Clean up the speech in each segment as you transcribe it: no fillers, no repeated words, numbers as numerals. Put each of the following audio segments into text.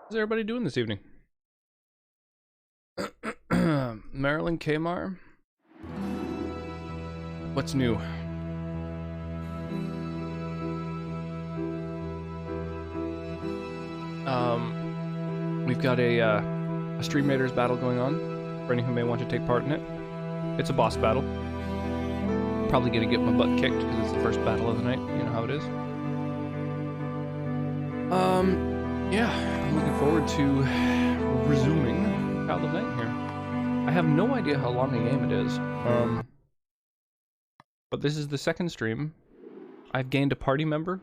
How's everybody doing this evening? Marilyn Kmar? What's new? We've got a Stream Raiders battle going on, for any who may want to take part in it. It's a boss battle. Probably gonna get my butt kicked, because it's the first battle of the night, you know how it is. Yeah, I'm looking forward to resuming Child of Night here. I have no idea how long a game it is, but this is the second stream. I've gained a party member.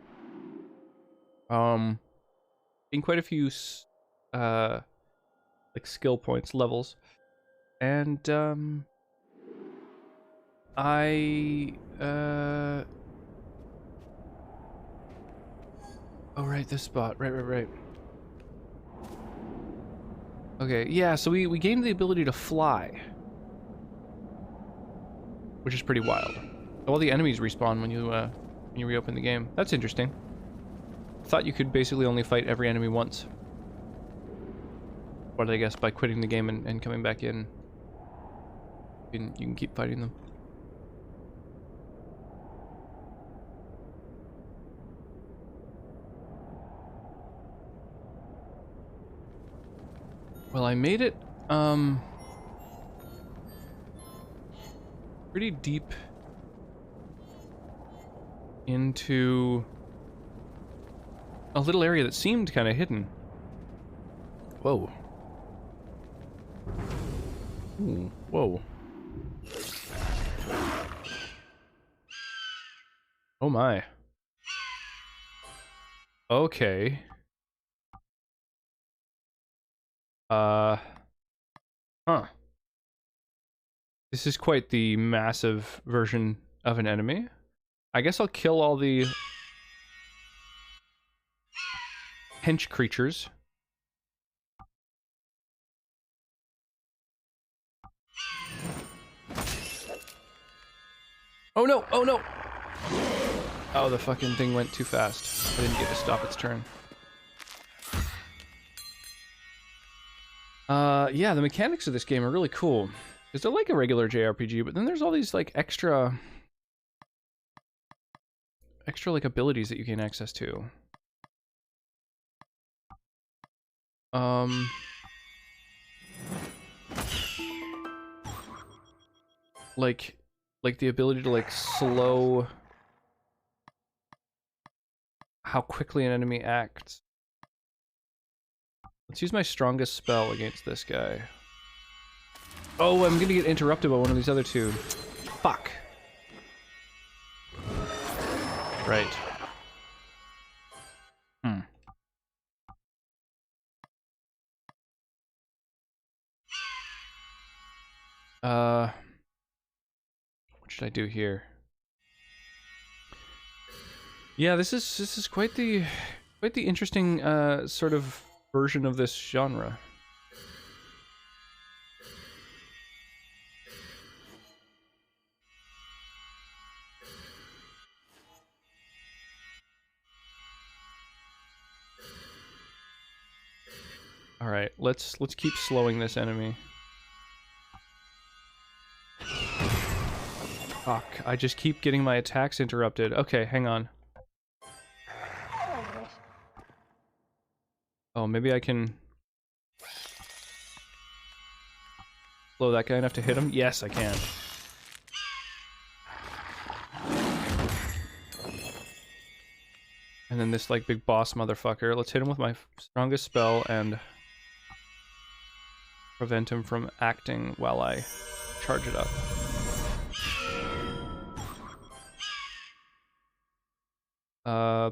In quite a few, like skill points, levels, and, oh right, this spot, right. Okay, yeah, so we gained the ability to fly, which is pretty wild. All the enemies respawn when you reopen the game. That's interesting. I thought you could basically only fight every enemy once. But I guess by quitting the game and coming back in, you can keep fighting them. Well, I made it, pretty deep into a little area that seemed kind of hidden. Whoa. Ooh, whoa. Oh my. Okay. Huh. This is quite the massive version of an enemy. I guess I'll kill all the hench creatures. Oh no! Oh no! Oh, the fucking thing went too fast. I didn't get to stop its turn. Yeah, the mechanics of this game are really cool. Because they're like a regular JRPG, but then there's all these, like, extra like, abilities that you gain access to. Like the ability to, like, slow how quickly an enemy acts. Let's use my strongest spell against this guy. Oh, I'm gonna get interrupted by one of these other two. Fuck. Right. What should I do here? Yeah, this is quite the interesting sort of version of this genre. All right, let's keep slowing this enemy. Fuck, I just keep getting my attacks interrupted. Okay, hang on. Oh, maybe I can slow that guy enough to hit him? Yes, I can. And then this, like, big boss motherfucker. Let's hit him with my strongest spell and prevent him from acting while I charge it up.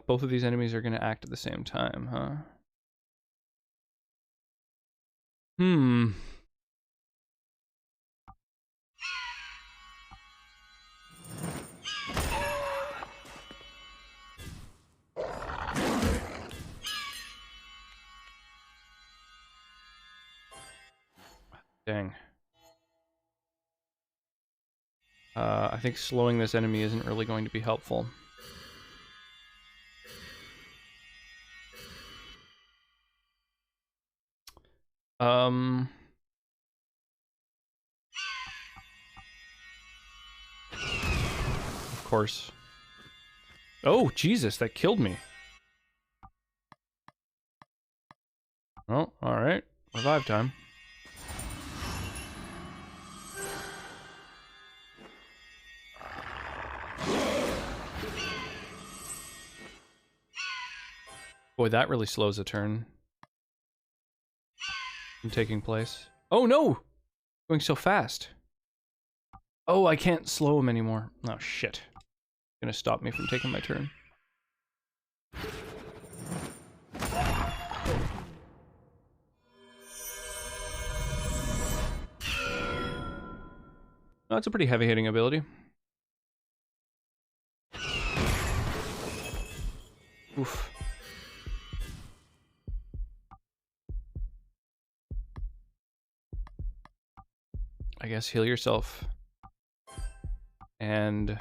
Both of these enemies are gonna act at the same time, huh? Dang. I think slowing this enemy isn't really going to be helpful. Um... Of course. Oh, Jesus, that killed me. Oh, alright. Revive time. Boy, that really slows a turn from taking place. Oh, no! Going so fast. Oh, I can't slow him anymore. Oh, shit. Gonna stop me from taking my turn. Oh, that's a pretty heavy-hitting ability. Oof. I guess heal yourself. And...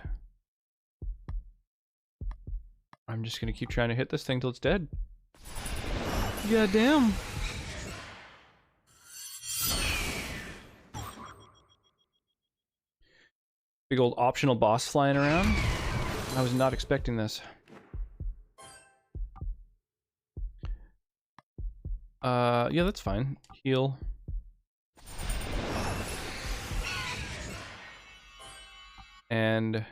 I'm just gonna keep trying to hit this thing till it's dead. God damn. Big old optional boss flying around. I was not expecting this. Yeah, that's fine. Heal. And...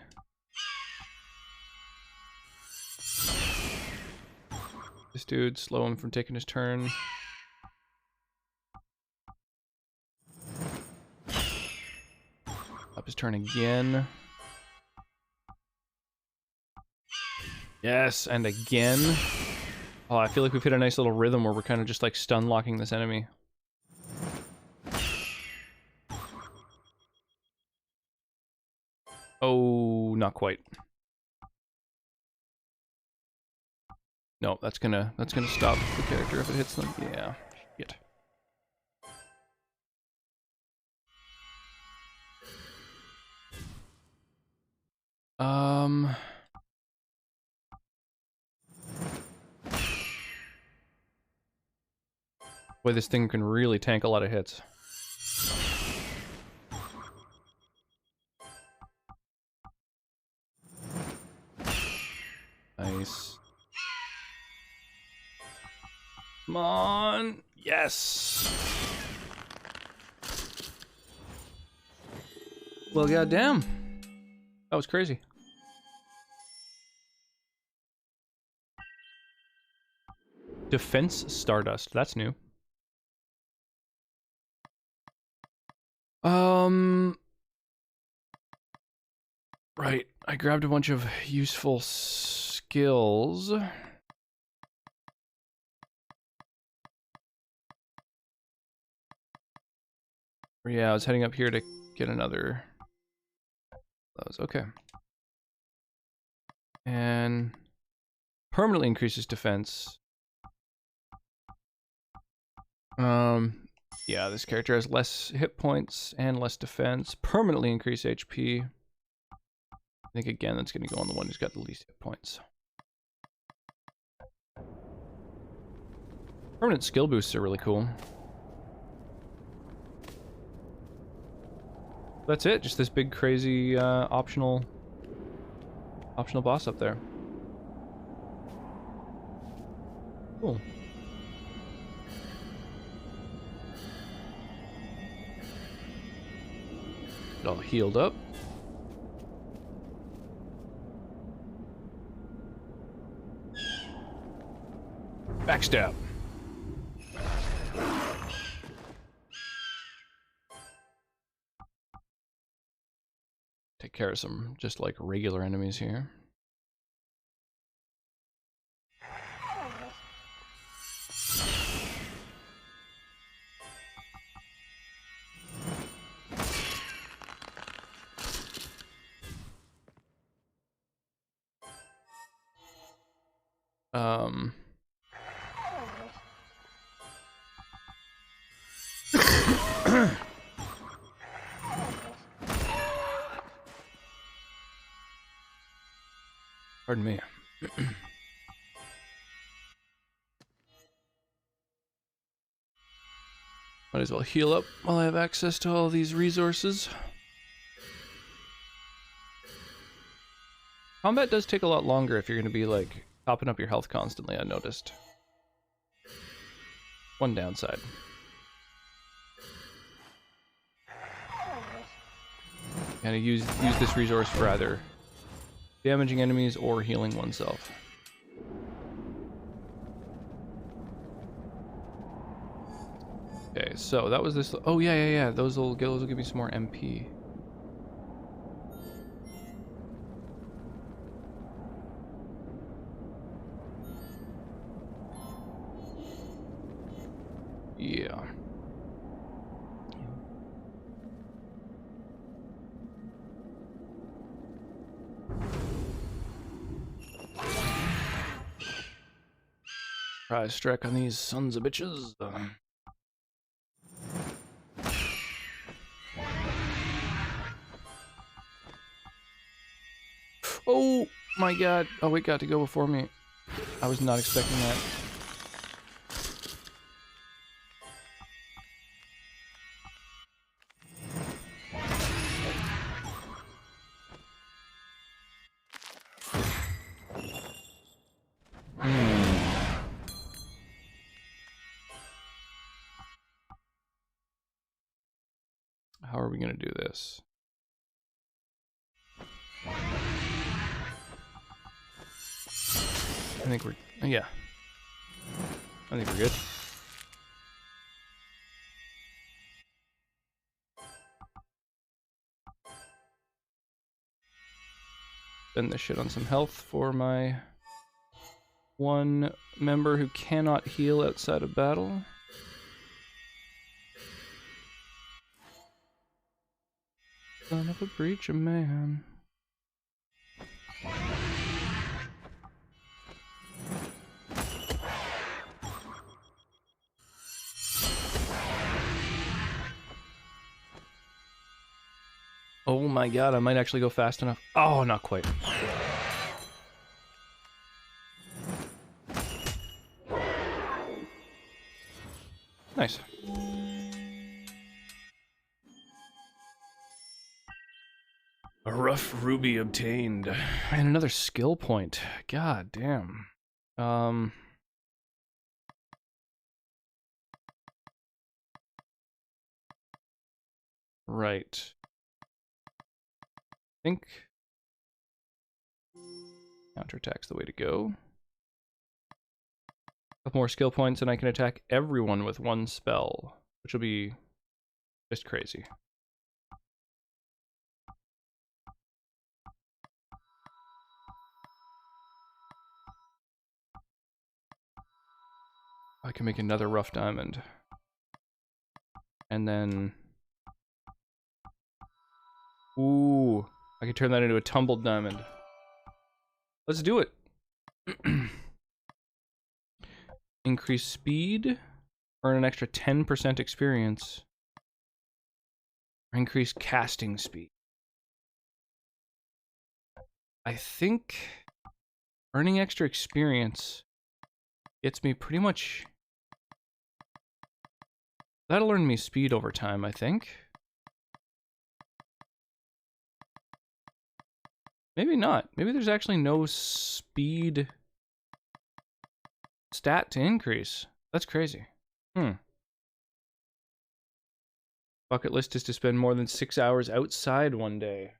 this dude, slow him from taking his turn. Up his turn again. Yes, and again. Oh, I feel like we've hit a nice little rhythm where we're kind of just like stun locking this enemy. Oh, not quite. No, that's gonna stop the character if it hits them. Yeah, shit. Boy, this thing can really tank a lot of hits. Nice. Come on! Yes! Well, goddamn. That was crazy. Defense Stardust. That's new. Right. I grabbed a bunch of useful skills. Yeah, I was heading up here to get another. Those. Okay. And permanently increases defense. Yeah, this character has less hit points and less defense. Permanently increase HP. I think again that's going to go on the one who's got the least hit points. Permanent skill boosts are really cool. That's it. Just this big crazy optional boss up there. Cool. It all healed up. Backstab. Take care of some just like regular enemies here. Pardon me. Might as well heal up while I have access to all these resources. Combat does take a lot longer if you're going to be, like, topping up your health constantly, I noticed. One downside. Gotta use this resource for either damaging enemies or healing oneself. Okay, so that was this. Oh yeah. Those will give me some more MP. Yeah. Prize strike on these sons of bitches. Oh my god. Oh, it got to go before me. I was not expecting that. How are we gonna do this? I think we're, yeah. I think we're good. Spend this shit on some health for my one member who cannot heal outside of battle. Son of a breacher man. Oh my god, I might actually go fast enough. Oh, not quite. Nice. A rough ruby obtained. And another skill point. God damn. Right. I think counterattack's the way to go. A couple more skill points and I can attack everyone with one spell, which will be just crazy. I can make another rough diamond. And then... Ooh, I can turn that into a tumbled diamond. Let's do it. Increase speed, earn an extra 10% experience. Increase casting speed. I think earning extra experience gets me pretty much... That'll earn me speed over time, I think. Maybe not. Maybe there's actually no speed stat to increase. That's crazy. Bucket list is to spend more than 6 hours outside one day.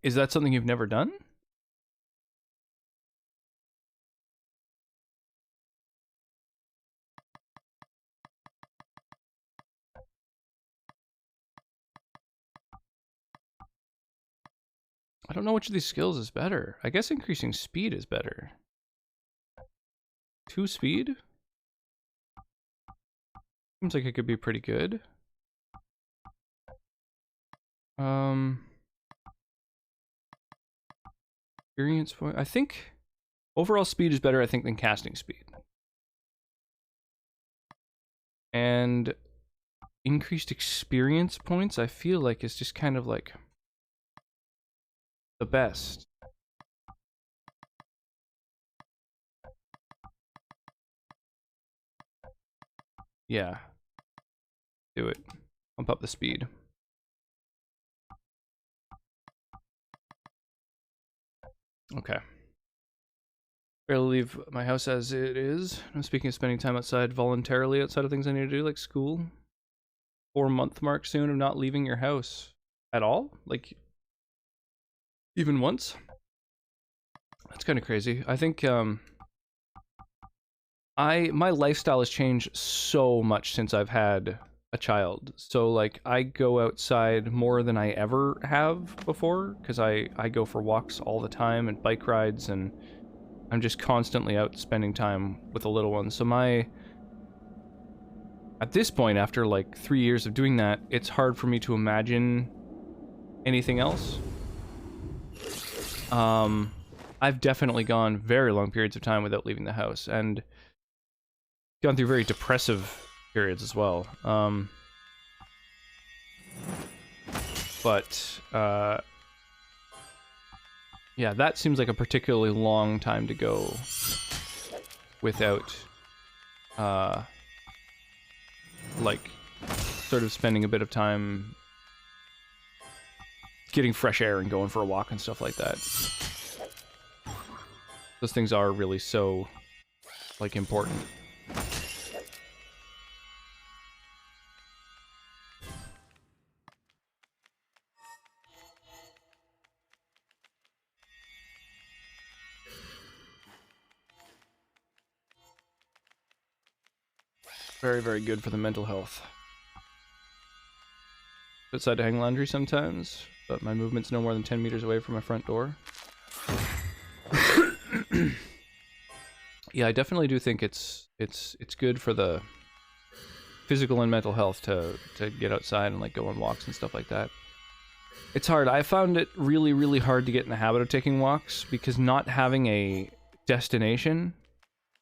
Is that something you've never done? I don't know which of these skills is better. I guess increasing speed is better. 2 speed? Seems like it could be pretty good. Experience point. I think overall speed is better, I think, than casting speed. And increased experience points, I feel like, is just kind of like the best. Yeah. Do it. Pump up the speed. Okay. Barely leave my house as it is. I'm speaking of spending time outside voluntarily outside of things I need to do, like school. 4-month mark soon of not leaving your house at all? Like, even once? That's kind of crazy. I think, my lifestyle has changed so much since I've had a child. So, like, I go outside more than I ever have before, because I go for walks all the time and bike rides, and I'm just constantly out spending time with the little ones. So at this point, after like 3 years of doing that, it's hard for me to imagine anything else. I've definitely gone very long periods of time without leaving the house, and gone through very depressive periods as well. Yeah, that seems like a particularly long time to go without, like, sort of spending a bit of time getting fresh air and going for a walk and stuff like that. Those things are really so, like, important. Very, very good for the mental health. Outside to hang laundry sometimes, but my movement's no more than 10 meters away from my front door. Yeah, I definitely do think it's good for the physical and mental health to get outside and like go on walks and stuff like that. It's hard. I found it really, really hard to get in the habit of taking walks because not having a destination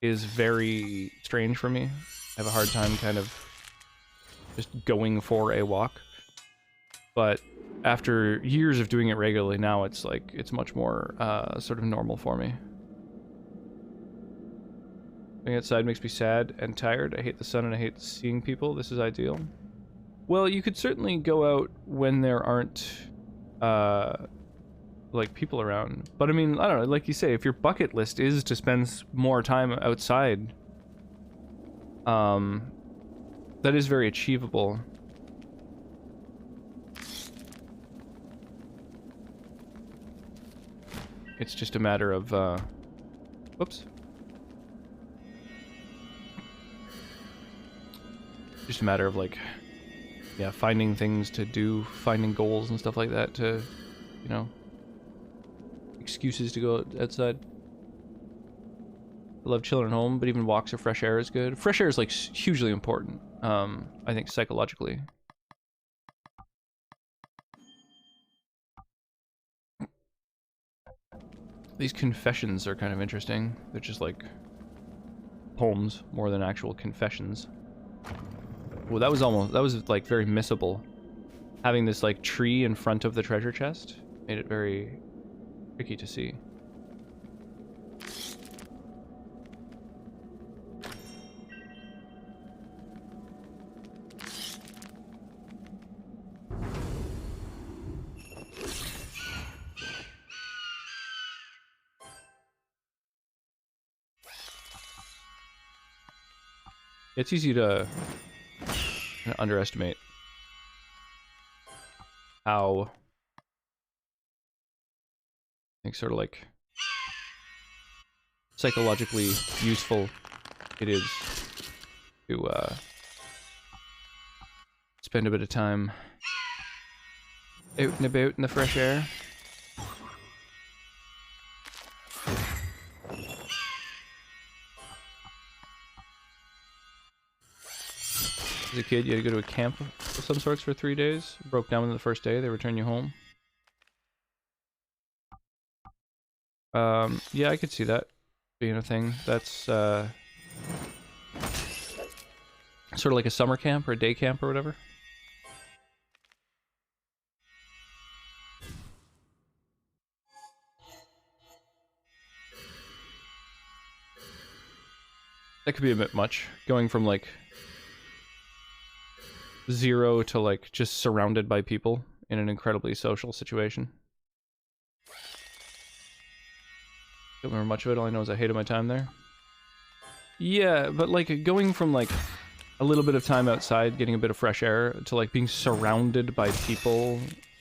is very strange for me. I have a hard time kind of just going for a walk. But after years of doing it regularly, now it's like, it's much more sort of normal for me. Being outside makes me sad and tired. I hate the sun and I hate seeing people. This is ideal. Well, you could certainly go out when there aren't, like, people around. But I mean, I don't know, like you say, if your bucket list is to spend more time outside, that is very achievable. It's just a matter of, whoops. Just a matter of, like, yeah, finding things to do, finding goals and stuff like that to, you know, excuses to go outside. I love chilling at home, but even walks or fresh air is good. Fresh air is, like, hugely important, I think, psychologically. These confessions are kind of interesting. They're just, like, poems more than actual confessions. Well, that was, like, very missable. Having this, like, tree in front of the treasure chest made it very tricky to see. It's easy to underestimate how, I think, sort of like psychologically useful it is to spend a bit of time out and about in the fresh air. As a kid, you had to go to a camp of some sorts for 3 days. Broke down on the first day, they return you home. Yeah, I could see that being a thing. That's sort of like a summer camp or a day camp or whatever. That could be a bit much, going from, like, 0 to like just surrounded by people in an incredibly social situation. Don't remember much of it. All I know is I hated my time there. Yeah, but like going from like a little bit of time outside, getting a bit of fresh air, to like being surrounded by people,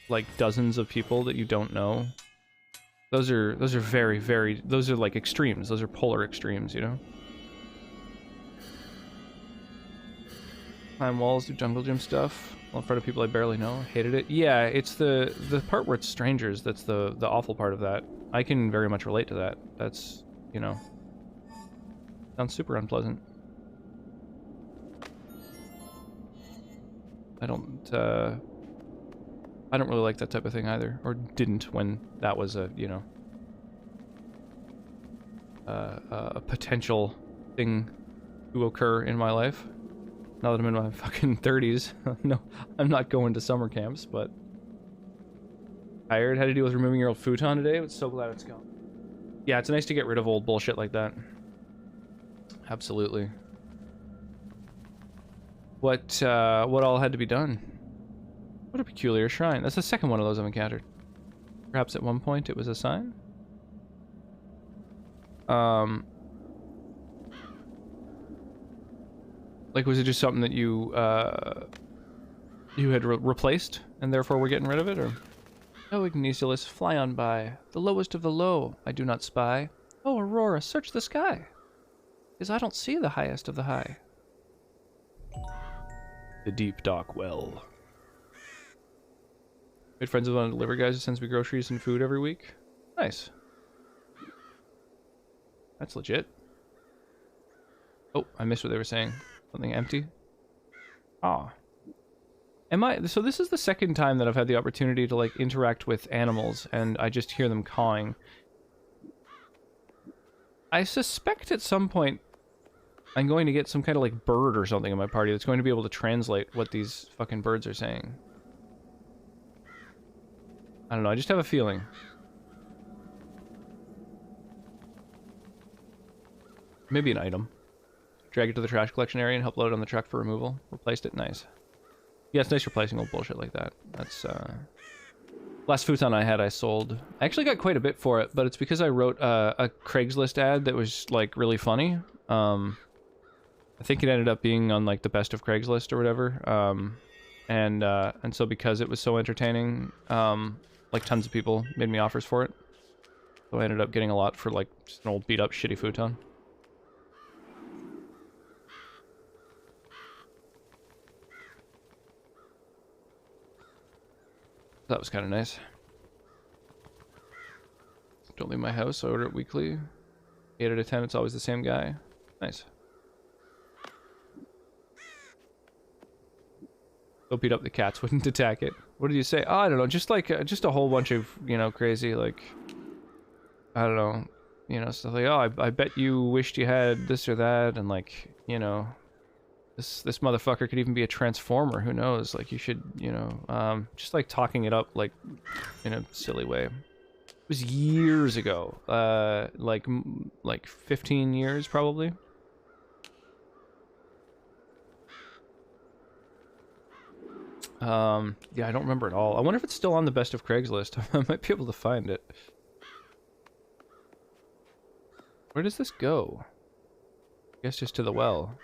like dozens of people that you don't know. Those are very, very, those are like extremes. Those are polar extremes, you know? Climb walls, do jungle gym stuff. All in front of people I barely know. Hated it. Yeah, it's the part where it's strangers that's the awful part of that. I can very much relate to that. That's, you know, sounds super unpleasant. I don't really like that type of thing either, or didn't when that was a, you know, a potential thing to occur in my life. Now that I'm in my fucking 30s, no, I'm not going to summer camps, but tired. Had to deal with removing your old futon today, but so glad it's gone. Yeah, it's nice to get rid of old bullshit like that. Absolutely. What all had to be done? What a peculiar shrine. That's the second one of those I've encountered. Perhaps at one point it was a sign? Like, was it just something that you, you had replaced, and therefore we're getting rid of it, or? Oh, Ignatius, fly on by. The lowest of the low, I do not spy. Oh, Aurora, search the sky. 'Cause I don't see the highest of the high. The deep, dark well. Made friends with one of the delivery guys who sends me groceries and food every week. Nice. That's legit. Oh, I missed what they were saying. Something empty? Ah. So this is the second time that I've had the opportunity to, like, interact with animals, and I just hear them cawing. I suspect at some point I'm going to get some kind of, like, bird or something in my party that's going to be able to translate what these fucking birds are saying. I don't know, I just have a feeling. Maybe an item. Drag it to the trash collection area and help load it on the truck for removal. Replaced it, nice. Yeah, it's nice replacing old bullshit like that. That's, last futon I had I sold. I actually got quite a bit for it, but it's because I wrote a Craigslist ad that was, like, really funny. I think it ended up being on, like, the best of Craigslist or whatever. And so because it was so entertaining, like, tons of people made me offers for it. So I ended up getting a lot for, like, just an old beat-up shitty futon. That was kind of nice. Don't leave my house, I order it weekly. 8 out of 10, it's always the same guy. Nice. Go beat up the cats, wouldn't attack it. What did you say? Oh, I don't know, just like, just a whole bunch of, you know, crazy, like, I don't know, you know, stuff like, oh, I bet you wished you had this or that, and like, you know, this motherfucker could even be a transformer, who knows, like, you should, you know, just like talking it up, like, in a silly way. It was years ago, like 15 years, probably. Yeah, I don't remember at all. I wonder if it's still on the best of Craigslist. I might be able to find it. Where does this go? I guess just to the well.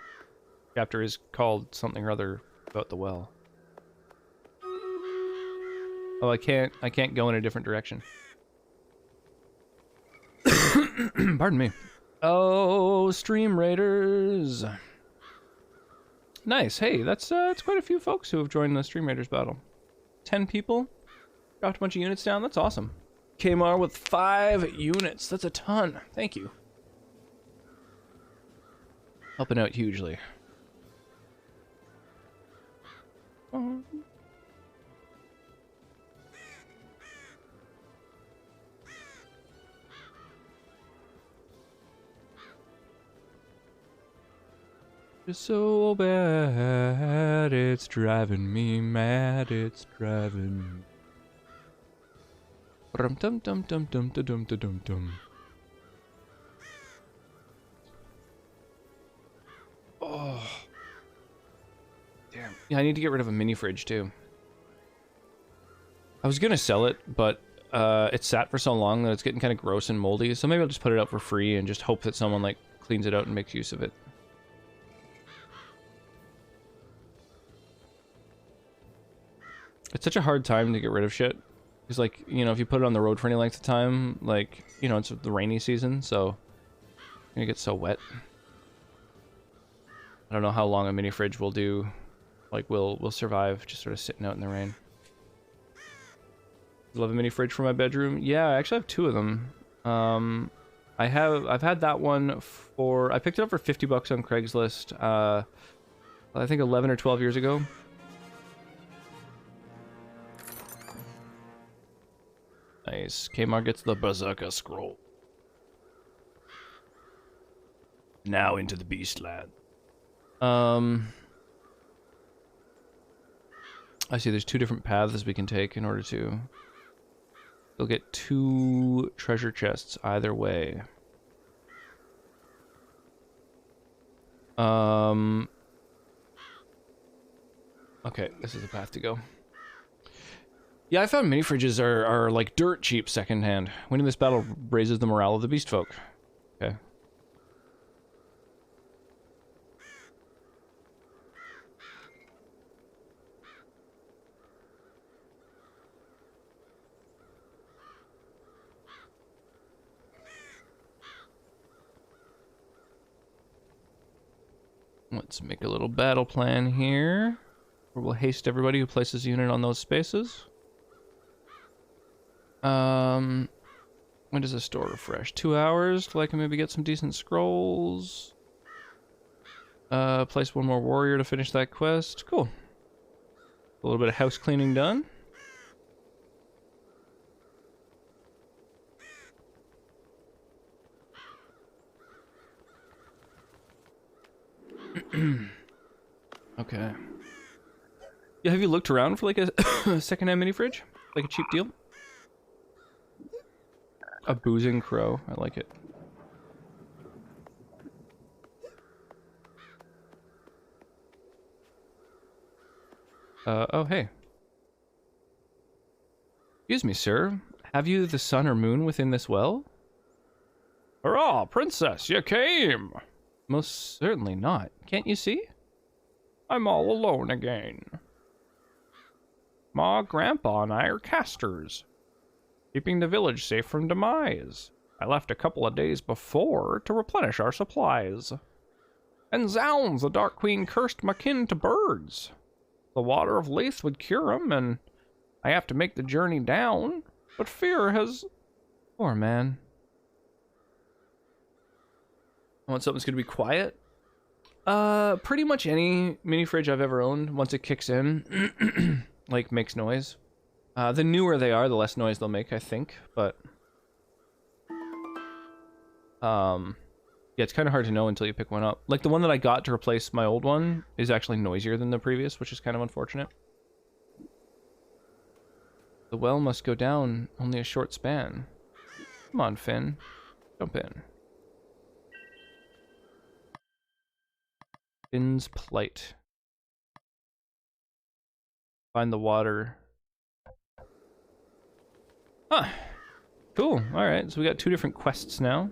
Chapter is called something or other about the well. Oh, I can't go in a different direction. Pardon me. Oh, Stream Raiders. Nice. Hey, that's quite a few folks who have joined the Stream Raiders battle. 10 people. Dropped a bunch of units down. That's awesome. Kmar with 5 units. That's a ton. Thank you. Helping out hugely. It's so bad, it's driving me mad, it's driving me. Dum dum dum dum dum dum dum dum. Oh. Damn. Yeah, I need to get rid of a mini fridge too. I was gonna sell it, but it's sat for so long that it's getting kind of gross and moldy. So maybe I'll just put it out for free and just hope that someone like cleans it out and makes use of it. It's such a hard time to get rid of shit. Because, like, you know, if you put it on the road for any length of time, like, you know, it's the rainy season, so it's gonna get so wet. I don't know how long a mini fridge will do. Like, will survive just sort of sitting out in the rain. Love a mini fridge for my bedroom. Yeah, I actually have 2 of them. I've had that one for, I picked it up for $50 on Craigslist. I think 11 or 12 years ago. Nice. Kmart gets the Berserker Scroll. Now into the Beastland. I see there's 2 different paths we can take in order to... You'll get 2 treasure chests either way. Okay, this is the path to go. Yeah, I found mini fridges are like dirt cheap secondhand. Winning this battle raises the morale of the beast folk. Okay. Let's make a little battle plan here. Where we'll haste everybody who places a unit on those spaces. When does the store refresh? 2 hours till I can maybe get some decent scrolls. Place 1 more warrior to finish that quest. Cool. A little bit of house cleaning done. Okay. Yeah, have you looked around for like a secondhand mini fridge? Like a cheap deal? A boozing crow. I like it. Oh, hey. Excuse me, sir. Have you the sun or moon within this well? Hurrah, princess, you came! Most certainly not. Can't you see? I'm all alone again. Ma, Grandpa, and I are casters, keeping the village safe from demise. I left a couple of days before to replenish our supplies. And zounds, the Dark Queen cursed my kin to birds. The water of Lethe would cure 'em, and I have to make the journey down, but fear has... Poor man. I want something that's gonna be quiet. Pretty much any mini fridge I've ever owned, once it kicks in, like, makes noise. The newer they are, the less noise they'll make, I think, but... Yeah, it's kind of hard to know until you pick one up. Like, the one that I got to replace my old one is actually noisier than the previous, which is kind of unfortunate. The well must go down only a short span. Come on, Finn. Jump in. Finn's Plight. Find the water. Huh. Cool. Alright, so we got 2 different quests now.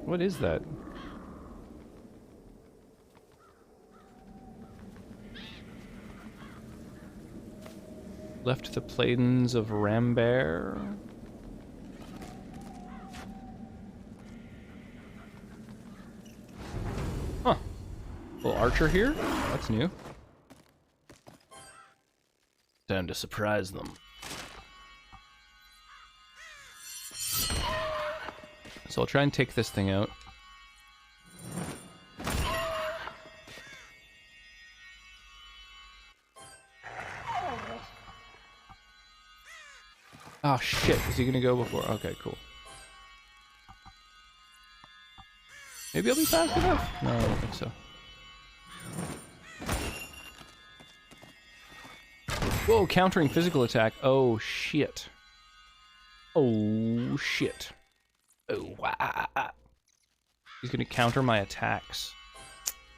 What is that? Left the plains of Rambert. Huh. Little archer here? That's new. Time to surprise them. So I'll try and take this thing out. Oh shit, is he gonna go before? Okay, cool. Maybe I'll be fast enough? No, I don't think so. Whoa, countering physical attack. Oh shit. Oh, shit. Oh, wow. He's gonna counter my attacks.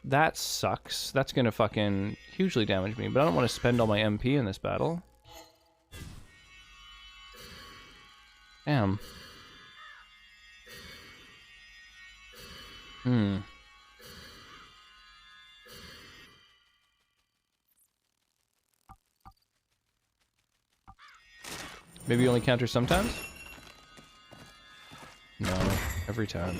That sucks. That's gonna fucking hugely damage me, but I don't want to spend all my MP in this battle. Damn. Maybe you only counter sometimes? No, every time.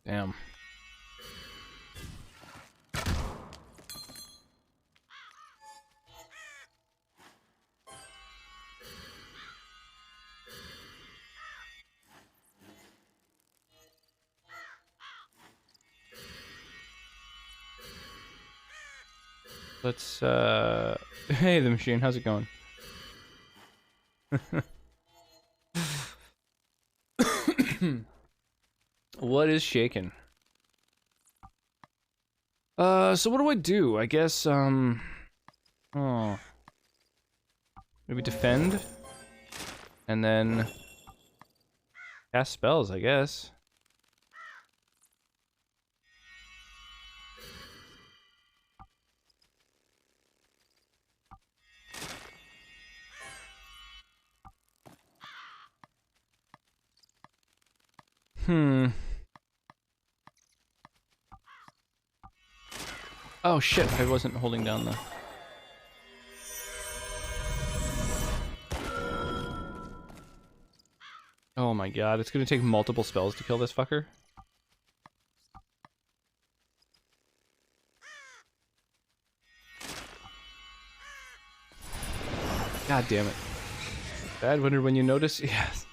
Damn. Let's, hey, the machine, how's it going? What is shaking? So what do? I guess, oh. Maybe defend? And then cast spells, I guess. Oh shit, I wasn't holding down the... Oh my god, it's gonna take multiple spells to kill this fucker. God damn it. Bad wonder when you notice? Yes.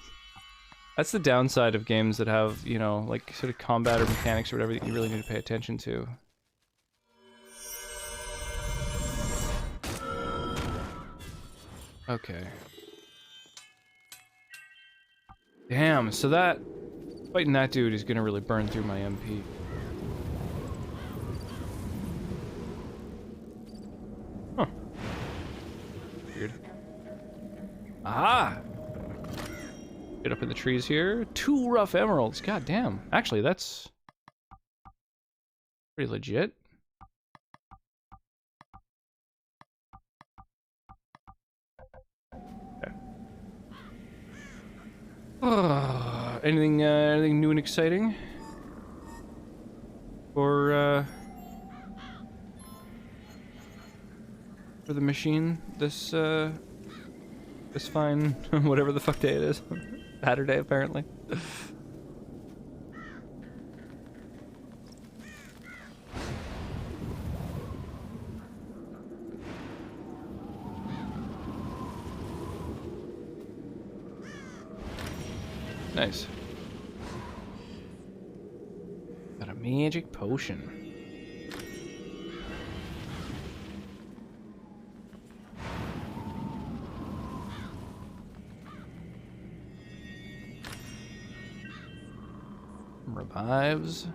That's the downside of games that have, you know, like sort of combat or mechanics or whatever that you really need to pay attention to. Okay. Damn, so that... Fighting that dude is gonna really burn through my MP. Huh. Weird. Aha! Get up in the trees here. 2 rough emeralds. God damn. Actually, that's pretty legit. Okay. Anything new and exciting? For the machine this this fine whatever the fuck day it is. Saturday apparently. Nice. Got a magic potion. Revives.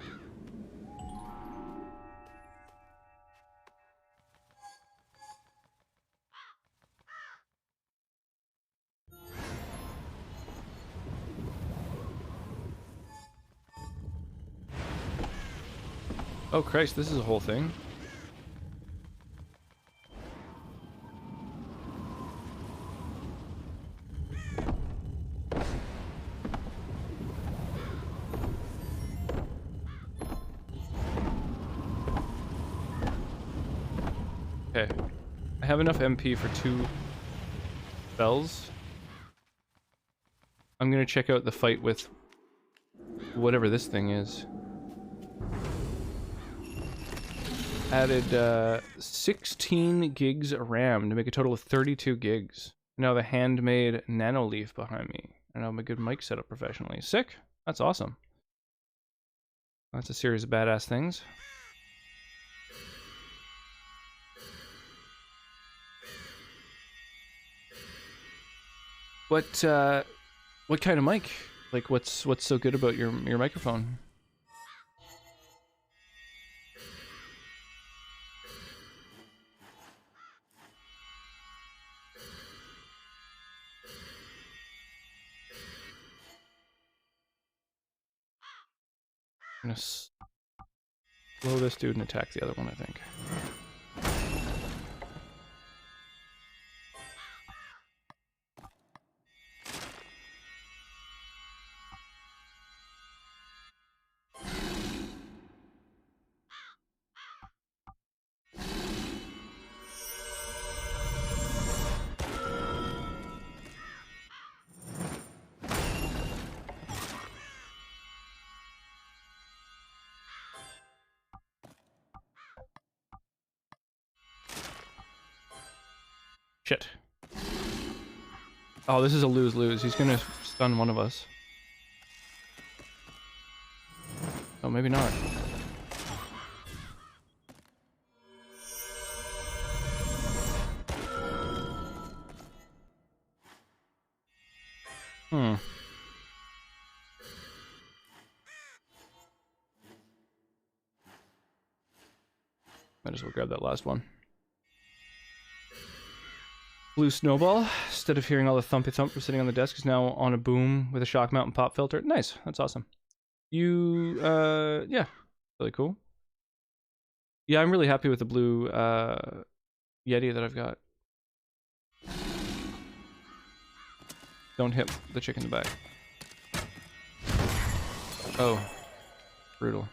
Oh Christ, this is a whole thing. Okay. I have enough MP for 2 spells. I'm gonna check out the fight with whatever this thing is. Added 16 gigs of RAM to make a total of 32 gigs. Now the handmade nano leaf behind me. And I have a good mic set up professionally. Sick. That's awesome. That's a series of badass things. What kind of mic? Like, what's so good about your microphone? gonna slow this dude and attack the other one, I think. Shit. Oh, this is a lose-lose. He's gonna stun one of us. Oh, maybe not. Hmm. Might as well grab that last one. Blue snowball, instead of hearing all the thumpy thump from sitting on the desk, is now on a boom with a shock mount and pop filter. Nice, that's awesome. Yeah, really cool. Yeah, I'm really happy with the blue Yeti that I've got. Don't hit the chick in the back. Oh, brutal.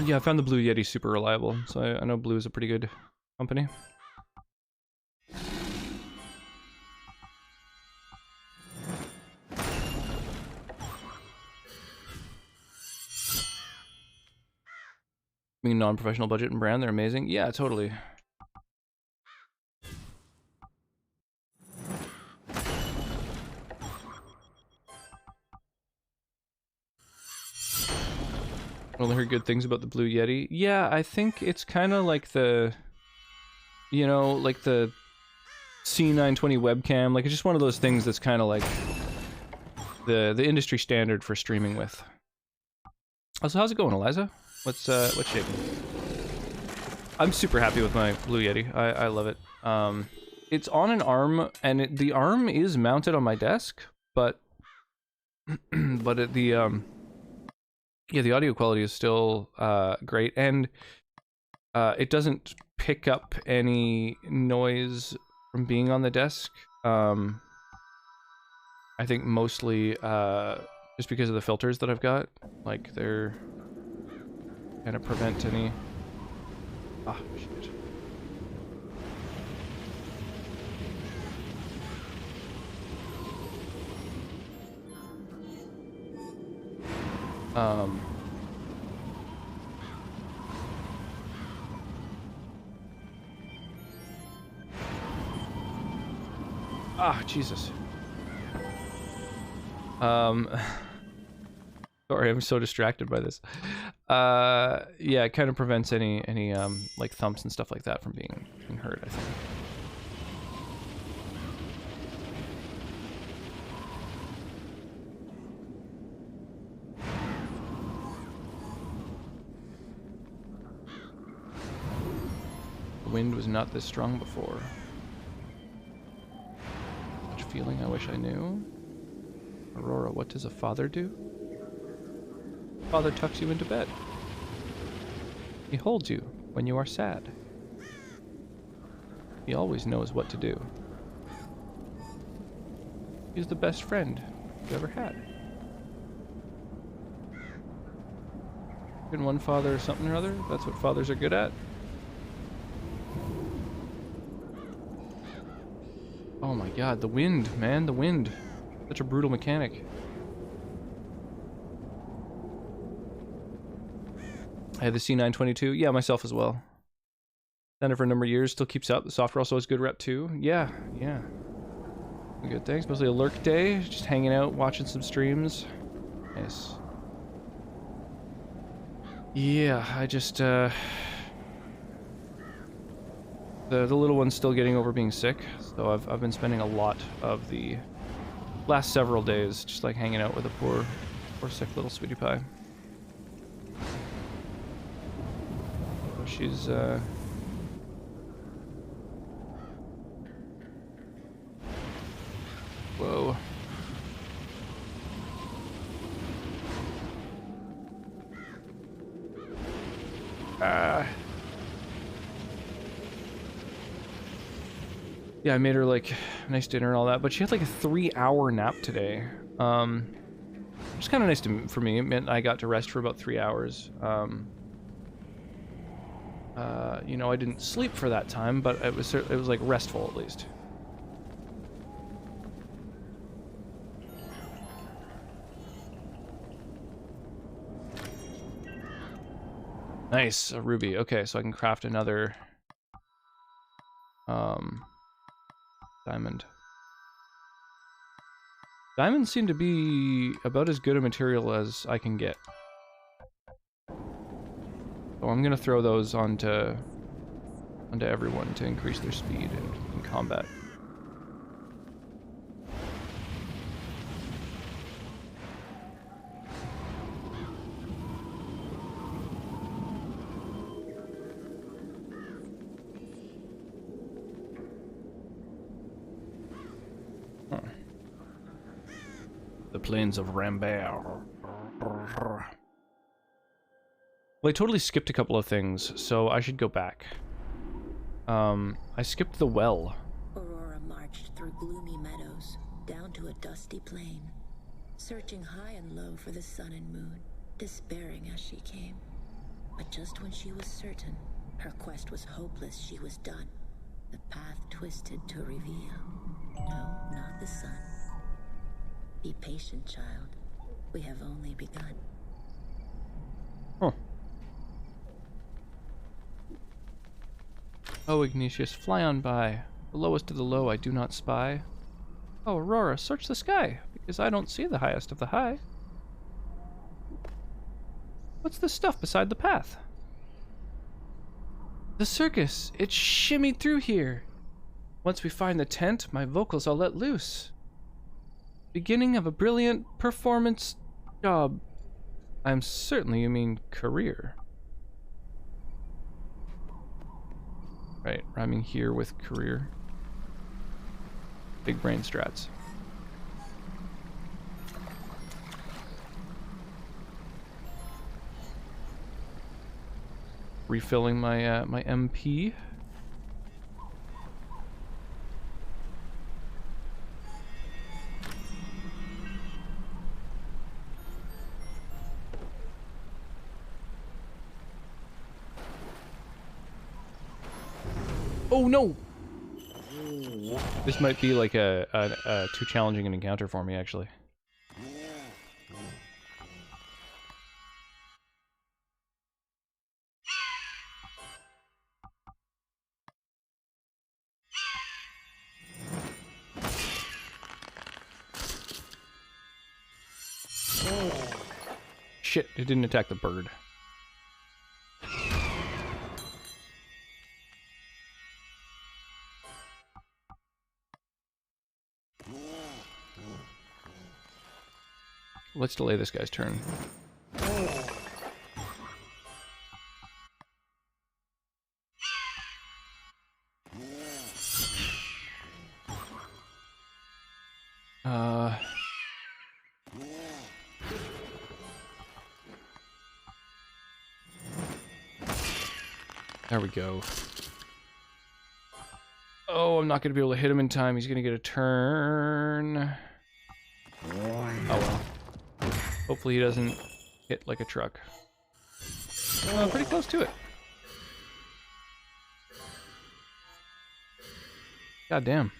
Yeah, I found the Blue Yeti super reliable, so I know Blue is a pretty good company. Being non-professional budget and brand, they're amazing. Yeah, totally. Only heard good things about the Blue Yeti. Yeah, I think it's kind of like the, you know, like the C920 webcam. Like, it's just one of those things that's kind of like the industry standard for streaming with. Also, how's it going, Eliza? What's shaking? I'm super happy with my Blue Yeti. I love it. It's on an arm, and the arm is mounted on my desk, but yeah, the audio quality is still great, and it doesn't pick up any noise from being on the desk. I think mostly just because of the filters that I've got. Like, they're kind of prevent any... Ah, shit. Ah, Jesus. Sorry, I'm so distracted by this. Yeah, it kind of prevents any like thumps and stuff like that from being heard, I think. The wind was not this strong before. Such feeling I wish I knew. Aurora, what does a father do? Father tucks you into bed. He holds you when you are sad. He always knows what to do. He's the best friend you ever had. Been one father or something or other? That's what fathers are good at. Oh my god, the wind, man, the wind. Such a brutal mechanic. I had the C922. Yeah, myself as well. Done it for a number of years, still keeps up. The software also has good rep too. Yeah, yeah. Good, thanks. Mostly a lurk day, just hanging out, watching some streams. Nice. Yeah, I just, the little one's still getting over being sick, so I've been spending a lot of the last several days just like hanging out with a poor sick little sweetie pie. So she's, whoa. Yeah, I made her like a nice dinner and all that, but she had like a 3-hour nap today. Which is kind of nice for me. It meant I got to rest for about 3 hours. You know, I didn't sleep for that time, but it was like restful at least. Nice, a ruby. Okay, so I can craft another diamond. Diamonds seem to be about as good a material as I can get. So I'm gonna throw those onto everyone to increase their speed in combat. The plains of Rambert. Well, I totally skipped a couple of things, so I should go back. I skipped the well. Aurora marched through gloomy meadows, down to a dusty plain, searching high and low for the sun and moon, despairing as she came. But just when she was certain her quest was hopeless, she was done. The path twisted to reveal. No, not the sun. Be patient, child. We have only begun. Huh. Oh, Ignatius, fly on by. The lowest of the low I do not spy. Oh, Aurora, search the sky, because I don't see the highest of the high. What's the stuff beside the path? The circus! It shimmied through here! Once we find the tent, my vocals I'll let loose. Beginning of a brilliant performance job. I'm certainly, you mean career. Right, rhyming here with career. Big brain strats. Refilling my my MP. Oh no! This might be like a too challenging an encounter for me, actually. Shit, it didn't attack the bird. Let's delay this guy's turn. There we go. Oh, I'm not going to be able to hit him in time. He's going to get a turn. Oh well. Hopefully he doesn't hit like a truck. Pretty close to it. God damn.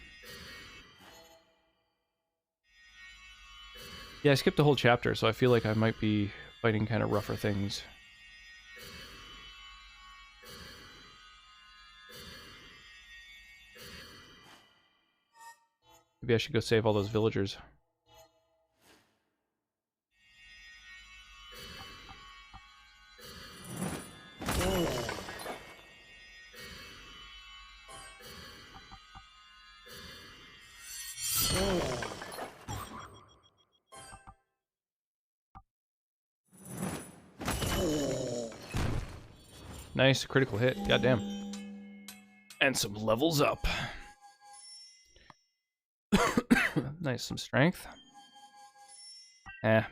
Yeah, I skipped the whole chapter, so I feel like I might be fighting kind of rougher things. Maybe I should go save all those villagers. Nice, critical hit. Goddamn. And some levels up. Nice, some strength.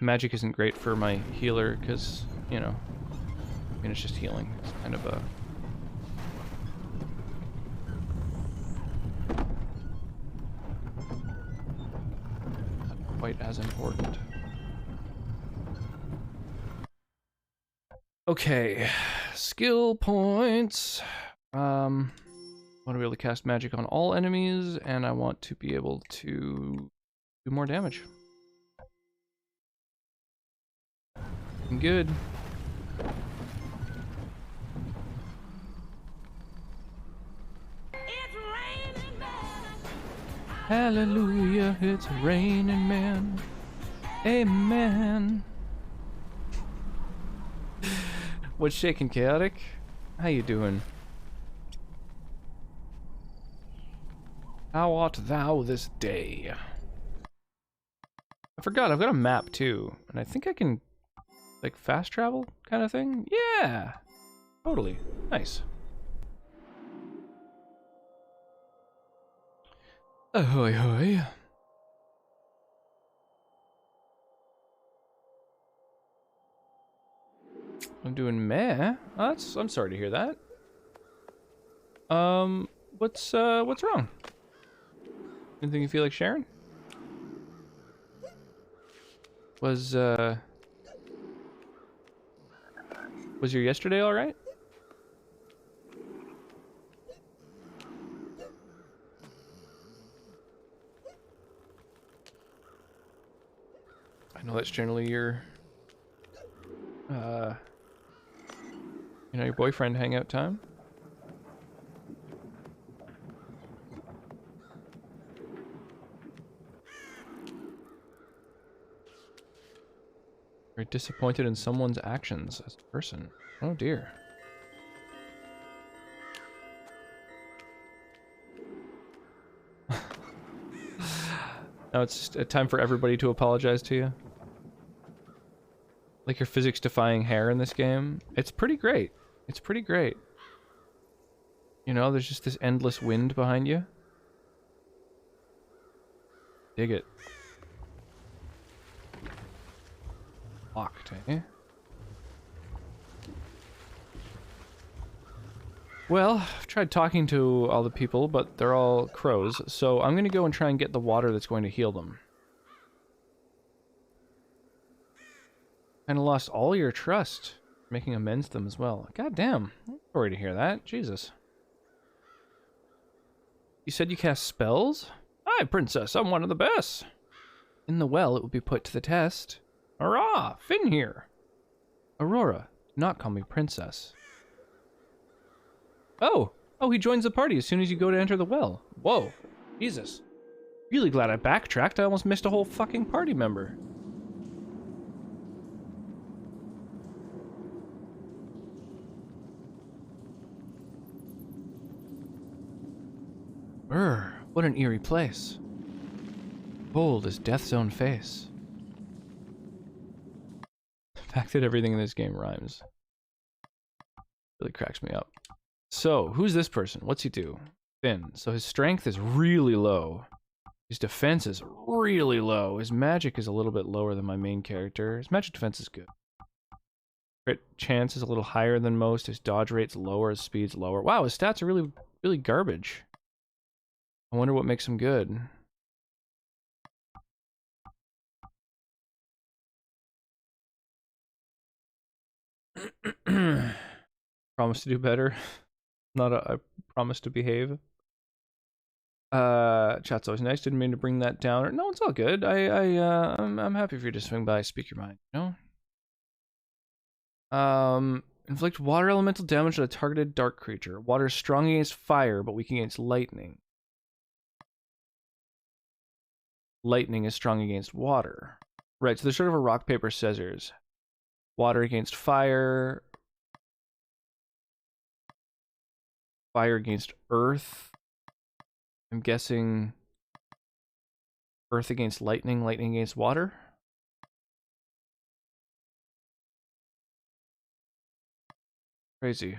Magic isn't great for my healer because, you know, I mean, it's just healing. It's kind of a... not quite as important. Okay, skill points. I want to be able to cast magic on all enemies, and I want to be able to do more damage. Good. It's raining, man. Hallelujah, it's raining, man. Amen. What's shaking, Chaotic? How you doing? How art thou this day? I forgot, I've got a map too, and I think I can, like, fast travel kind of thing? Yeah! Totally. Nice. Ahoy hoy. I'm doing meh. Oh, I'm sorry to hear that. What's wrong? Anything you feel like sharing? Was your yesterday all right? I know that's generally your you know, your boyfriend hangout time. Very disappointed in someone's actions as a person. Oh dear. Now it's time for everybody to apologize to you. Like your physics-defying hair in this game. It's pretty great. It's pretty great. You know, there's just this endless wind behind you. Dig it. Locked, eh? Well, I've tried talking to all the people, but they're all crows, so I'm gonna go and try and get the water that's going to heal them. Kinda lost all your trust. Making amends to them as well. God damn. I'm sorry to hear that. Jesus. You said you cast spells? Aye, princess, I'm one of the best. In the well, it will be put to the test. Hurrah! Finn here. Aurora, do not call me princess. Oh! Oh, he joins the party as soon as you go to enter the well. Whoa. Jesus. Really glad I backtracked. I almost missed a whole fucking party member. What an eerie place. Bold as death's own face. The fact that everything in this game rhymes really cracks me up. So, who's this person? What's he do? Finn. So his strength is really low. His defense is really low. His magic is a little bit lower than my main character. His magic defense is good. Crit chance is a little higher than most. His dodge rate's lower. His speed's lower. Wow, his stats are really, really garbage. I wonder what makes him good. Promise to do better. Not I promise to behave. Chat's always nice. Didn't mean to bring that down. No, it's all good. I'm happy for you to swing by, speak your mind, you know? Inflict water elemental damage on a targeted dark creature. Water is strong against fire, but weak against lightning. lightning is strong against water. Right, so there's sort of a rock, paper, scissors. Water against fire. Fire against earth. I'm guessing earth against lightning, lightning against water. Crazy.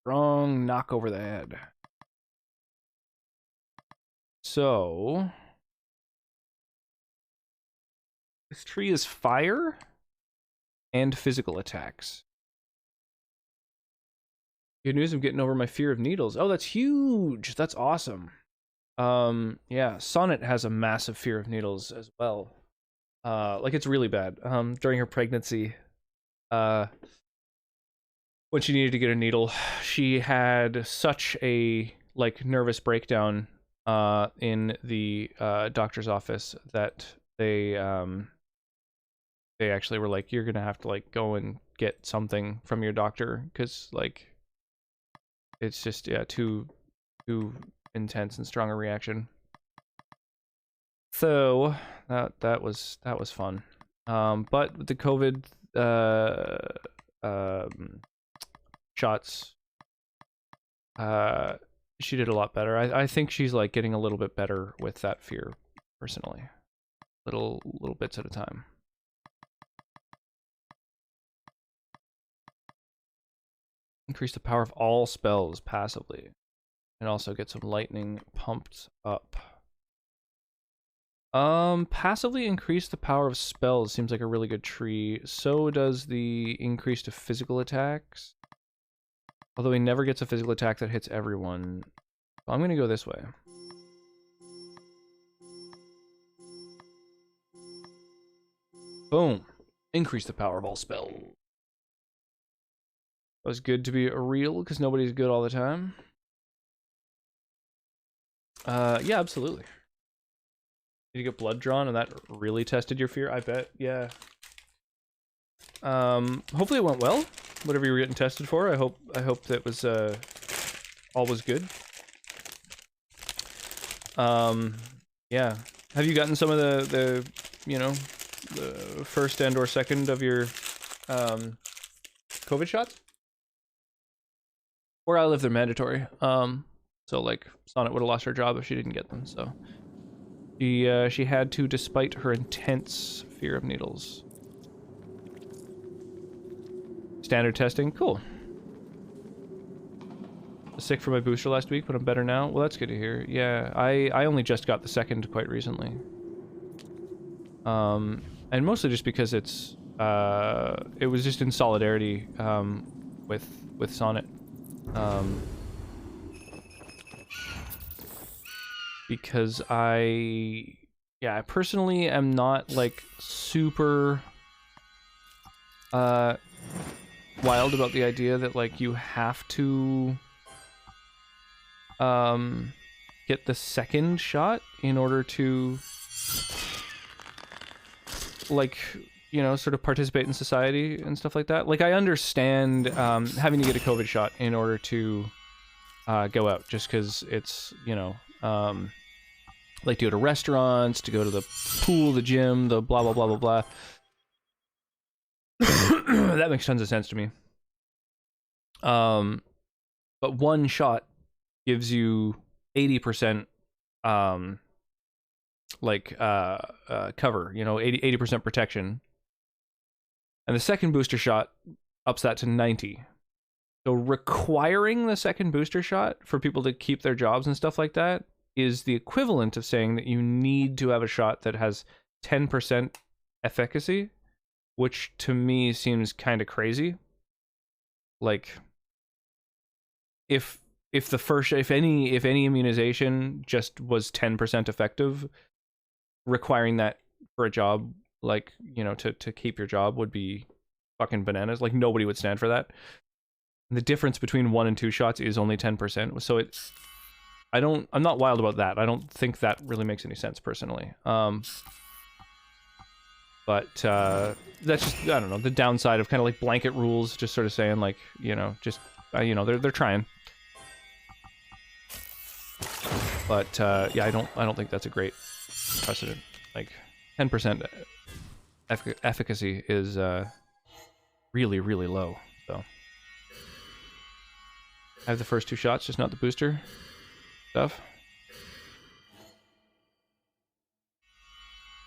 Strong knock over the head. So this tree is fire and physical attacks. Good news, I'm getting over my fear of needles. Oh, that's huge. That's awesome. Yeah, Sonnet has a massive fear of needles as well. Like it's really bad. During her pregnancy, when she needed to get a needle, she had such a like nervous breakdown in the doctor's office that they actually were like, you're gonna have to like go and get something from your doctor because like it's just too intense and strong a reaction. So that was fun. But with the COVID shots, she did a lot better. I think she's like getting a little bit better with that fear personally. Little bits at a time. Increase the power of all spells passively. And also get some lightning pumped up. Passively increase the power of spells seems like a really good tree. So does the increase to physical attacks. Although he never gets a physical attack that hits everyone. So I'm gonna go this way. Boom. Increase the power of all spells. That was good to be real, because nobody's good all the time. Yeah, absolutely. Did you get blood drawn and that really tested your fear? I bet, yeah. Hopefully it went well. Whatever you were getting tested for, I hope that was all was good. Yeah. Have you gotten some of the you know, the first and or second of your COVID shots? Where I live, they're mandatory. So like Sonnet would have lost her job if she didn't get them. So she had to, despite her intense fear of needles. Standard testing, cool. Was sick for my booster last week, but I'm better now. Well, that's good to hear. Yeah, I only just got the second quite recently. And mostly just because it's it was just in solidarity with Sonnet. Because I personally am not like super wild about the idea that like you have to get the second shot in order to like, you know, sort of participate in society and stuff like that. Like I understand having to get a COVID shot in order to go out, just because it's, you know, like to go to restaurants, to go to the pool, the gym, the blah blah blah blah blah. That makes tons of sense to me. But one shot gives you 80% cover, you know, 80% protection. And the second booster shot ups that to 90. So requiring the second booster shot for people to keep their jobs and stuff like that is the equivalent of saying that you need to have a shot that has 10% efficacy, which to me seems kind of crazy. Like if any immunization just was 10% effective, requiring that for a job, like, you know, to keep your job would be fucking bananas. Like nobody would stand for that. And the difference between 1 and 2 shots is only 10%. So I'm not wild about that. I don't think that really makes any sense personally. But that's just, I don't know, the downside of kind of like blanket rules, just sort of saying like, you know, just you know, they're trying. But yeah, I don't think that's a great precedent. Like 10% efficacy is really, really low. So I have the first 2 shots, just not the booster stuff.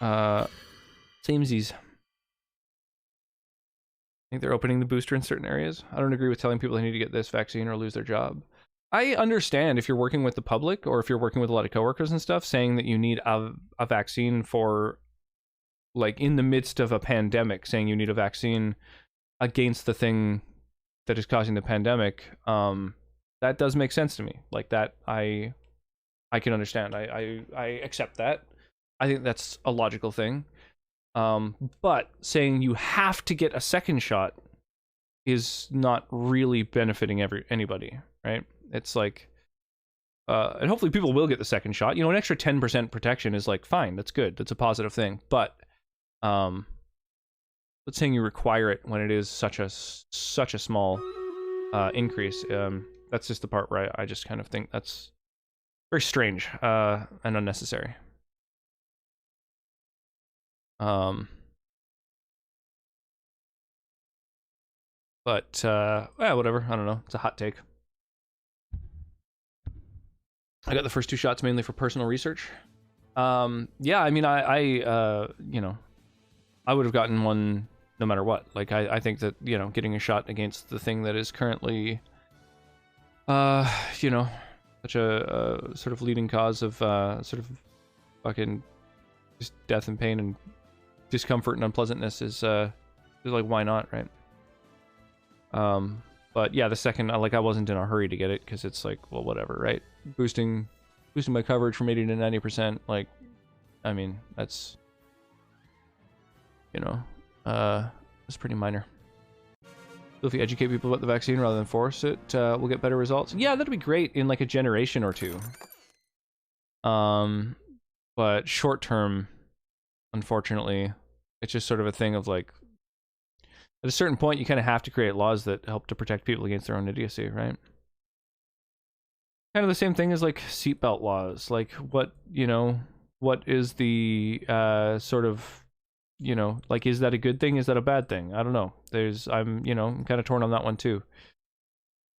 Samesies. I think they're opening the booster in certain areas. I don't agree with telling people they need to get this vaccine or lose their job. I understand if you're working with the public or if you're working with a lot of coworkers and stuff, saying that you need a vaccine for, like, in the midst of a pandemic, saying you need a vaccine against the thing that is causing the pandemic. That does make sense to me. Like, that I can understand. I accept that. I think that's a logical thing. But saying you have to get a second shot is not really benefiting anybody, right? It's like, and hopefully people will get the second shot. You know, an extra 10% protection is like, fine, that's good. That's a positive thing. But, but saying you require it when it is such a small increase, that's just the part where I just kind of think that's very strange and unnecessary. But yeah, whatever. I don't know. It's a hot take. I got the first 2 shots mainly for personal research. Yeah, I mean, I you know, I would have gotten one no matter what. Like, I think that, you know, getting a shot against the thing that is currently, you know, such a sort of leading cause of sort of fucking just death and pain and discomfort and unpleasantness is like, why not, right? But yeah, the second, like, I wasn't in a hurry to get it because it's like, well, whatever, right? Boosting my coverage from 80 to 90%. Like, I mean, that's, you know, it's pretty minor. So if you educate people about the vaccine rather than force it, we'll get better results. Yeah, that'd be great in like a generation or 2. But short term, unfortunately, it's just sort of a thing of like, at a certain point, you kind of have to create laws that help to protect people against their own idiocy, right? Kind of the same thing as like seatbelt laws. Like, what, you know, what is the sort of, you know, like, is that a good thing? Is that a bad thing? I don't know. I'm kind of torn on that one too.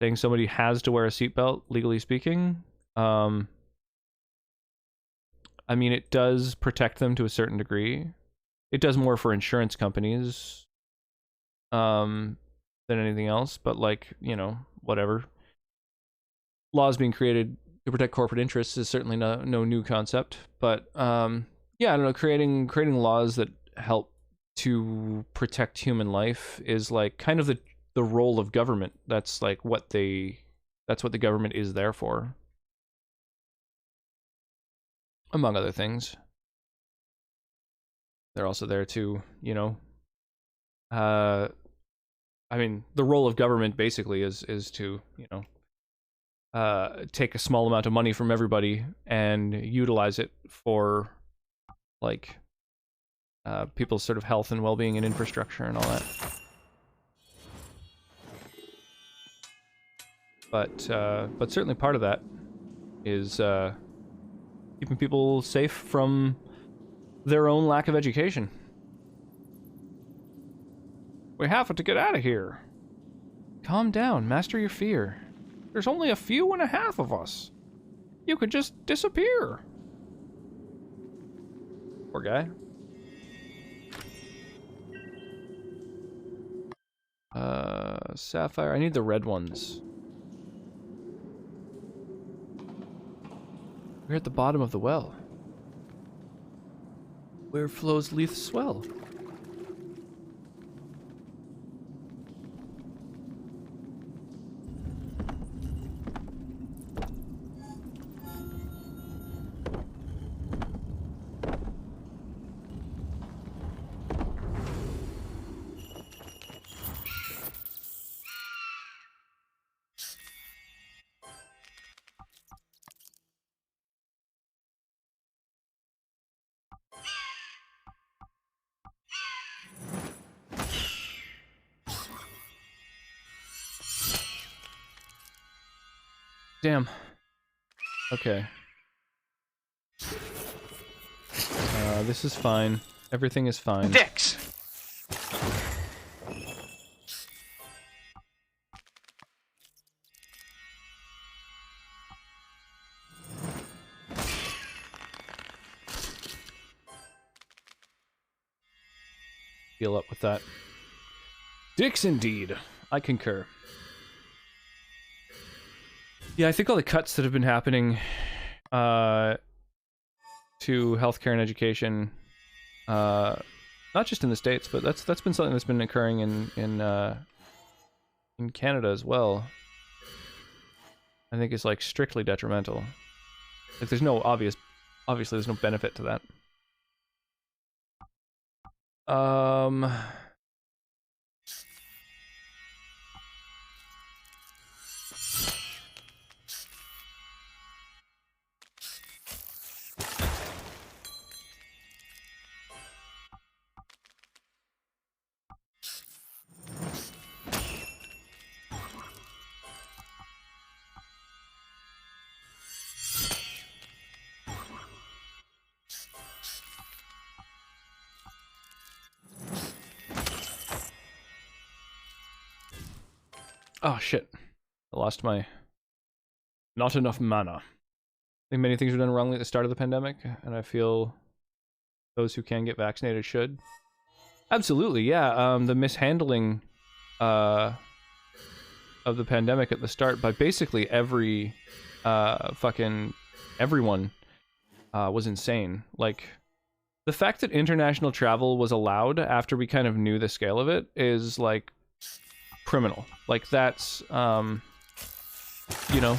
Saying somebody has to wear a seatbelt, legally speaking, I mean, it does protect them to a certain degree. It does more for insurance companies than anything else, but like, you know, whatever. Laws being created to protect corporate interests is certainly no new concept, but yeah, I don't know, creating laws that help to protect human life is like kind of the role of government. That's like that's what the government is there for, among other things. They're also there to, you know, I mean, the role of government basically is to, you know, take a small amount of money from everybody and utilize it for, like, people's sort of health and well-being and infrastructure and all that. But certainly part of that is keeping people safe from their own lack of education. We have to get out of here. Calm down, master your fear. There's only a few and a half of us. You could just disappear. Poor guy. Sapphire. I need the red ones. We're at the bottom of the well. Where flows Leith's swell? Damn. Okay. this is fine. Everything is fine. Dicks! Heal up with that. Dicks indeed. I concur. Yeah, I think all the cuts that have been happening to healthcare and education, not just in the States, but that's been something that's been occurring in Canada as well. I think is like strictly detrimental. Like there's no obviously there's no benefit to that. Oh shit. I lost my... Not enough mana. I think many things were done wrongly at the start of the pandemic, and I feel those who can get vaccinated should. Absolutely, yeah. The mishandling of the pandemic at the start by basically every fucking everyone was insane. Like, the fact that international travel was allowed after we kind of knew the scale of it is, like, criminal. Like, that's, you know,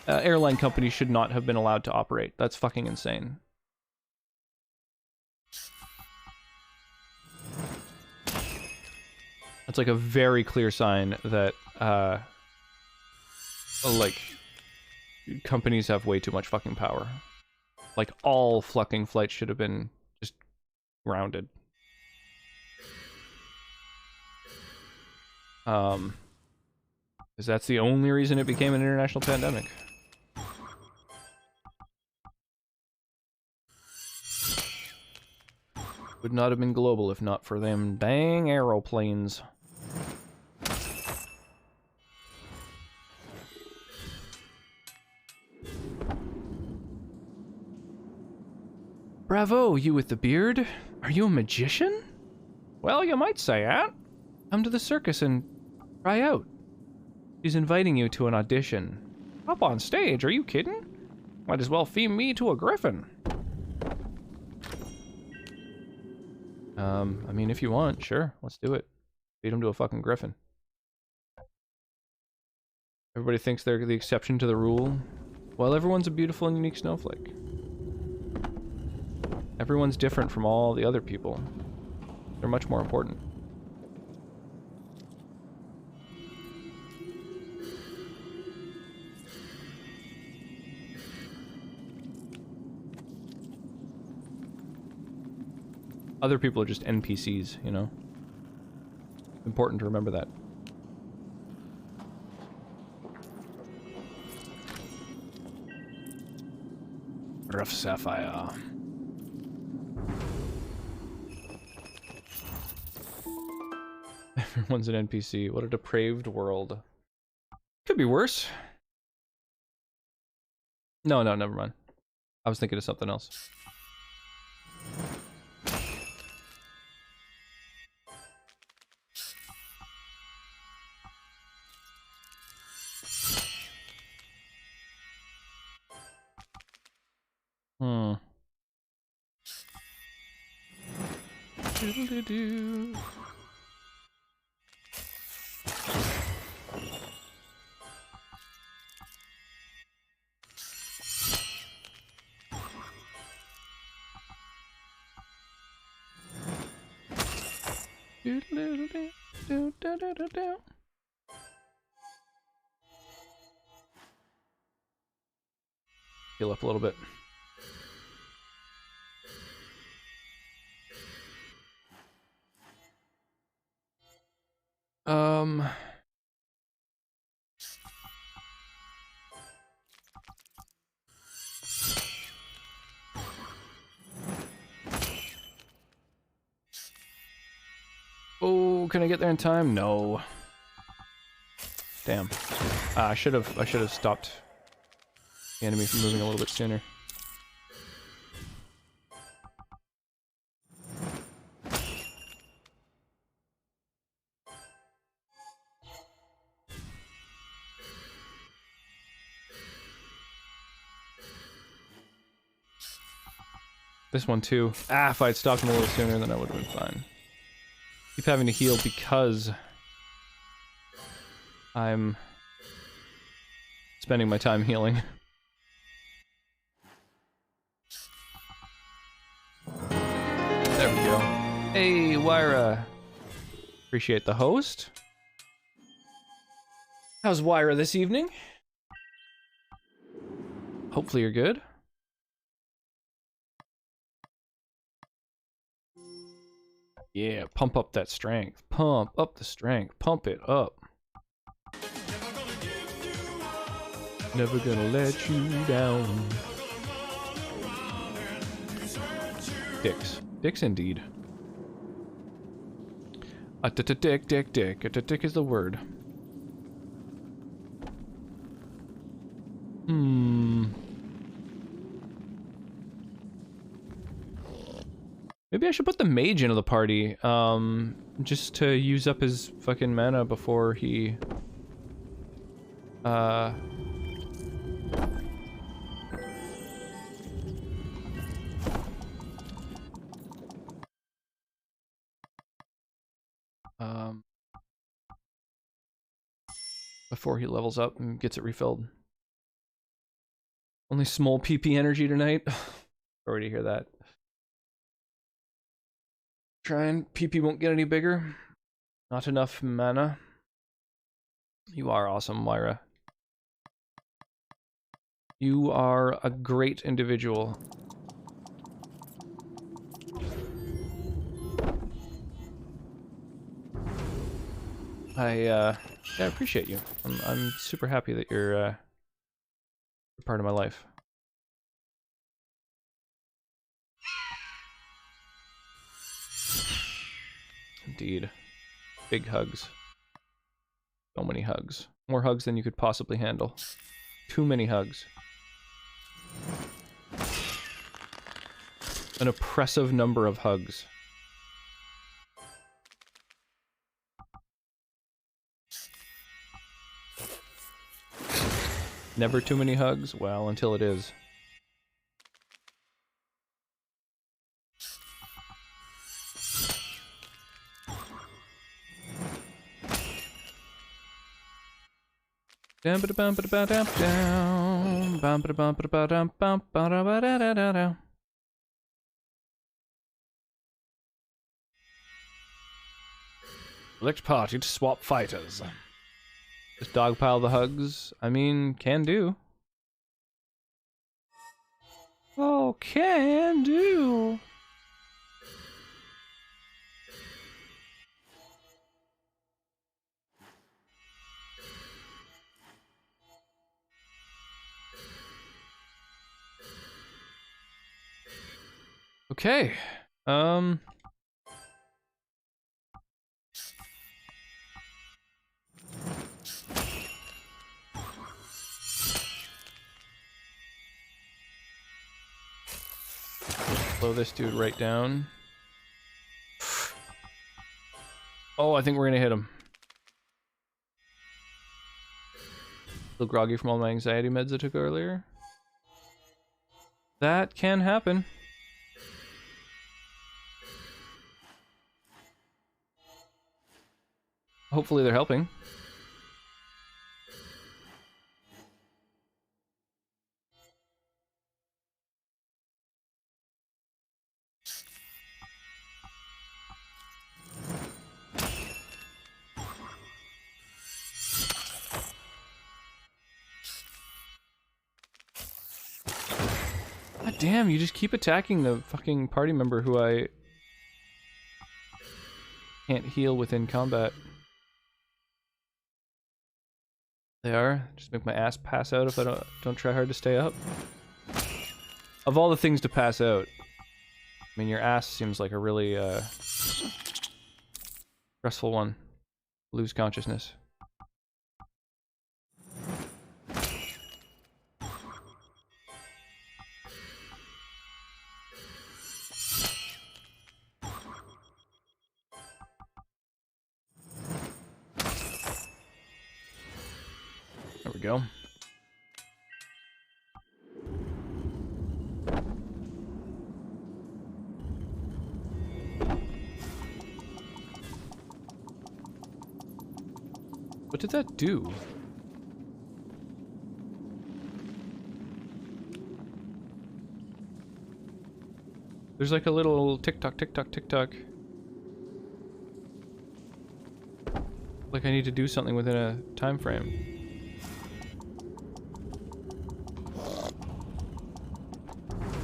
airline companies should not have been allowed to operate. That's fucking insane. That's like a very clear sign that, like, companies have way too much fucking power. Like, all fucking flights should have been just grounded. Because that's the only reason it became an international pandemic. Would not have been global if not for them dang aeroplanes. Bravo, you with the beard. Are you a magician? Well, you might say that. Come to the circus and try out. She's inviting you to an audition. Up on stage, are you kidding? Might as well theme me to a griffin. I mean, if you want, sure, let's do it. Feed him to a fucking griffin. Everybody thinks they're the exception to the rule. Well, everyone's a beautiful and unique snowflake. Everyone's different from all the other people. They're much more important. Other people are just NPCs, you know? Important to remember that. Rough Sapphire. Everyone's an NPC. What a depraved world. Could be worse. No, never mind. I was thinking of something else. Doodle-doo-doo. Doodle-doo-doo-doo-doo-doo-doo. Heal up a little bit. Oh, can I get there in time? No. Damn. I should have stopped the enemy from moving a little bit sooner. This one too. Ah, if I'd stopped him a little sooner, then I would have been fine. Keep having to heal because I'm spending my time healing. There we go. Hey, Wyra. Appreciate the host. How's Wyra this evening? Hopefully you're good. Yeah, pump up that strength. Pump up the strength. Pump it up. Never gonna let you down. Dicks. Dicks indeed. Dick, dick, dick. Dick is the word. Maybe I should put the mage into the party, just to use up his fucking mana before he, before he levels up and gets it refilled. Only small PP energy tonight. Already hear that. Trying. PP won't get any bigger. Not enough mana. You are awesome, Wyra. You are a great individual. I appreciate you. I'm super happy that you're part of my life. Indeed. Big hugs. So many hugs. More hugs than you could possibly handle. Too many hugs. An oppressive number of hugs. Never too many hugs? Well, until it is. Down ba da bum ba da ba dum down. Bum ba da bum ba da ba dum bum ba da ba da da da da. Select party to swap fighters. Just dogpile the hugs. I mean, can do. Oh, can do. Okay. Slow this dude right down. Oh, I think we're gonna hit him. Still groggy from all my anxiety meds I took earlier. That can happen. Hopefully they're helping. God damn, you just keep attacking the fucking party member who I can't heal within combat. They are. Just make my ass pass out if I don't try hard to stay up. Of all the things to pass out, I mean, your ass seems like a really Stressful one. Lose consciousness. There we go. What did that do? There's like a little tick-tock, tick-tock, tick-tock. Like I need to do something within a time frame.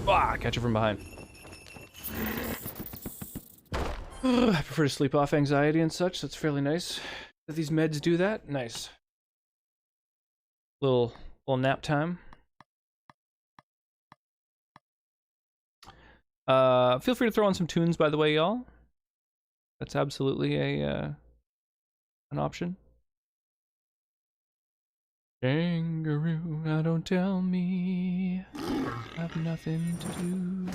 Ah, catch it from behind. I prefer to sleep off anxiety and such, so it's fairly nice that these meds do that. Nice. Little nap time. Feel free to throw on some tunes, by the way, y'all. That's absolutely a an option. Kangaroo, now don't tell me I have nothing to do.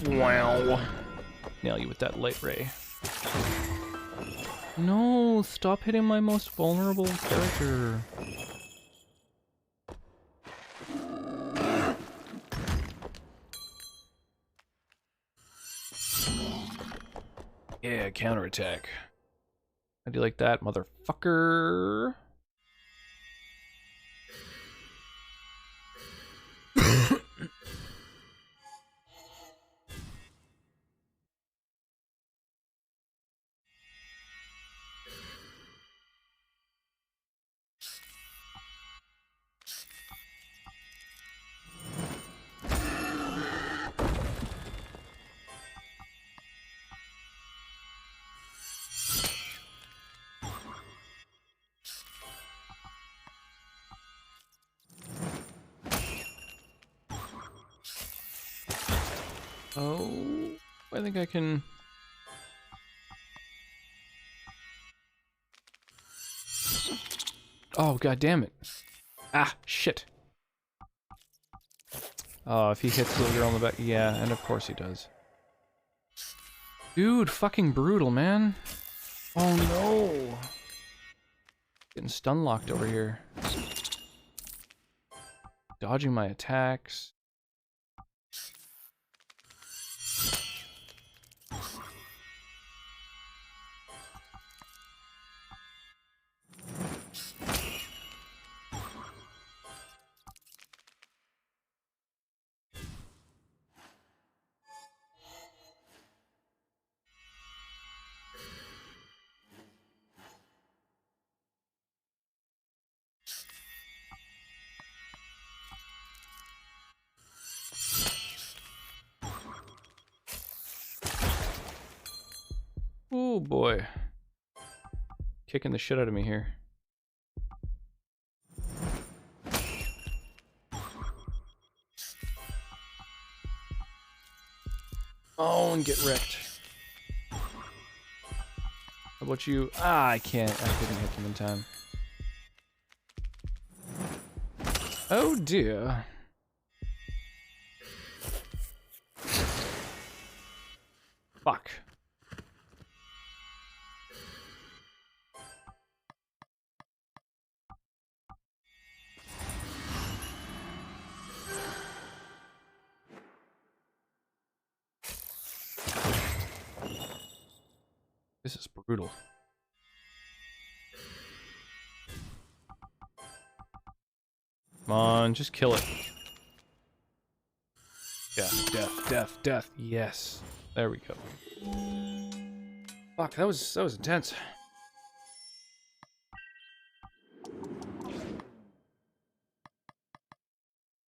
Wow. Nail you with that light ray. No, stop hitting my most vulnerable character. Yeah, counterattack. How do you like that, motherfucker? Oh, I think I can... Oh, god damn it. Ah, shit. Oh, if he hits little girl in the back... Yeah, and of course he does. Dude, fucking brutal, man. Oh no. Getting stun locked over here. Dodging my attacks. Oh boy. Kicking the shit out of me here. Oh, and get wrecked. How about you? Ah, I can't. I couldn't hit them in time. Oh dear. Fuck. This is brutal. Come on, just kill it. Death, death, death, death. Yes. There we go. Fuck, that was intense.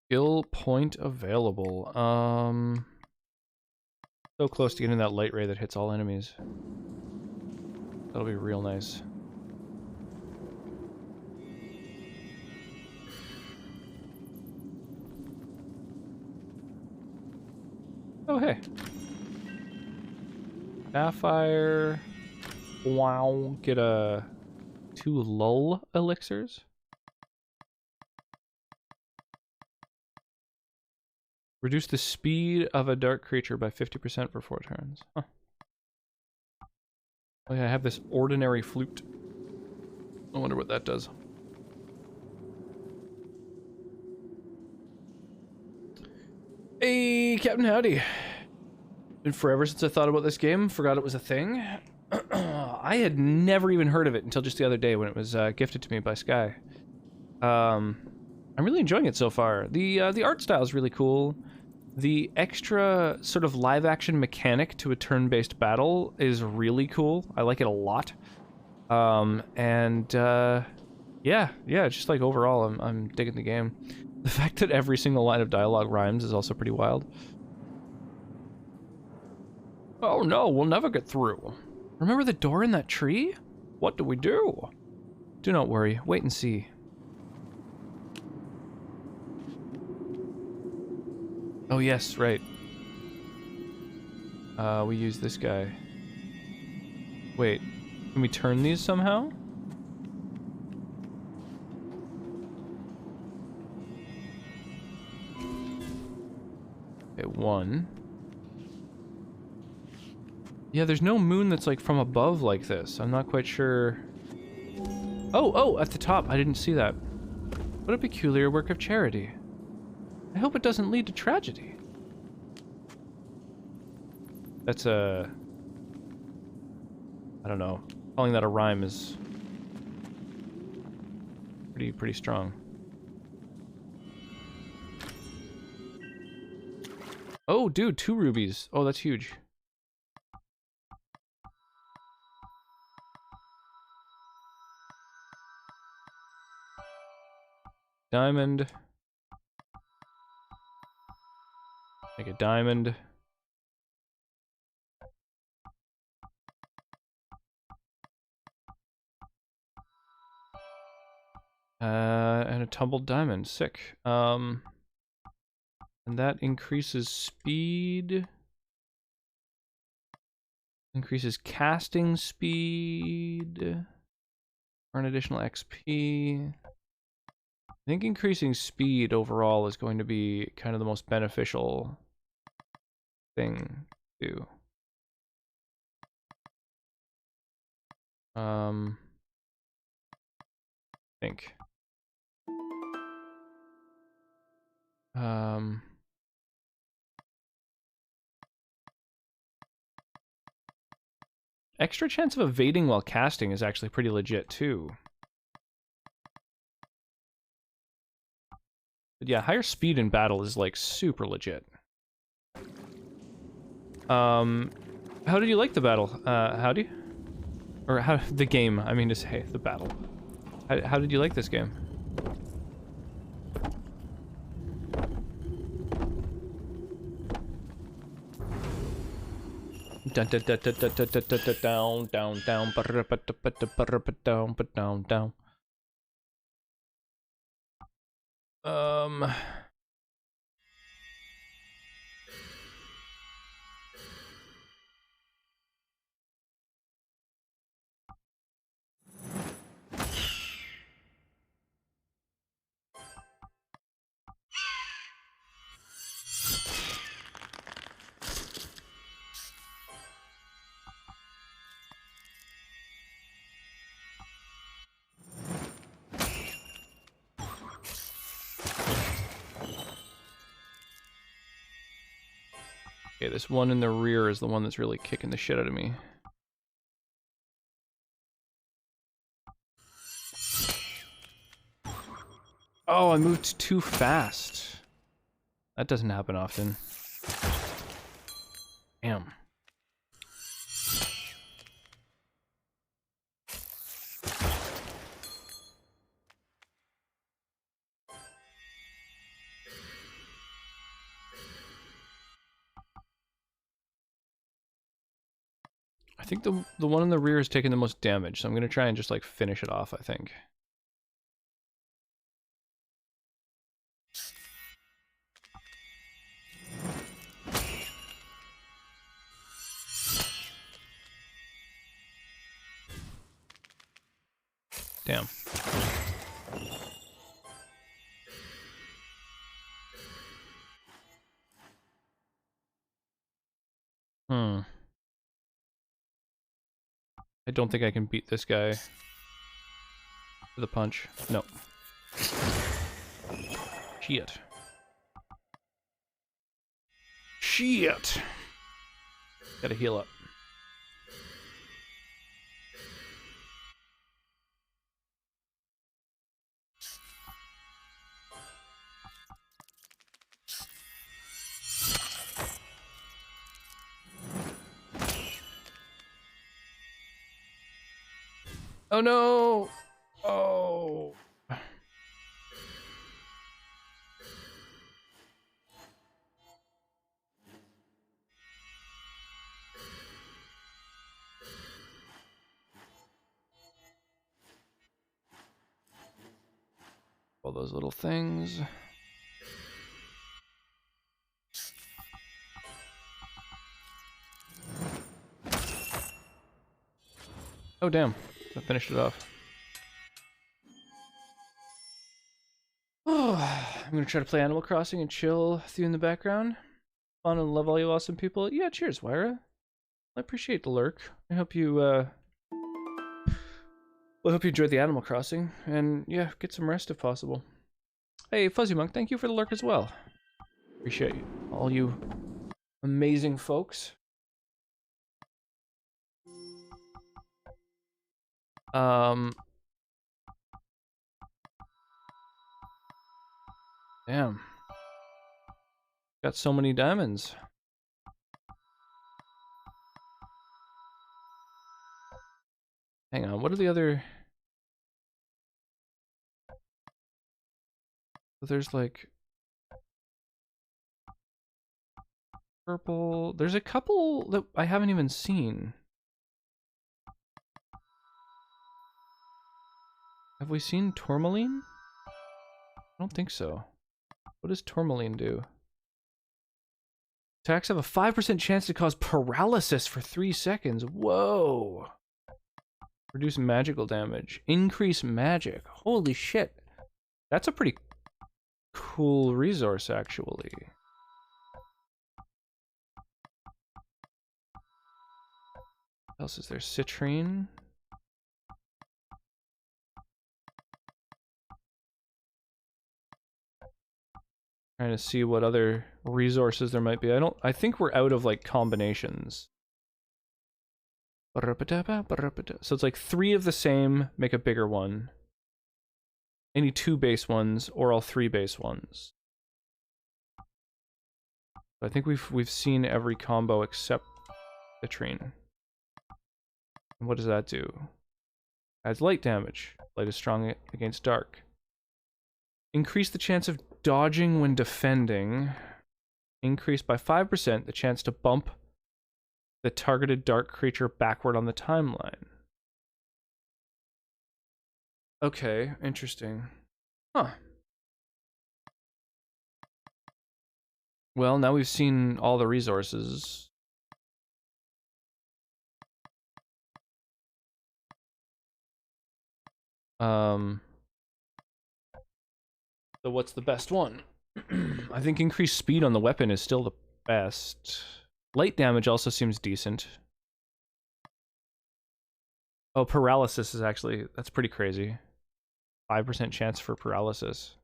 Skill point available. So close to getting that light ray that hits all enemies. That'll be real nice. Oh, hey. Sapphire. Wow. Get 2 lull elixirs. Reduce the speed of a dark creature by 50% for 4 turns. Huh. Oh yeah, I have this ordinary flute. I wonder what that does. Hey, Captain Howdy. Been forever since I thought about this game. Forgot it was a thing. I had never even heard of it until just the other day when it was gifted to me by Sky. I'm really enjoying it so far. The art style is really cool. The extra sort of live-action mechanic to a turn-based battle is really cool. I like it a lot. Yeah, just like overall, I'm digging the game. The fact that every single line of dialogue rhymes is also pretty wild. Oh no, we'll never get through. Remember the door in that tree? What do we do? Do not worry, wait and see. Oh yes, right. We use this guy. Wait, can we turn these somehow? Okay, 1. Yeah, there's no moon that's like from above like this. I'm not quite sure. Oh, at the top. I didn't see that. What a peculiar work of charity. I hope it doesn't lead to tragedy. That's a... I don't know. Calling that a rhyme is pretty strong. Oh, dude, 2 rubies. Oh, that's huge. Diamond. Make a diamond. And a tumbled diamond. Sick. And that increases speed. Increases casting speed. For an additional XP. I think increasing speed overall is going to be kind of the most beneficial thing to do. I think. Extra chance of evading while casting is actually pretty legit too. But yeah, higher speed in battle is like super legit. How did you like the battle? Howdy? Or how the game, I mean to say, the battle. How did you like this game? Down, down, down, down, down, down, down, down. Okay, this one in the rear is the one that's really kicking the shit out of me. Oh, I moved too fast. That doesn't happen often. Damn. I think the one in the rear is taking the most damage, so I'm gonna try and just like finish it off, I think. Damn. Hmm. I don't think I can beat this guy with a punch. No. Shit. Shit! Gotta heal up. Oh no! Oh! All those little things. Oh damn, I finished it off. Oh, I'm gonna try to play Animal Crossing and chill with you in the background. Fun and love all you awesome people. Yeah, cheers, Wyra. I appreciate the lurk. I hope you, well, I hope you enjoyed the Animal Crossing, and yeah, get some rest if possible. Hey, Fuzzy Monk, thank you for the lurk as well. Appreciate you, all you amazing folks. Damn. Got so many diamonds. Hang on, what are the other... There's like... Purple... There's a couple that I haven't even seen. Have we seen Tourmaline? I don't think so. What does Tourmaline do? Attacks have a 5% chance to cause paralysis for 3 seconds. Whoa. Reduce magical damage. Increase magic. Holy shit. That's a pretty cool resource, actually. What else is there? Citrine. Trying to see what other resources there might be. I think we're out of like combinations. So it's like 3 of the same make a bigger one. Any 2 base ones or all 3 base ones. I think we've seen every combo except Citrine. And what does that do? Adds light damage. Light is strong against dark. Increase the chance of dodging when defending. Increase by 5% the chance to bump the targeted dark creature backward on the timeline. Okay, interesting. Huh. Well, now we've seen all the resources. So what's the best one? I think increased speed on the weapon is still the best. Light damage also seems decent. Oh, paralysis is actually, that's pretty crazy. 5% chance for paralysis.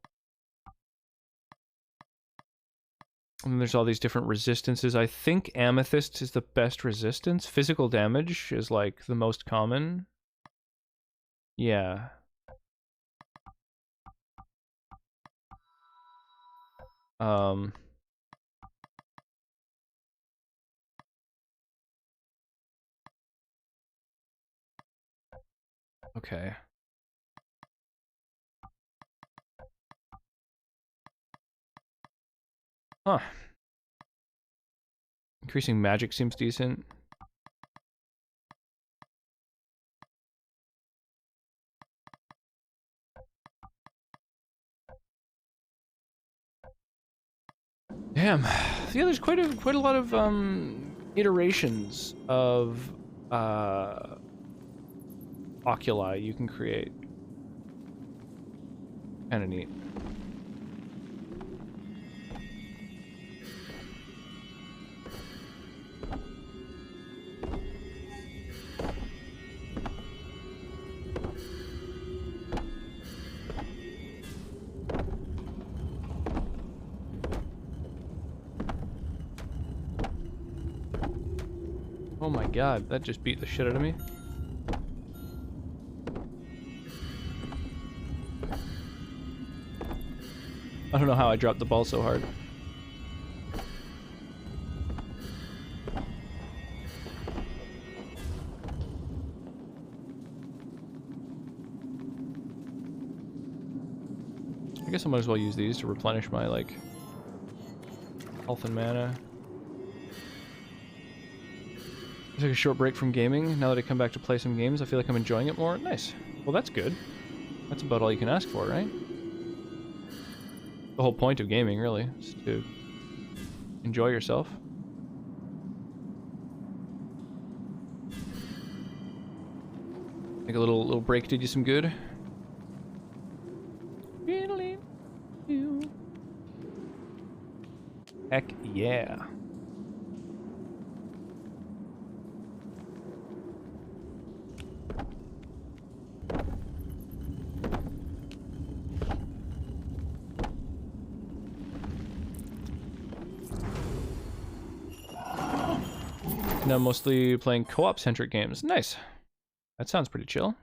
And there's all these different resistances. I think Amethyst is the best resistance. Physical damage is like the most common. Yeah. Okay. Huh. Increasing magic seems decent. Damn. Yeah, there's quite a lot of iterations of oculi you can create. Kind of neat. Oh my god, that just beat the shit out of me. I don't know how I dropped the ball so hard. I guess I might as well use these to replenish my, like, health and mana. I took a short break from gaming. Now that I come back to play some games, I feel like I'm enjoying it more. Nice. Well, that's good. That's about all you can ask for, right? The whole point of gaming, really, is to enjoy yourself. Think a little break did you some good. Heck yeah. Now mostly playing co-op centric games. Nice. That sounds pretty chill.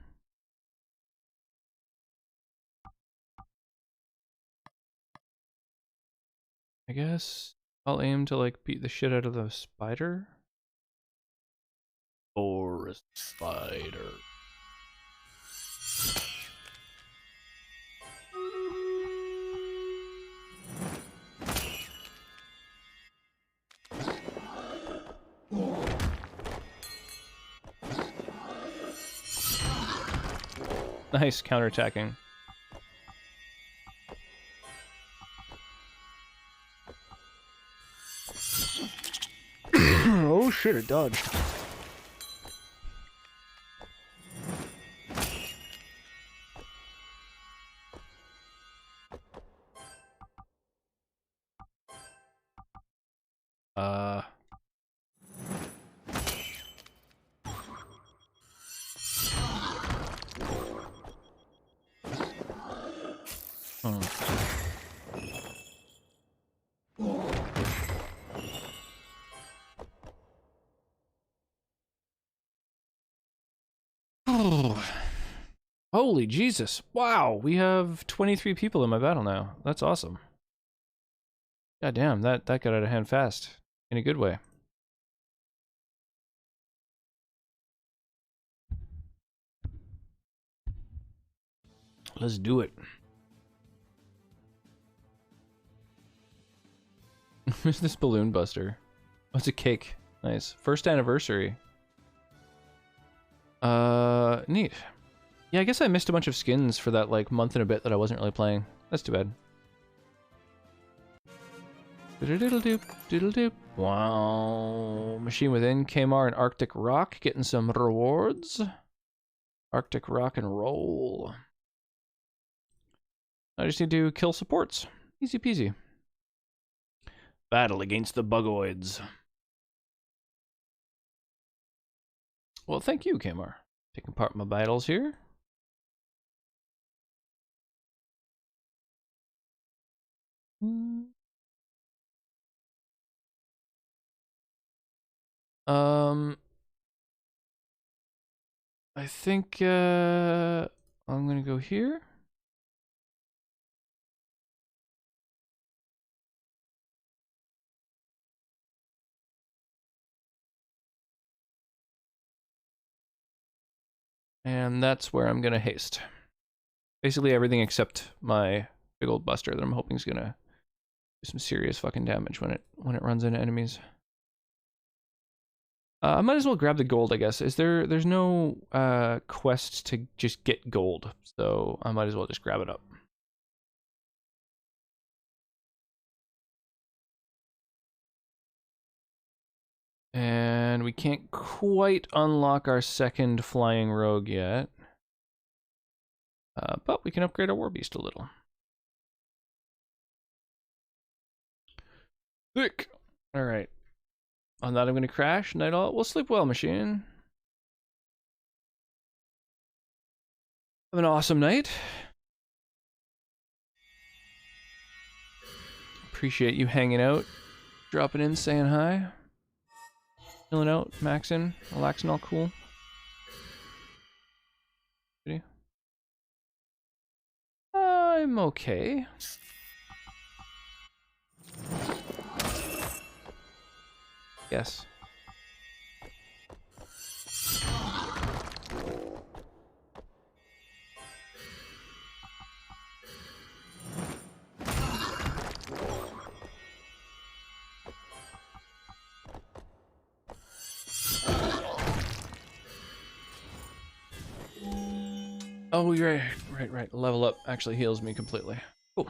I guess I'll aim to like beat the shit out of the spider. Forest spider. Nice counterattacking. Oh shit, it dodged. Holy Jesus. Wow, we have 23 people in my battle now. That's awesome. God damn, that got out of hand fast. In a good way. Let's do it. Who's this balloon buster? Oh, it's a cake. Nice. First anniversary. Neat. Yeah, I guess I missed a bunch of skins for that, like, month and a bit that I wasn't really playing. That's too bad. Diddle-diddle-doop, diddle-doop. Wow. Machine Within, Kmart, and Arctic Rock getting some rewards. Arctic Rock and roll. I just need to kill supports. Easy peasy. Battle against the Bugoids. Well, thank you, Kmart. Taking part in my battles here. I think I'm gonna go here. And that's where I'm gonna haste. Basically everything except my big old buster that I'm hoping is gonna do some serious fucking damage when it runs into enemies. I might as well grab the gold, I guess. There's no quest to just get gold, so I might as well just grab it up. And we can't quite unlock our second flying rogue yet. But we can upgrade our war beast a little. Thick! Alright. On that I'm going to crash. Night all. We'll sleep well, machine. Have an awesome night. Appreciate you hanging out. Dropping in, saying hi. Chilling out, maxing, relaxing, all cool. I'm okay. Yes. Oh, you're right. Level up actually heals me completely. Cool.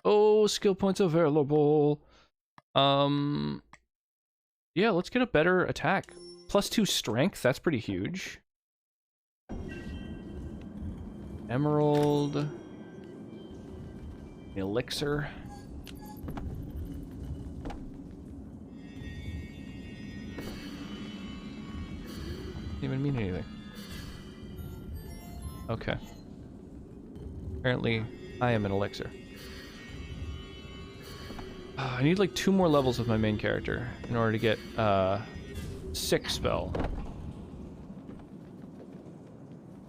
Oh, skill points available. Yeah, let's get a better attack. +2 strength, that's pretty huge. Emerald. Elixir. Didn't even mean anything. Okay. Apparently, I am an elixir. I need like 2 more levels with my main character in order to get sick spell.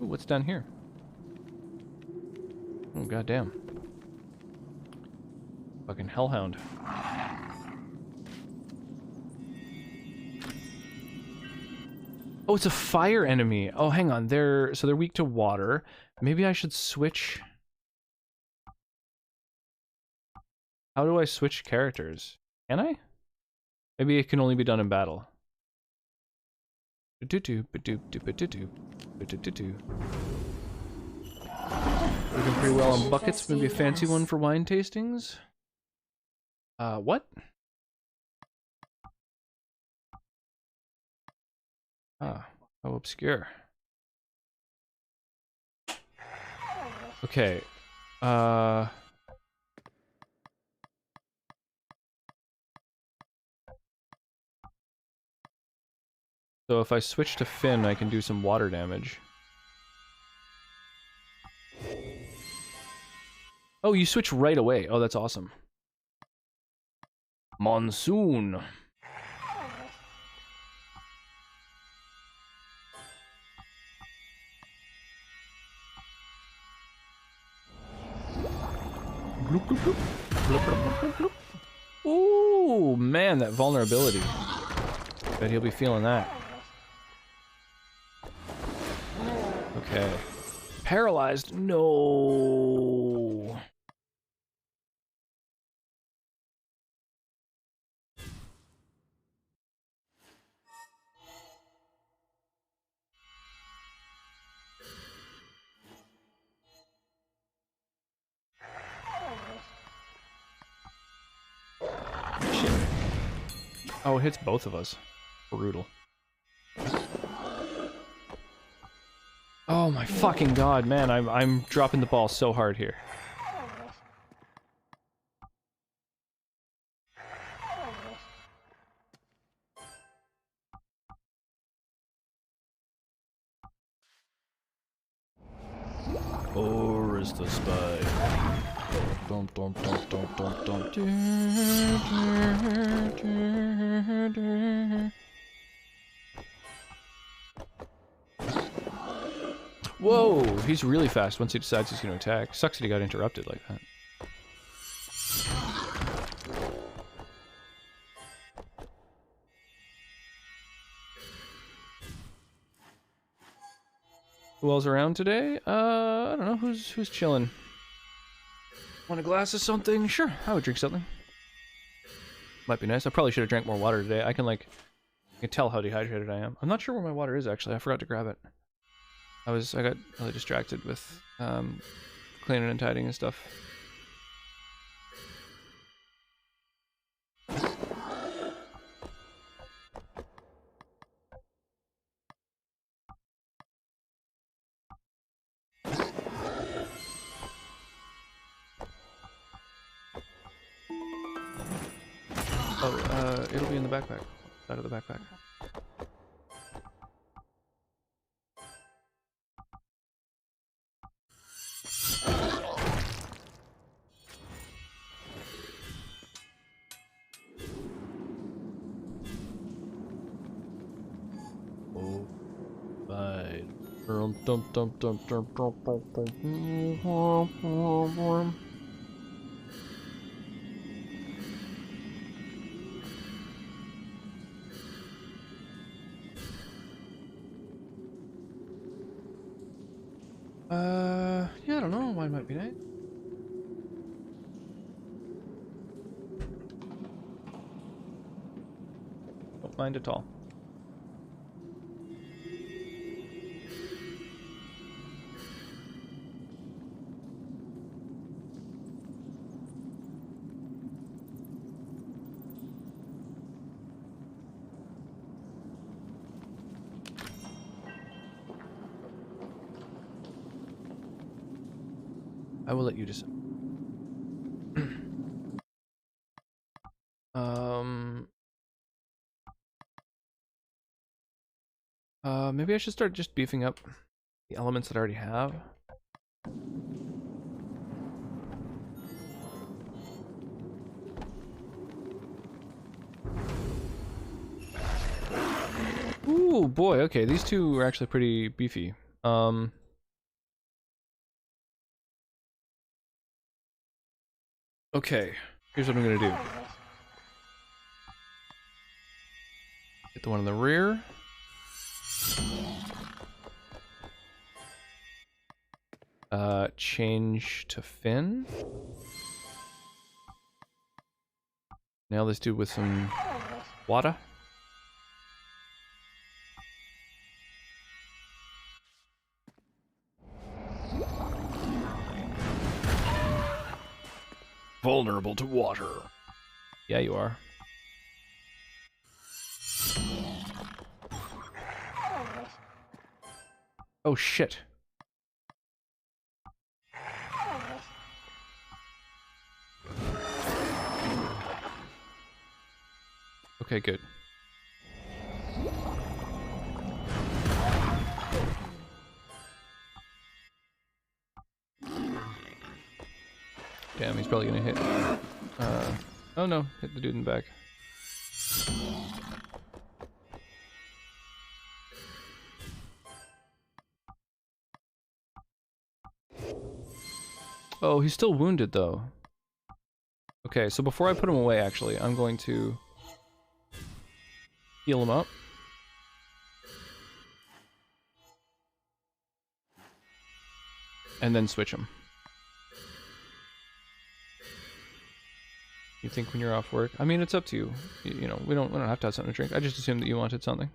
Ooh, what's down here? Oh, goddamn. Fucking hellhound. Oh, it's a fire enemy. Oh, hang on. They're weak to water. Maybe I should switch. How do I switch characters? Can I? Maybe it can only be done in battle. Looking pretty well on buckets. Maybe a fancy one for wine tastings. What? Ah, how obscure. Okay. So if I switch to Finn, I can do some water damage. Oh, you switch right away. Oh, that's awesome. Monsoon. Bloop, bloop, bloop. Bloop, bloop, bloop, bloop. Ooh, man, that vulnerability. Bet he'll be feeling that. Okay. Paralyzed? No. Shit. Oh, it hits both of us. Brutal. Oh my fucking god, man, I'm dropping the ball so hard here. Or is the spy? Dum dum dum dum dum dum. Whoa, he's really fast once he decides he's going to attack. Sucks that he got interrupted like that. Who else around today? I don't know. Who's chilling? Want a glass of something? Sure, I would drink something. Might be nice. I probably should have drank more water today. I can tell how dehydrated I am. I'm not sure where my water is actually. I forgot to grab it. I got really distracted with cleaning and tidying and stuff. Oh, it'll be in the backpack. Out of the backpack. Oh, right. Yeah, I don't know. Why might be nice. Don't mind at all. I will let you decide. Maybe I should start just beefing up the elements that I already have. Ooh, boy, okay, these two are actually pretty beefy. Okay, here's what I'm gonna do. Get the one in the rear. Change to Finn. Nail this dude with some water. Vulnerable to water. Yeah, you are. Oh, shit. Okay, good. Damn, he's probably gonna hit. Oh no, hit the dude in the back. Oh, he's still wounded though. Okay, so before I put him away, actually, I'm going to heal him up. And then switch him. You think when you're off work? I mean, it's up to you. You know, we don't have to have something to drink. I just assumed that you wanted something.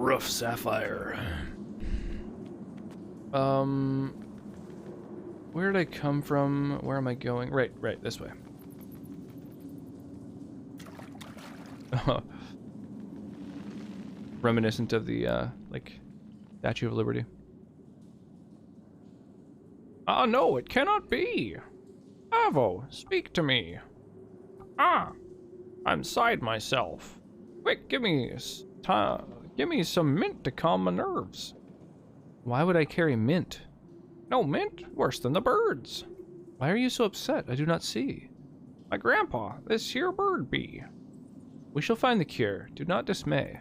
Rough sapphire. Where did I come from? Where am I going? Right, this way. Reminiscent of the, like, Statue of Liberty. Ah, no, it cannot be! Avo, speak to me! Ah, I'm side myself. Quick, give me some mint to calm my nerves. Why would I carry mint? No mint? Worse than the birds. Why are you so upset? I do not see. My grandpa, this here bird bee. We shall find the cure. Do not dismay.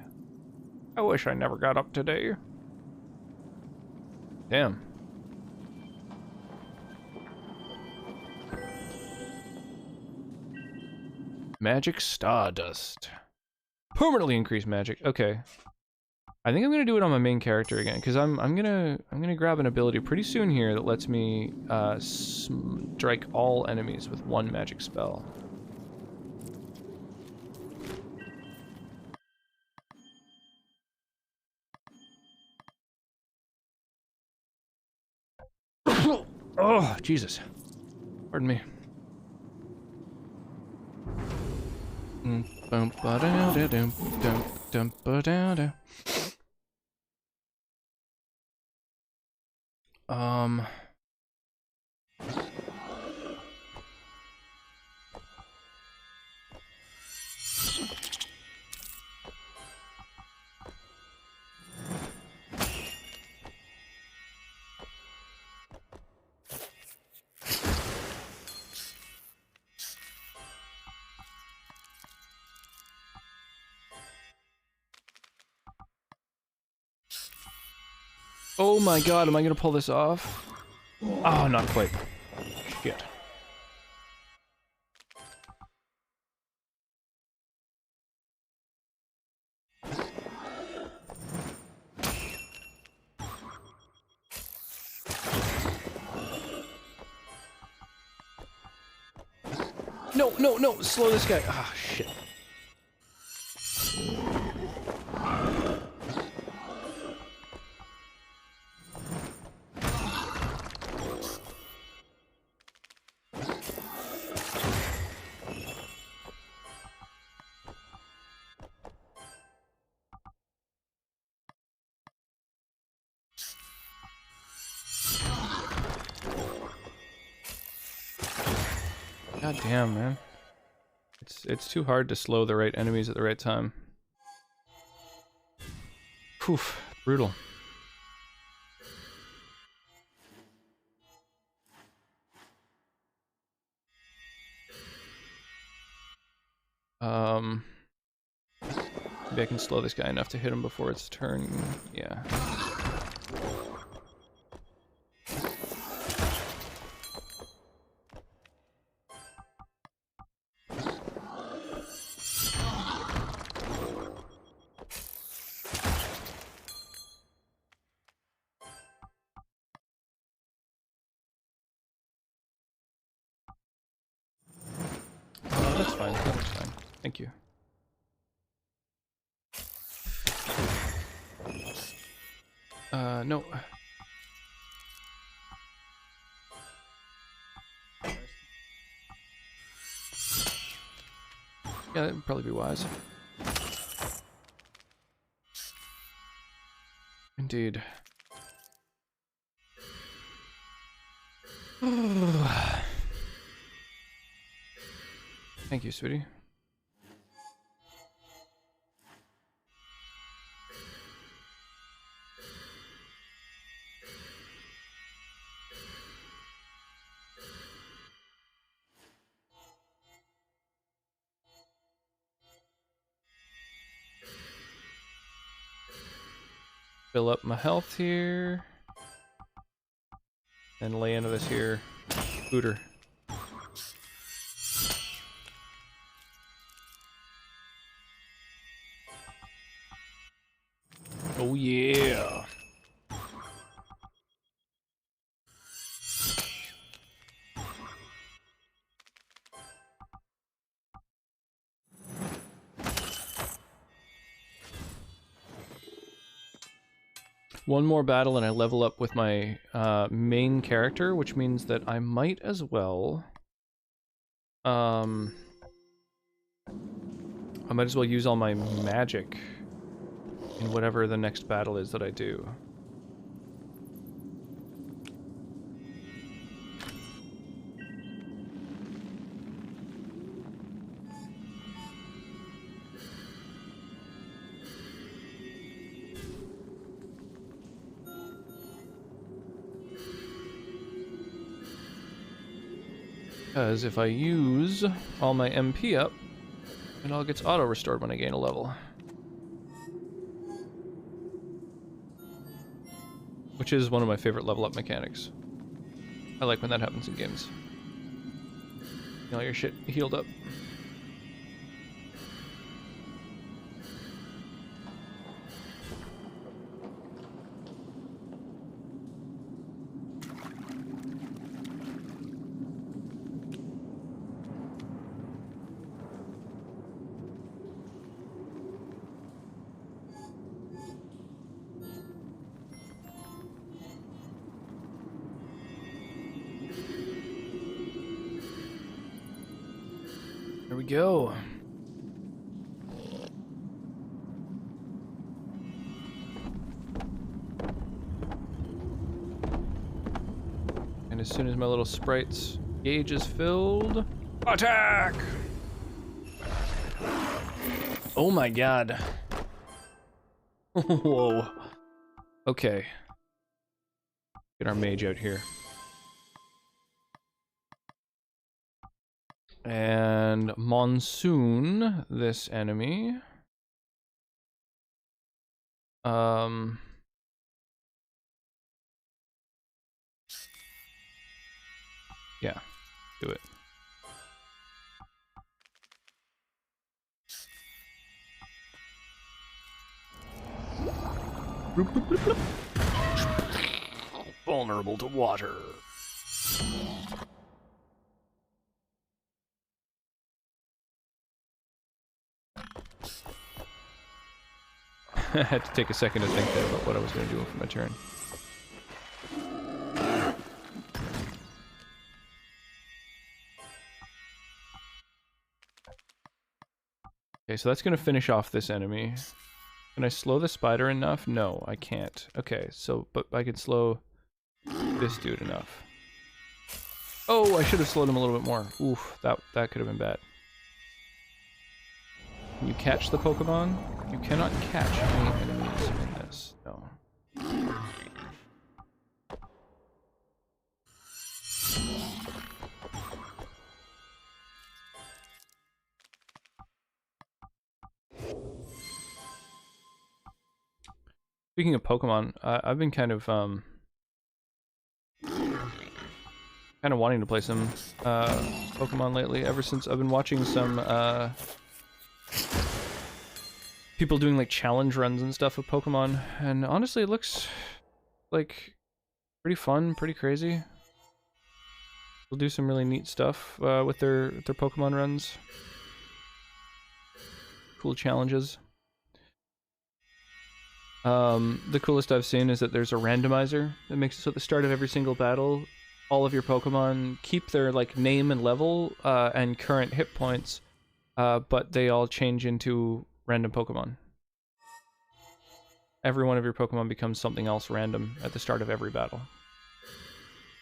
I wish I never got up today. Damn. Magic Stardust. Permanently increase magic. Okay. I think I'm gonna do it on my main character again, because I'm gonna grab an ability pretty soon here that lets me strike all enemies with one magic spell. Oh, Jesus. Pardon me. Um... Oh my god, am I gonna pull this off? Oh, not quite. Shit. No, no, no! Slow this guy! Ah, shit. God damn, man. It's too hard to slow the right enemies at the right time. Poof, brutal. Maybe I can slow this guy enough to hit him before its turn. Yeah. Oh, that's fine. That's fine. Thank you. No. Yeah, that would probably be wise. Indeed. Thank you, sweetie. Fill up my health here. And lay into this here booter. Oh yeah. One more battle and I level up with my main character, which means that I might as well I might as well use all my magic in whatever the next battle is that I do. Because if I use all my MP up, it all gets auto-restored when I gain a level. Which is one of my favorite level up mechanics. I like when that happens in games. All your shit healed up. There we go. And as soon as my little sprite's gauge is filled, attack! Oh my god. Whoa. Okay. Get our mage out here. And monsoon this enemy. Yeah, do it. Bloop, bloop, bloop, bloop. Vulnerable to water. I had to take a second to think there about what I was going to do for my turn. Okay, so that's going to finish off this enemy. Can I slow the spider enough? No, I can't. Okay, so, but I can slow this dude enough. Oh, I should have slowed him a little bit more. Oof, that could have been bad. Can you catch the Pokemon? You cannot catch any enemies in this. No. Speaking of Pokemon, I've been kind of wanting to play some Pokemon lately. Ever since I've been watching some people doing like challenge runs and stuff of Pokemon, and honestly, it looks like pretty fun, pretty crazy. They'll do some really neat stuff with their Pokemon runs. Cool challenges. The coolest I've seen is that there's a randomizer that makes it so at the start of every single battle, all of your Pokemon keep their like name and level and current hit points, but they all change into random Pokemon. Every one of your Pokemon becomes something else random at the start of every battle.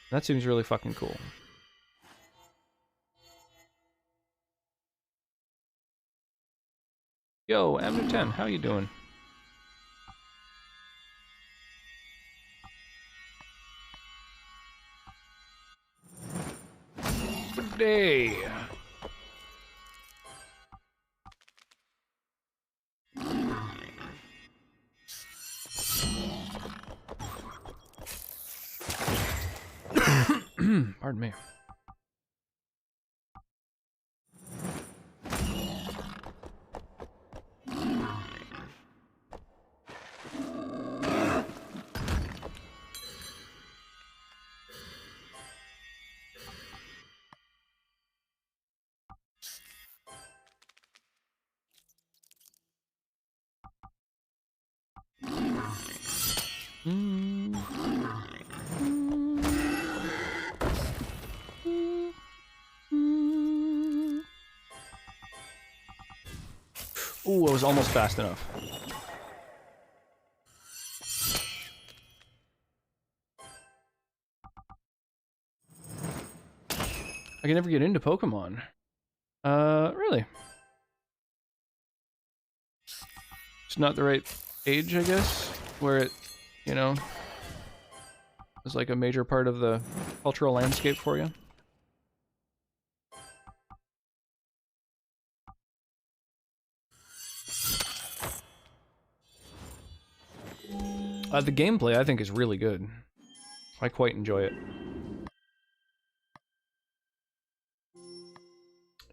That seems really fucking cool. Yo, Amnu10, how you doing? Good day. Pardon me. Ooh, I was almost fast enough. I can never get into Pokemon. Really? It's not the right age, I guess, where it, you know, is like a major part of the cultural landscape for you. The gameplay, I think, is really good. I quite enjoy it.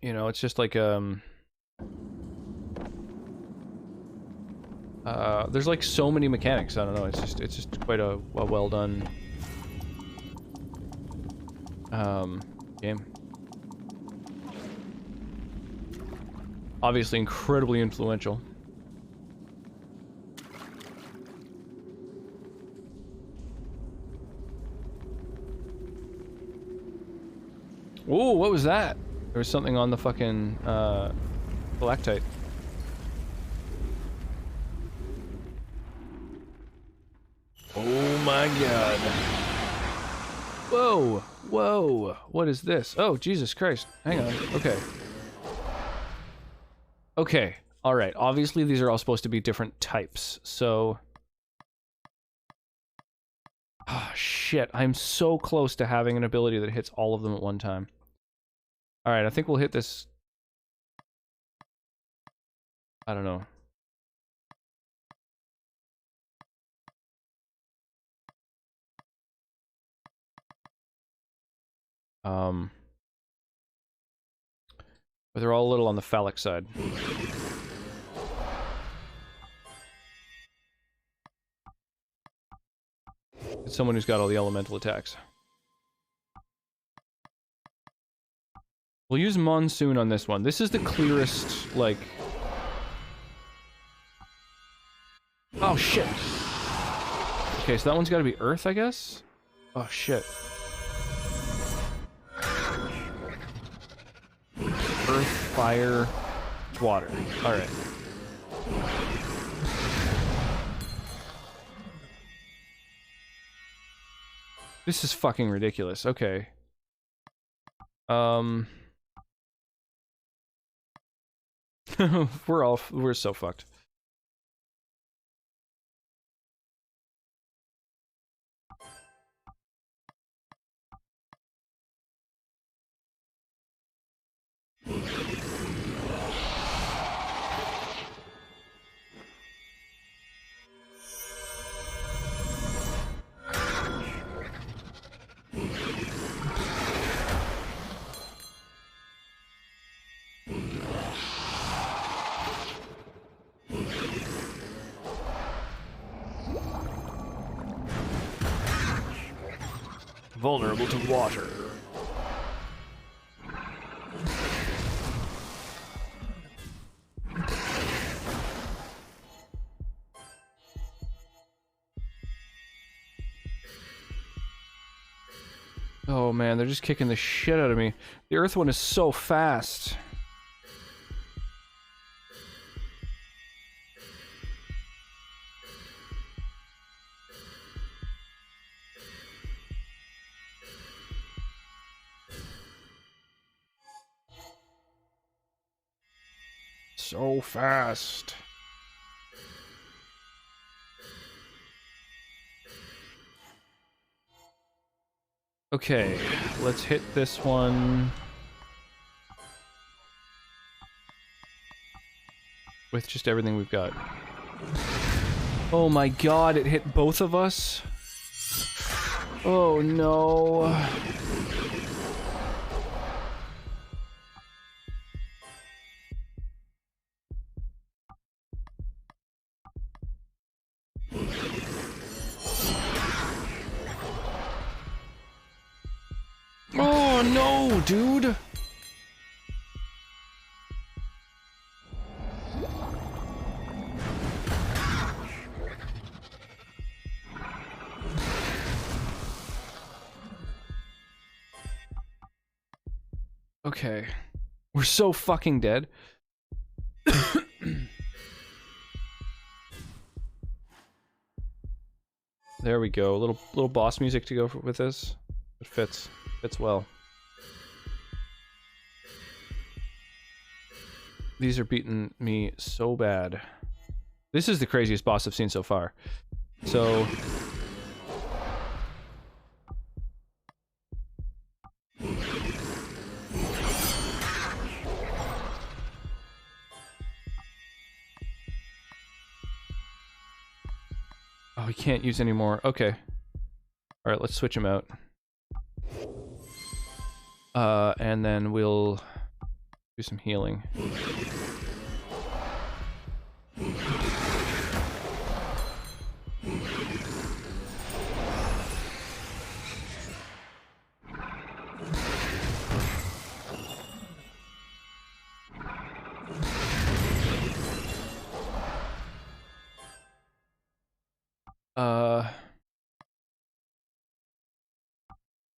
You know, it's just like, there's like so many mechanics, I don't know, it's just quite a well done, game. Obviously incredibly influential. Ooh, what was that? There was something on the fucking, stalactite. Oh my god. Whoa! Whoa! What is this? Oh, Jesus Christ. Hang on. Okay. Okay. Alright. Obviously, these are all supposed to be different types, so... Ah, shit. I'm so close to having an ability that hits all of them at one time. Alright, I think we'll hit this... I don't know. But they're all a little on the phallic side. It's someone who's got all the elemental attacks. We'll use Monsoon on this one. This is the clearest, like... Oh, shit! Okay, so that one's gotta be Earth, I guess? Oh, shit. Earth, fire, water. Alright. This is fucking ridiculous. Okay. We're so fucked. Vulnerable to water. Oh man, they're just kicking the shit out of me. The Earth one is so fast. So fast. Okay, let's hit this one with just everything we've got. Oh my god, it hit both of us? Oh no. Oh no, dude! Okay. We're so fucking dead. There we go. Little boss music to go with this. It fits. Fits well. These are beating me so bad. This is the craziest boss I've seen so far. So... Oh, we can't use any more. Okay. Alright, let's switch him out. And then we'll do some healing.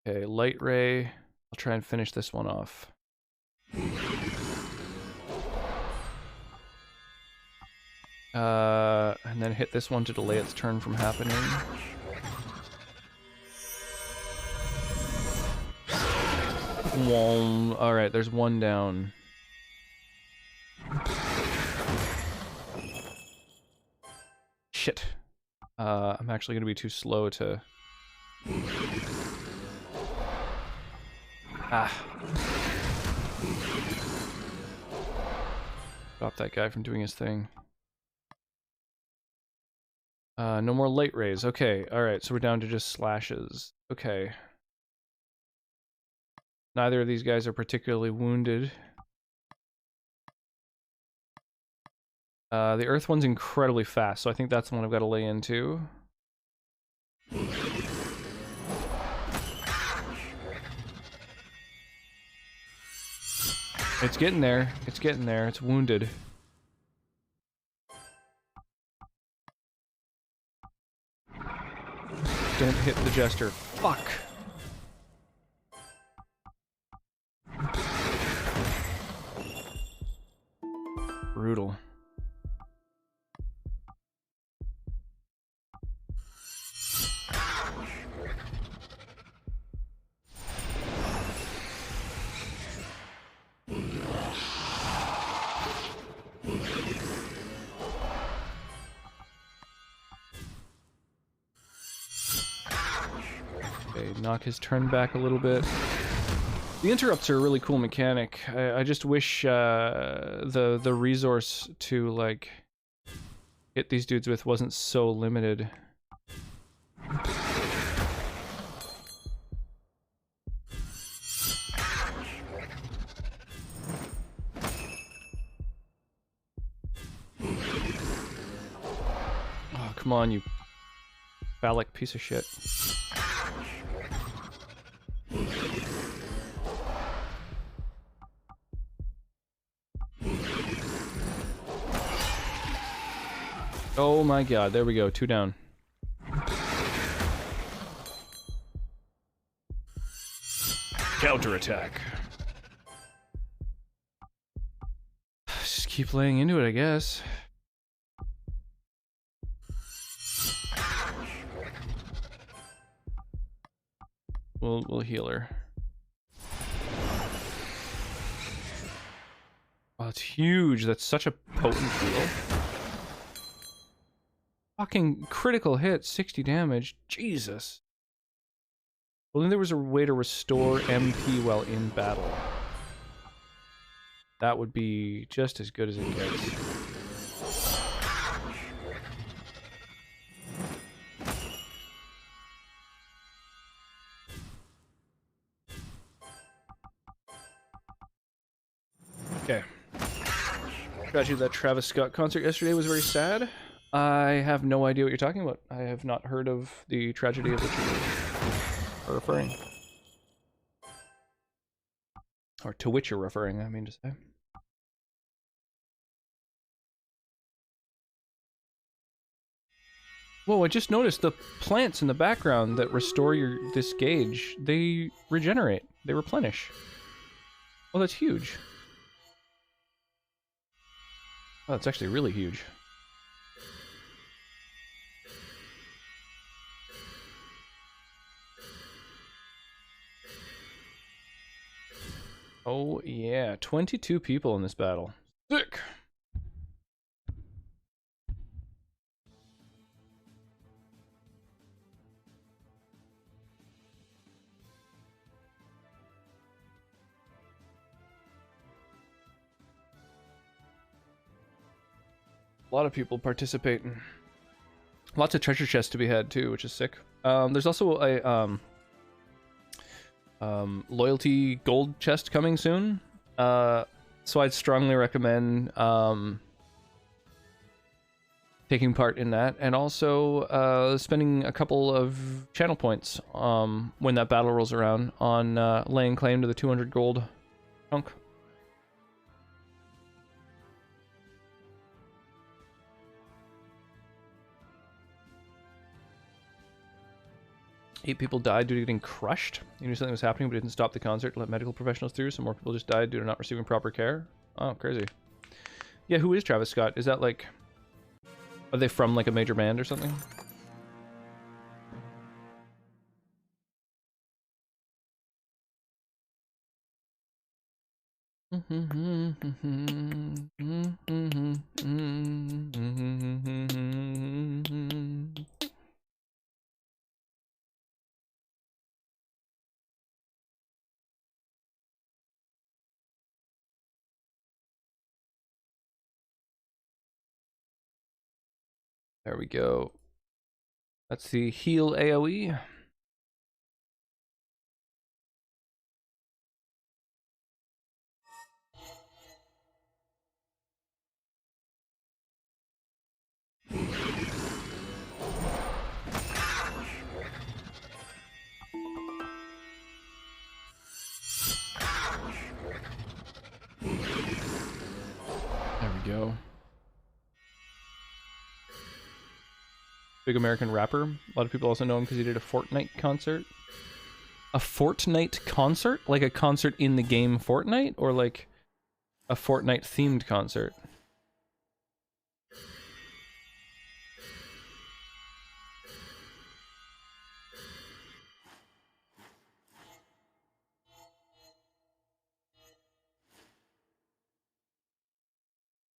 Okay, light ray. I'll try and finish this one off. And then hit this one to delay its turn from happening. Whoa. Alright, there's one down. Shit. I'm actually gonna be too slow to... Ah. Stop that guy from doing his thing. No more light rays. Okay, alright, so we're down to just slashes. Okay. Neither of these guys are particularly wounded. The earth one's incredibly fast, so I think that's the one I've got to lay into. It's getting there. It's getting there. It's wounded. Don't hit the jester. Fuck! Brutal. Okay, knock his turn back a little bit. The interrupts are a really cool mechanic. I just wish the resource to like hit these dudes with wasn't so limited. Oh, come on, you phallic piece of shit. Oh my god, there we go, 2 down. Counterattack. Just keep laying into it, I guess. We'll heal her. Oh, it's huge. That's such a potent heal. Fucking critical hit, 60 damage. Jesus. Well, then there was a way to restore MP while in battle. That would be just as good as it gets. Okay. Tragedy of that Travis Scott concert yesterday was very sad. I have no idea what you're talking about. I have not heard of the tragedy of which you're referring. Or to which you're referring, I mean to say. Whoa, I just noticed the plants in the background that restore this gauge, they regenerate. They replenish. Oh, that's huge. Oh, that's actually really huge. Oh, yeah. 22 people in this battle. Sick! A lot of people participating. Lots of treasure chests to be had too, which is sick. There's also a loyalty gold chest coming soon. So I'd strongly recommend taking part in that, and also spending a couple of channel points when that battle rolls around on laying claim to the 200 gold chunk. 8 people died due to getting crushed. You knew something was happening but didn't stop the concert to let medical professionals through, so more people just died due to not receiving proper care. Oh, crazy. Yeah, who is Travis Scott? Is that like... Are they from like a major band or something? There we go. That's the heal AoE. There we go. Big American rapper. A lot of people also know him because he did a Fortnite concert. A Fortnite concert? Like a concert in the game Fortnite? Or like a Fortnite themed concert?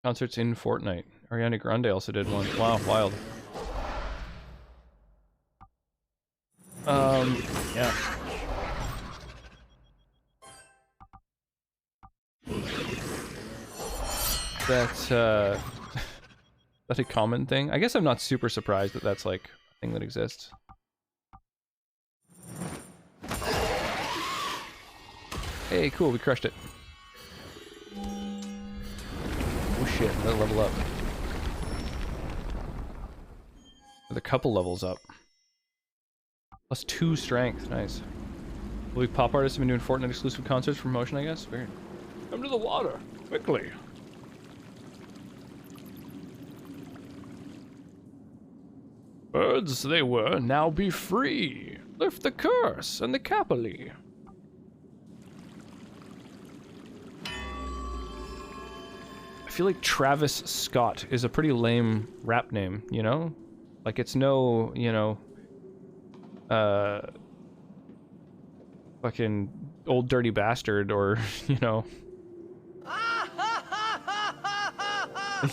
Concerts in Fortnite. Ariana Grande also did one. Wow, wild. Yeah. That's, that's a common thing. I guess I'm not super surprised that that's, like, a thing that exists. Hey, cool, we crushed it. Oh shit, another level up. With a couple levels up. Plus 2 strength, nice. Well, pop artists have been doing Fortnite exclusive concerts for promotion, I guess. Weird. Come to the water, quickly. Birds they were, now be free. Lift the curse and the capoli. I feel like Travis Scott is a pretty lame rap name, you know? Like, it's no, you know, fucking old dirty bastard or, you know.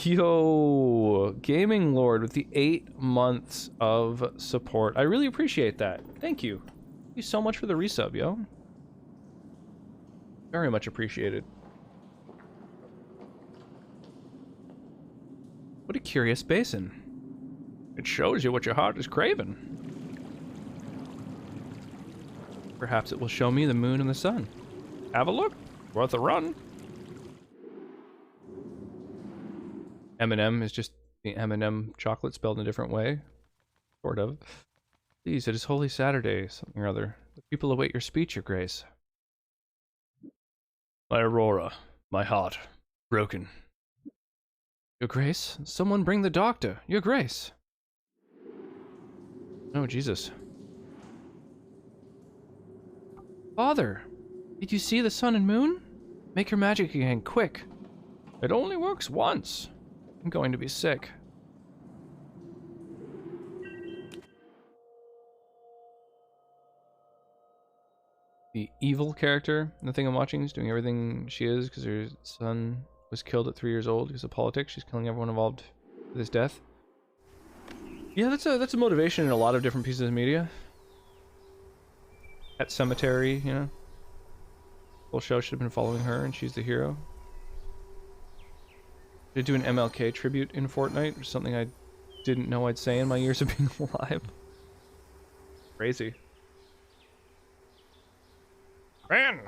Yo, Gaming Lord with the 8 months of support. I really appreciate that. Thank you. Thank you so much for the resub, yo. Very much appreciated. What a curious basin. It shows you what your heart is craving. Perhaps it will show me the moon and the sun. Have a look. Worth a run. M&M is just the M&M chocolate spelled in a different way. Sort of. Please, it is Holy Saturday, something or other. The people await your speech, Your Grace. My Aurora, my heart, broken. Your Grace, someone bring the doctor. Your Grace. Oh, Jesus. Father, did you see the sun and moon? Make your magic again, quick. It only works once. I'm going to be sick. The evil character, the thing I'm watching, is doing everything she is because her son was killed at 3 years old because of politics. She's killing everyone involved with his death. Yeah, that's a motivation in a lot of different pieces of media. At Cemetery, you know. The whole show should have been following her, and she's the hero. Did do an MLK tribute in Fortnite, which is something I didn't know I'd say in my years of being alive. Crazy. Ben!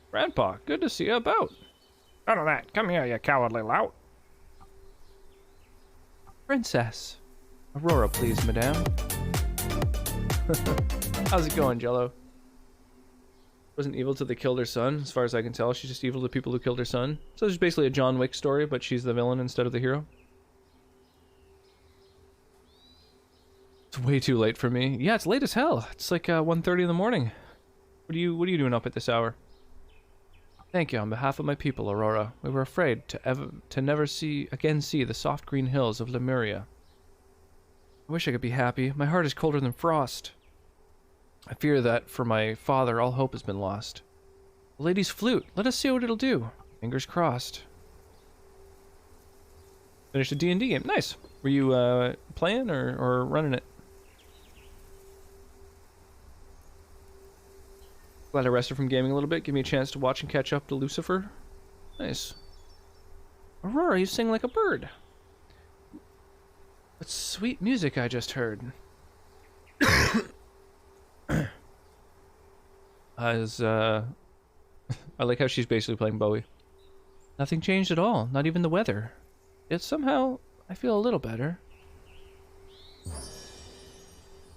Grandpa, good to see you about. None of that. Come here, you cowardly lout. Princess. Aurora, please, madame. How's it going, Jello? Wasn't evil till they killed her son, as far as I can tell. She's just evil to people who killed her son. So it's basically a John Wick story, but she's the villain instead of the hero. It's way too late for me. Yeah, it's late as hell. It's like 1:30 in the morning. What are you doing up at this hour? Thank you on behalf of my people, Aurora. We were afraid to never again see the soft green hills of Lemuria. I wish I could be happy. My heart is colder than frost. I fear that for my father all hope has been lost. The lady's flute. Let us see what it'll do. Fingers crossed. Finished a D&D game. Nice. Were you playing or running it? Glad I rested from gaming a little bit. Give me a chance to watch and catch up to Lucifer. Nice. Aurora, you sing like a bird. What sweet music I just heard. I like how she's basically playing Bowie. Nothing changed at all, not even the weather. Yet somehow, I feel a little better.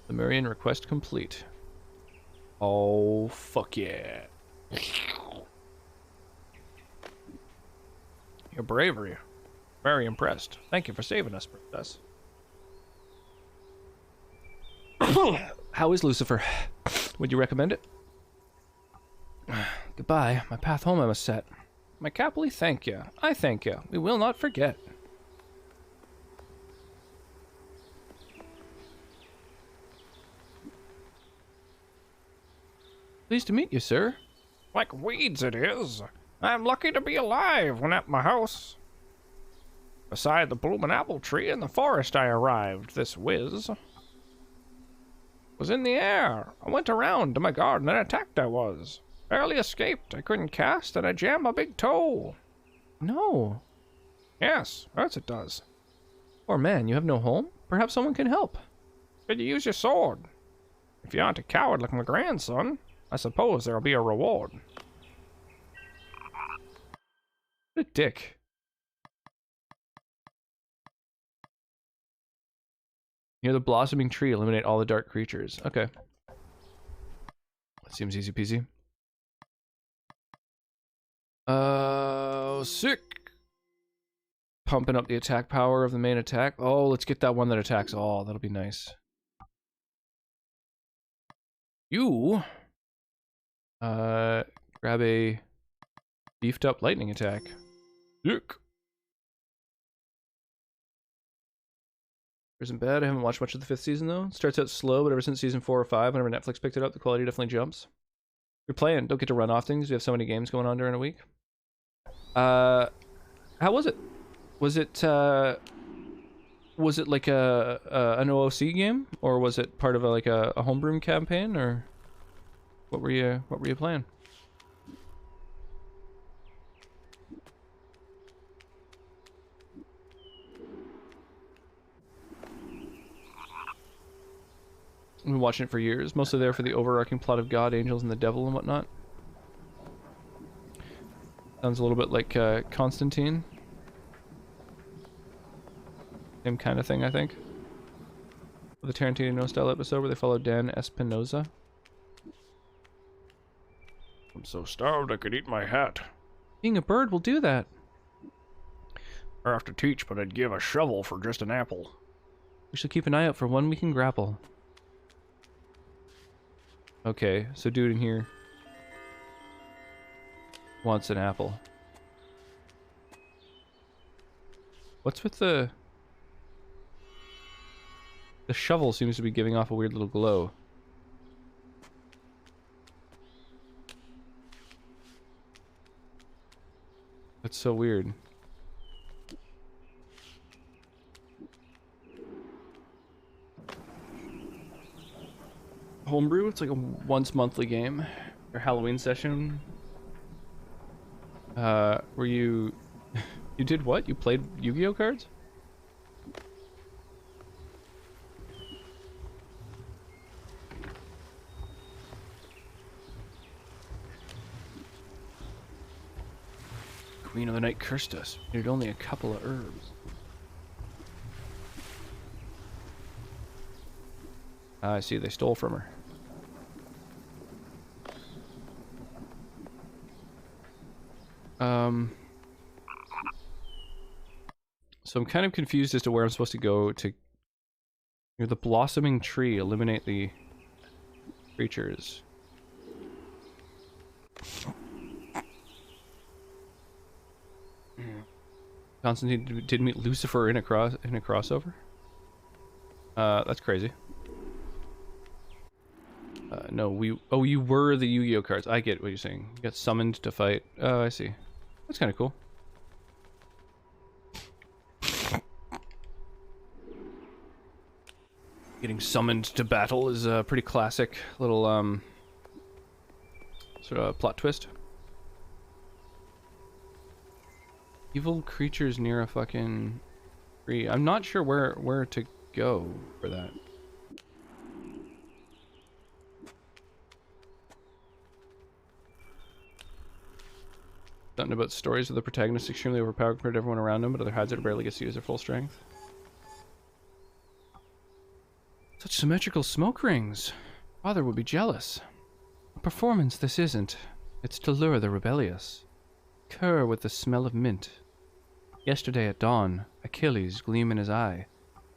Lemurian request complete. Oh, fuck yeah. Your bravery. Very impressed. Thank you for saving us, princess. How is Lucifer? Would you recommend it? Goodbye. My path home I must set. My Caply, thank you. I thank you. We will not forget. Pleased to meet you, sir. Like weeds it is. I'm lucky to be alive when at my house. Beside the bloomin' apple tree in the forest I arrived, this whiz. Was in the air. I went around to my garden and attacked I was. Barely escaped. I couldn't cast and I jammed my big toe. No. Yes, hurts it does. Poor man, you have no home? Perhaps someone can help. Could you use your sword? If you aren't a coward like my grandson, I suppose there'll be a reward. What a dick. Near the blossoming tree, eliminate all the dark creatures. Okay. That seems easy peasy. Sick. Pumping up the attack power of the main attack. Oh, let's get that one that attacks all. That'll be nice. You grab a beefed up lightning attack. Sick. Isn't bad. I haven't watched much of the 5th season though. It starts out slow, but ever since season 4 or 5, whenever Netflix picked it up, the quality definitely jumps. You're playing. Don't get to run off things. You have so many games going on during a week. How was it? Was it like an OOC game, or was it part of like a homebrew campaign, or what were you playing? I've been watching it for years, mostly there for the overarching plot of God, angels, and the devil and whatnot. Sounds a little bit like Constantine. Same kind of thing, I think. The Tarantino style episode where they followed Dan Espinosa. I'm so starved I could eat my hat. Being a bird will do that. I have to teach, but I'd give a shovel for just an apple. We shall keep an eye out for one we can grapple. Okay, so dude in here wants an apple. What's with the shovel seems to be giving off a weird little glow. That's so weird. Homebrew, it's like a once monthly game. Or Halloween session. Where you did what? You played Yu-Gi-Oh cards? Queen of the Night cursed us. We needed only a couple of herbs. Ah, I see, they stole from her. So I'm kind of confused as to where I'm supposed to go to Near the blossoming tree, eliminate the creatures. Constantine did meet Lucifer in a crossover. That's crazy. No, you were the Yu-Gi-Oh cards. I get what you're saying. You got summoned to fight. Oh, I see. That's kind of cool. Getting summoned to battle is a pretty classic little sort of plot twist. Evil creatures near a fucking tree. I'm not sure where to go for that. Something about stories of the protagonist extremely overpowered compared to everyone around him, but other hides it barely gets to use their full strength. Such symmetrical smoke rings. Father would be jealous. A performance this isn't. It's to lure the rebellious. Cur with the smell of mint. Yesterday at dawn, Achilles, gleam in his eye,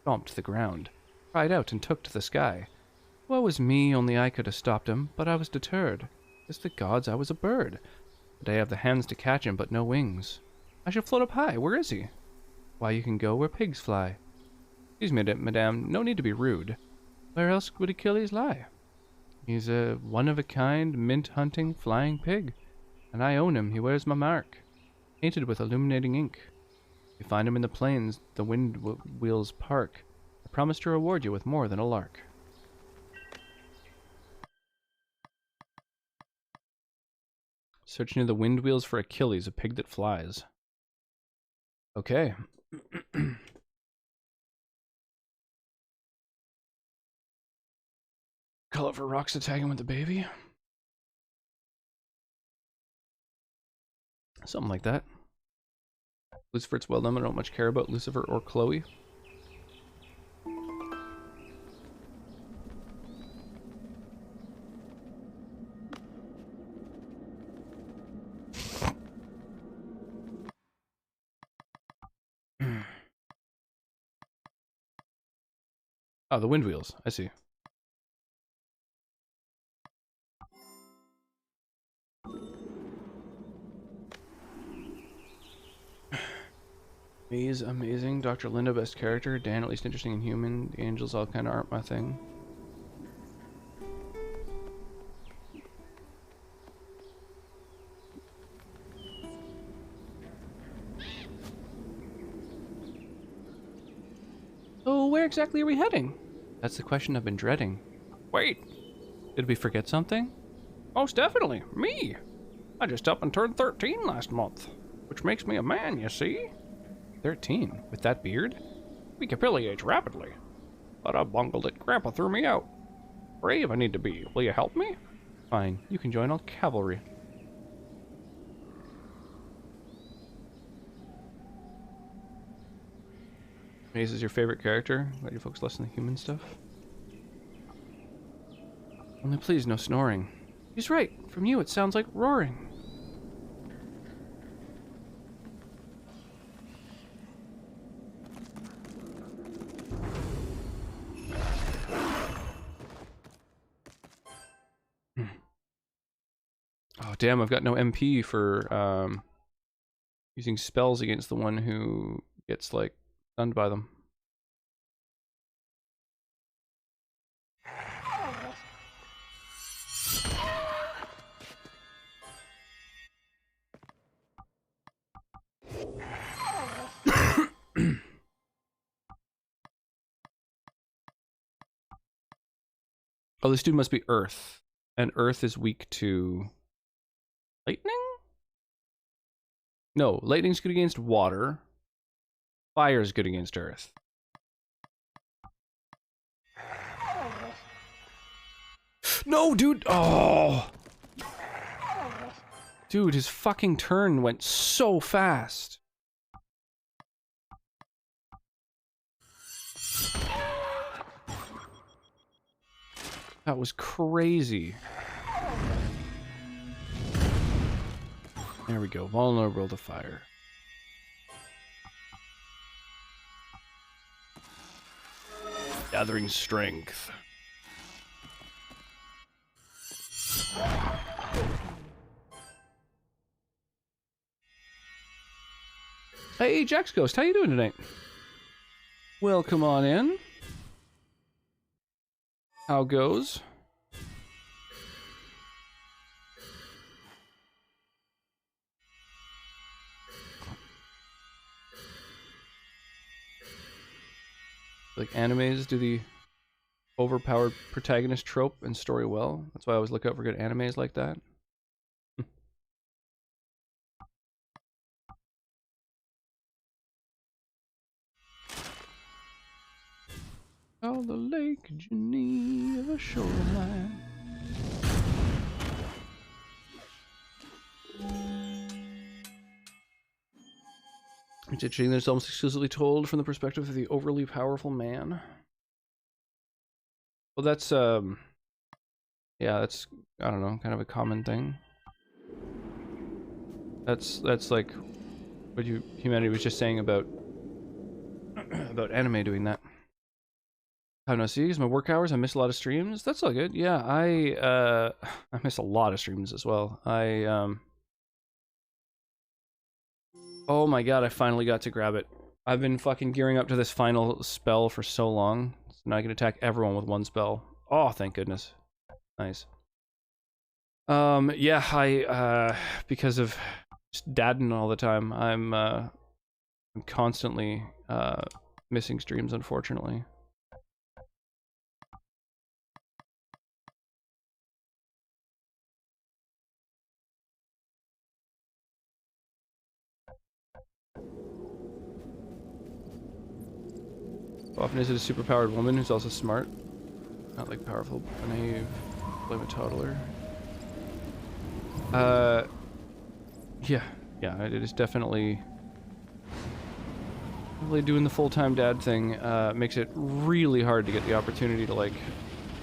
stomped the ground, cried out and took to the sky. Woe is me, only I could have stopped him, but I was deterred. It's the gods, I was a bird. But I have the hands to catch him, but no wings. I shall float up high. Where is he? Why, you can go where pigs fly. Excuse me, madame, no need to be rude. Where else would Achilles lie? He's a one-of-a-kind, mint-hunting, flying pig. And I own him, he wears my mark. Painted with illuminating ink. You find him in the plains, the wind wheels park. I promise to reward you with more than a lark. Search near the wind wheels for Achilles, a pig that flies. Okay. Call out for rocks to tag him with the baby. Something like that. Lucifer, it's well known I don't much care about Lucifer or Chloe. Oh, the wind wheels. I see. He's amazing. Dr. Linda, best character. Dan, at least interesting and human. The angels all kind of aren't my thing. So, where exactly are we heading? That's the question I've been dreading. Wait, Did we forget something? most definitely, me. I just up and turned 13 last month, which makes me a man, you see. 13. With that beard? We capilli age rapidly, but I bungled it. Grandpa threw me out. Brave I need to be. Will you help me? Fine. You can join all cavalry. Maze is your favorite character? Glad you focus less on the human stuff. Only please, no snoring. He's right. From you, it sounds like roaring. Oh, damn, I've got no MP for using spells against the one who gets, like, stunned by them. Oh, this dude must be Earth. And Earth is weak to lightning? No, lightning's good against water. Fire's good against Earth. No, dude! Oh! Dude, his fucking turn went so fast. That was crazy. There we go. Vulnerable to fire. Gathering strength. Hey, Jack's Ghost, how you doing tonight? Welcome on in. How goes? Like animes do the overpowered protagonist trope and story well. That's why I always look out for good animes like that. Oh, the Lake Geneva shoreline. It's interesting that it's almost exclusively told from the perspective of the overly powerful man. Well, that's, yeah, that's, I don't know, kind of a common thing. That's like what humanity was just saying about about anime doing that. How do I see? Because my work hours, I miss a lot of streams. That's all good. Yeah, I miss a lot of streams as well. Oh my god, I finally got to grab it. I've been fucking gearing up to this final spell for so long. So now I can attack everyone with one spell. Oh, thank goodness. Nice. Yeah, I because of just dadding all the time, I'm constantly missing streams, unfortunately. Often is it a superpowered woman who's also smart? Not like powerful, naive, blame a toddler. Yeah, it is definitely doing the full-time dad thing. Makes it really hard to get the opportunity to like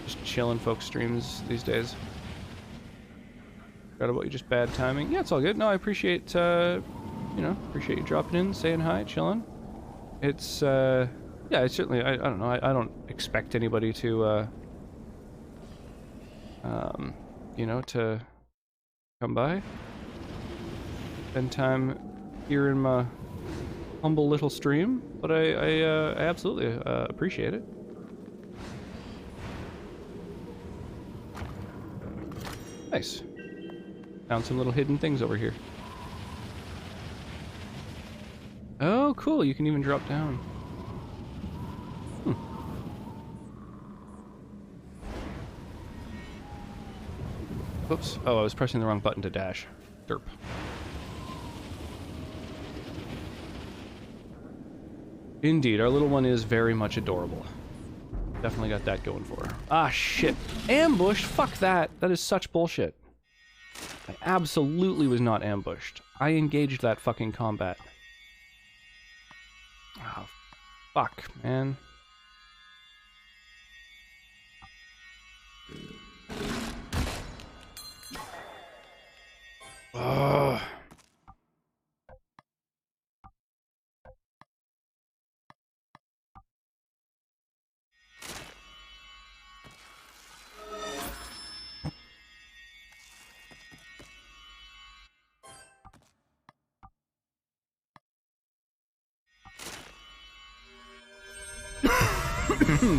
just chill in folks' streams these days. Forgot about you, just bad timing. Yeah, it's all good. No, I appreciate appreciate you dropping in, saying hi, chilling. It's yeah, it's certainly, I don't know, I don't expect anybody to to come by, spend time here in my humble little stream, but I absolutely appreciate it. Nice. Found some little hidden things over here. Oh, cool, you can even drop down. Oops. Oh, I was pressing the wrong button to dash. Derp. Indeed, our little one is very much adorable. Definitely got that going for her. Ah, shit. Ambushed? Fuck that. That is such bullshit. I absolutely was not ambushed. I engaged that fucking combat. Oh, fuck, man. Ugh.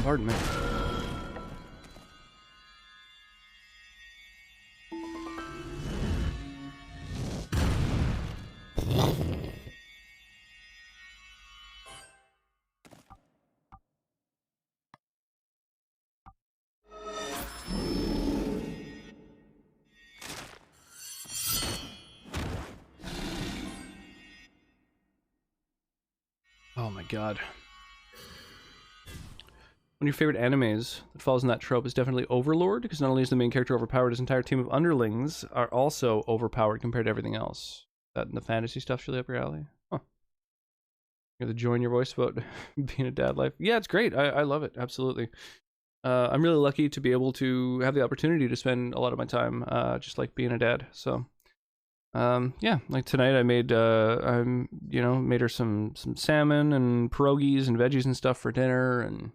Pardon me. Oh my god. One of your favorite animes that falls in that trope is definitely Overlord, because not only is the main character overpowered, his entire team of underlings are also overpowered compared to everything else. That and the fantasy stuff's really up your alley. Huh. You're the joy in your voice about being a dad life. Yeah, it's great. I love it. Absolutely. I'm really lucky to be able to have the opportunity to spend a lot of my time just like being a dad. So yeah, like tonight I made made her some salmon and pierogies and veggies and stuff for dinner, and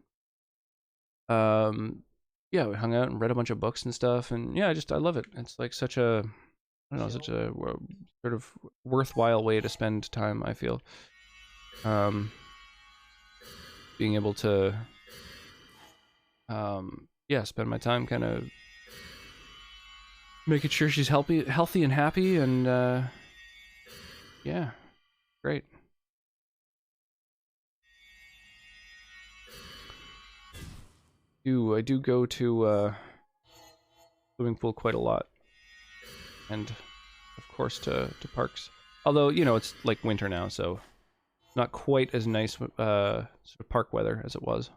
Yeah, we hung out and read a bunch of books and stuff, and yeah, I love it. It's like such a, I don't know, such a sort of worthwhile way to spend time, I feel. Being able to, yeah, spend my time kind of making sure she's healthy and happy, and yeah, great. I do go to swimming pool quite a lot, and of course to parks. Although, you know, it's like winter now, so not quite as nice sort of park weather as it was.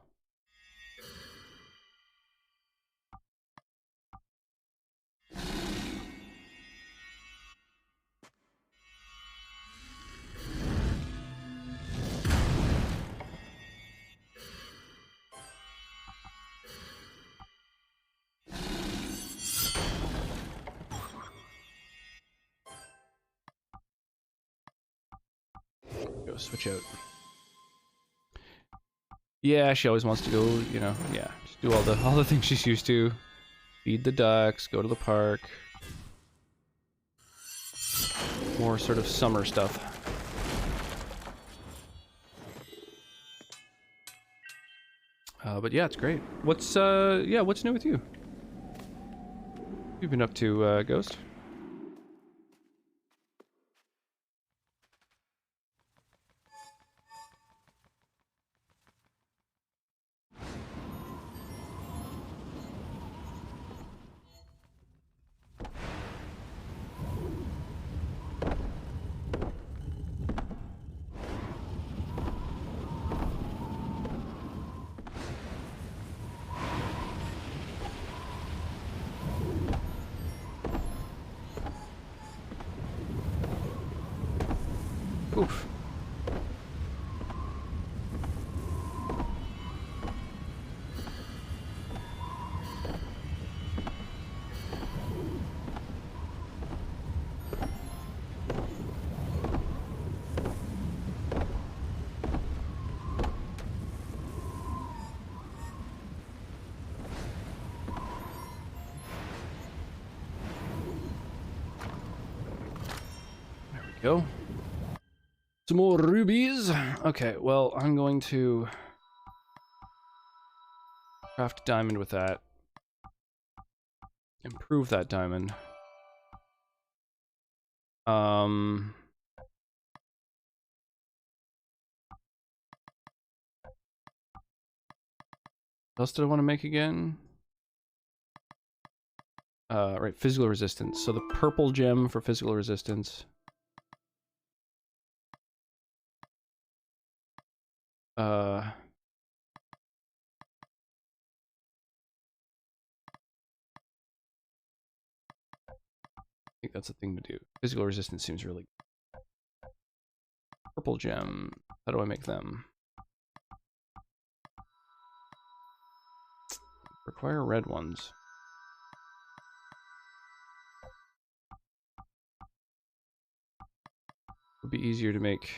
Go switch out. Yeah, she always wants to go, you know, yeah, just do all the things she's used to. Feed the ducks, go to the park. More sort of summer stuff. But yeah, it's great. What's new with you? What you've been up to, Ghost? Oof. There we go. Some more rubies. Okay, well, I'm going to craft a diamond with that. Improve that diamond. What else did I want to make again? Right, physical resistance. So the purple gem for physical resistance. I think that's the thing to do. Physical resistance seems really good. Purple gem. How do I make them? Require red ones. Would be easier to make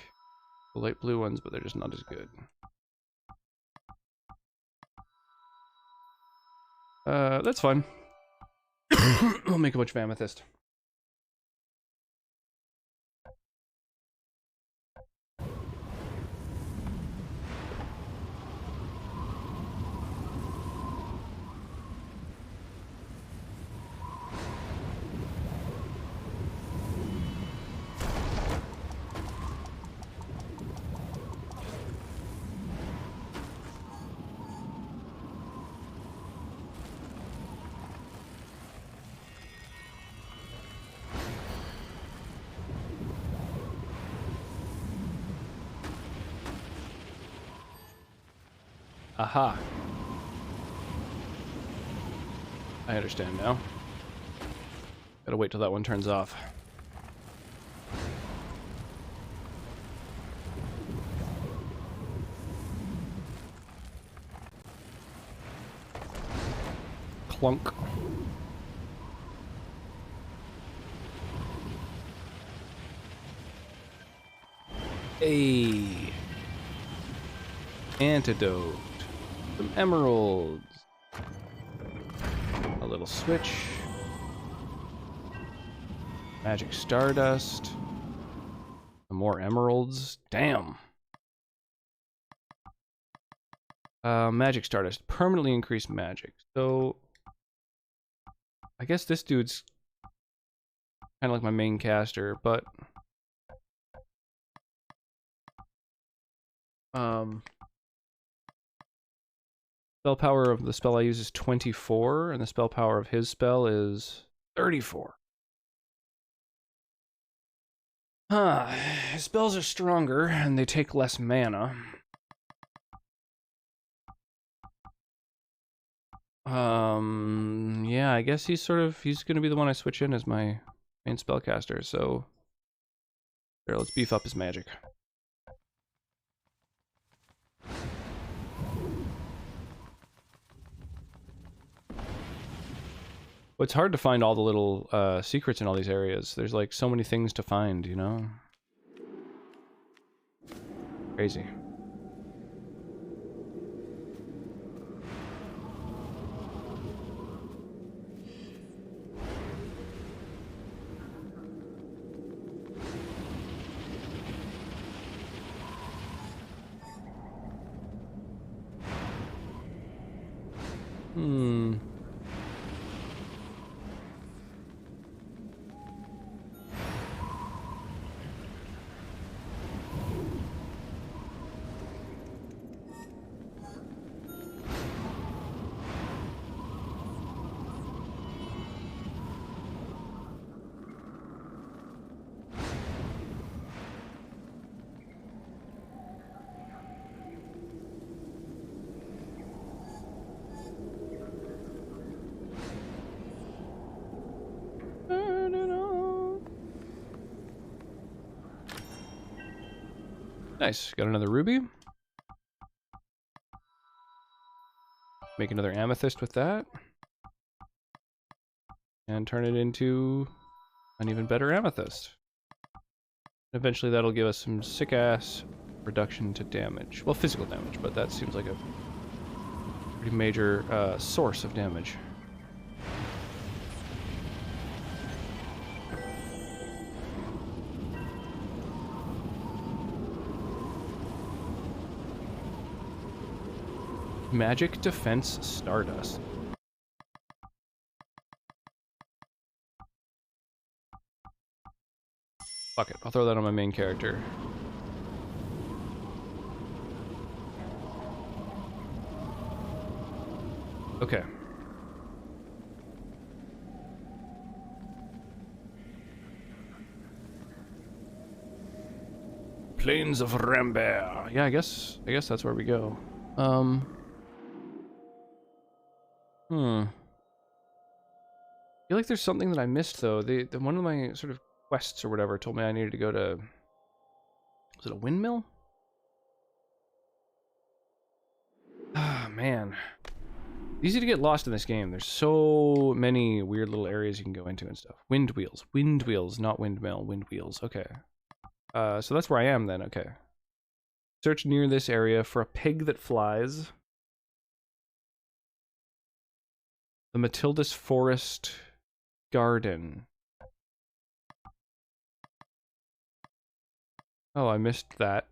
the light blue ones, but they're just not as good. That's fine. We'll make a bunch of amethyst. Aha. I understand now. Gotta wait till that one turns off. Clunk. Hey. Antidote. Some emeralds. little switch. Magic Stardust. Some more emeralds. Damn. Magic Stardust. Permanently increased magic. So, I guess this dude's kind of like my main caster, but... Spell power of the spell I use is 24, and the spell power of his spell is 34. His spells are stronger, and they take less mana. Yeah, I guess he's gonna be the one I switch in as my main spellcaster, so... Here, let's beef up his magic. Well, it's hard to find all the little secrets in all these areas. There's like so many things to find, you know? Crazy. Nice, got another ruby. Make another amethyst with that. And turn it into an even better amethyst. Eventually that'll give us some sick-ass reduction to damage. Well, physical damage, but that seems like a pretty major source of damage. Magic Defense Stardust. Fuck it, I'll throw that on my main character. Okay. Plains of Rambert. Yeah, I guess that's where we go. I feel like there's something that I missed though. One of my sort of quests or whatever told me I needed to go to... Was it a windmill? Ah, man. Easy to get lost in this game. There's so many weird little areas you can go into and stuff. Wind wheels. Wind wheels, not windmill. Wind wheels. Okay. So that's where I am then. Okay. Search near this area for a pig that flies. The Matilda's Forest Garden. Oh, I missed that.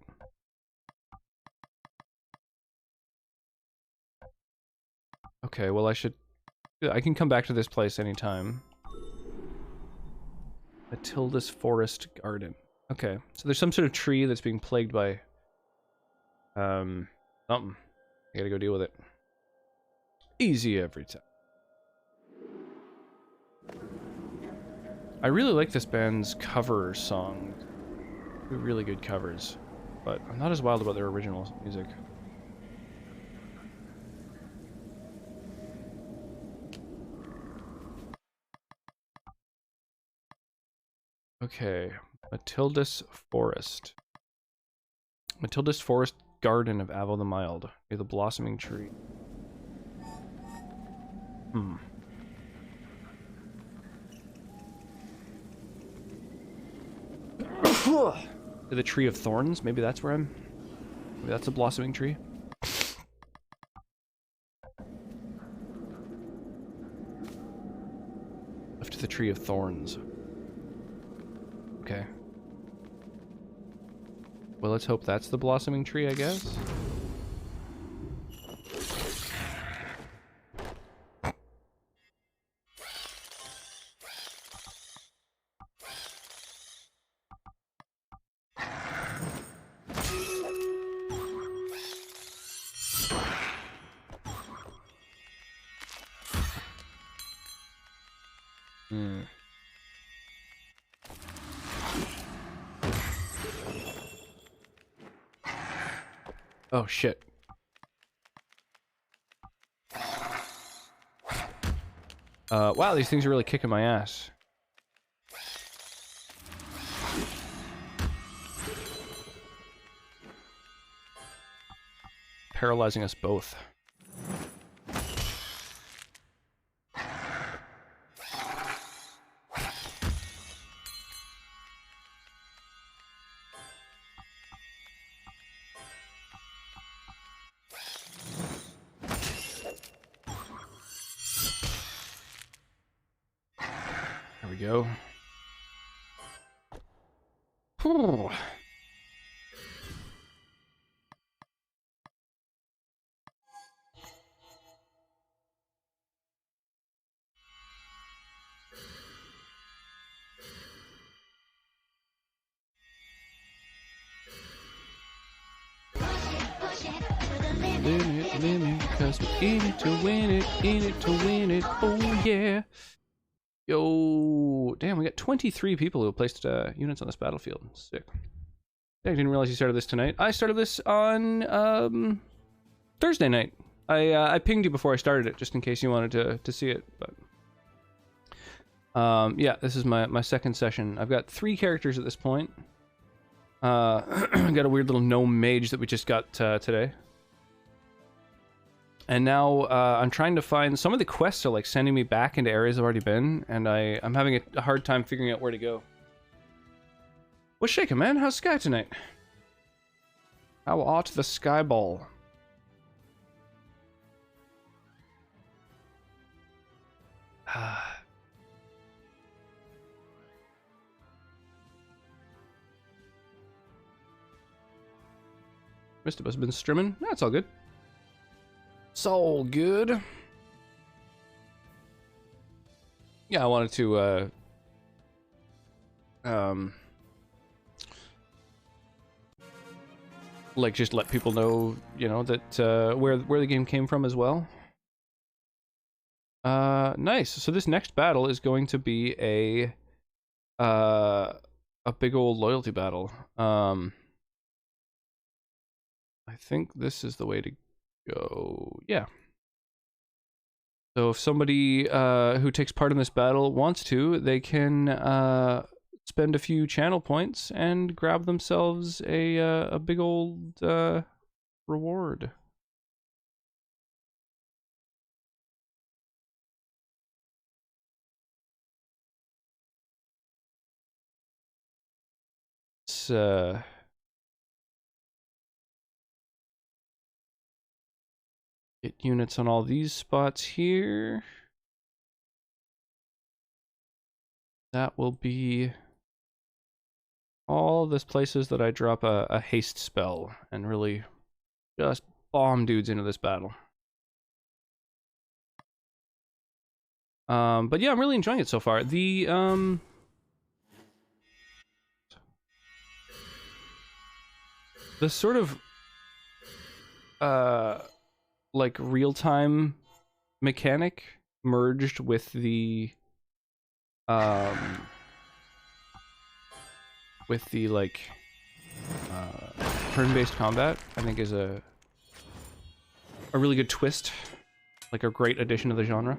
Okay, well I can come back to this place anytime. Matilda's Forest Garden. Okay, so there's some sort of tree that's being plagued by something. I gotta go deal with it. Easy every time. I really like this band's cover song. They're really good covers, but I'm not as wild about their original music. Okay, Matilda's Forest. Matilda's Forest Garden of Avo the Mild, near the blossoming tree. The Tree of Thorns, maybe that's where maybe that's a blossoming tree. the Tree of Thorns. Okay. Well, let's hope that's the blossoming tree, I guess. Hmm. Oh, shit. Wow, these things are really kicking my ass. Paralyzing us both. There we go. Whew. Limit, cause we're in it to win it, in it to win it, oh yeah. Yo, damn, we got 23 people who placed units on this battlefield. Sick. I didn't realize you started this tonight. I started this on Thursday night. I pinged you before I started it, just in case you wanted to see it. But yeah, this is my second session. I've got 3 characters at this point. Got a weird little gnome mage that we just got today. And now I'm trying to find... Some of the quests are like sending me back into areas I've already been, and I'm having a hard time figuring out where to go. What's shaking, man? How's Sky tonight? How art the Sky Ball? Mr. has been streaming. That's all good. It's all good. Yeah, I wanted to like just let people know, you know, that where the game came from as well. Nice. So this next battle is going to be a big old loyalty battle. I think this is the way to go. Yeah. So if somebody who takes part in this battle wants to, they can spend a few channel points and grab themselves a big old reward. It's get units on all these spots here. That will be all these places that I drop a haste spell and really just bomb dudes into this battle. But yeah, I'm really enjoying it so far. The sort of like real-time mechanic merged with the like turn-based combat, I think is a really good twist, like a great addition to the genre.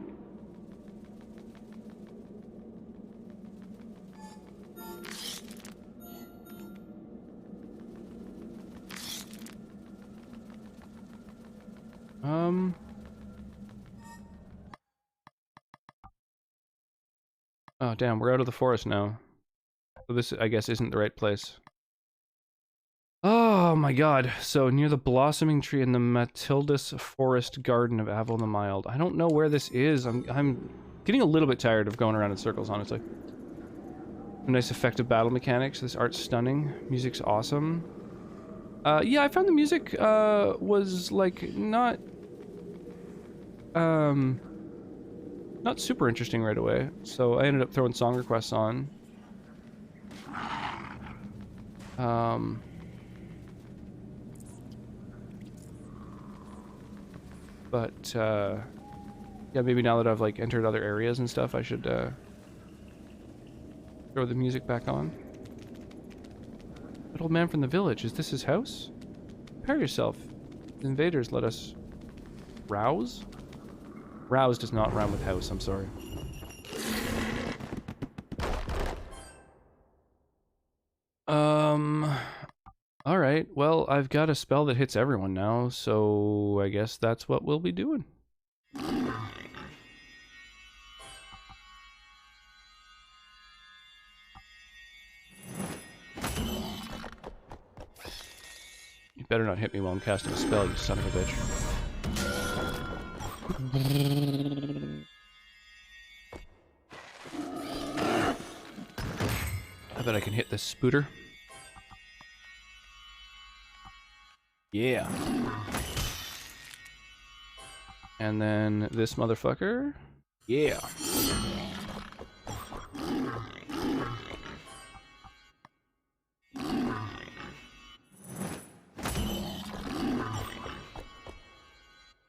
Oh damn, we're out of the forest now. So this, I guess, isn't the right place. Oh my god. So near the blossoming tree in the Matildus Forest Garden of Avil the Mild. I don't know where this is. I'm getting a little bit tired of going around in circles, honestly. Nice effective battle mechanics. This art's stunning. Music's awesome. Yeah, I found the music was like not super interesting right away. So I ended up throwing song requests on. But yeah, maybe now that I've like entered other areas and stuff, I should throw the music back on. That old man from the village, is this his house? Prepare yourself. The invaders let us rouse? Rouse does not rhyme with house, I'm sorry. Alright, well, I've got a spell that hits everyone now, so I guess that's what we'll be doing. You better not hit me while I'm casting a spell, you son of a bitch. I bet I can hit this spooter. Yeah. And then this motherfucker. Yeah.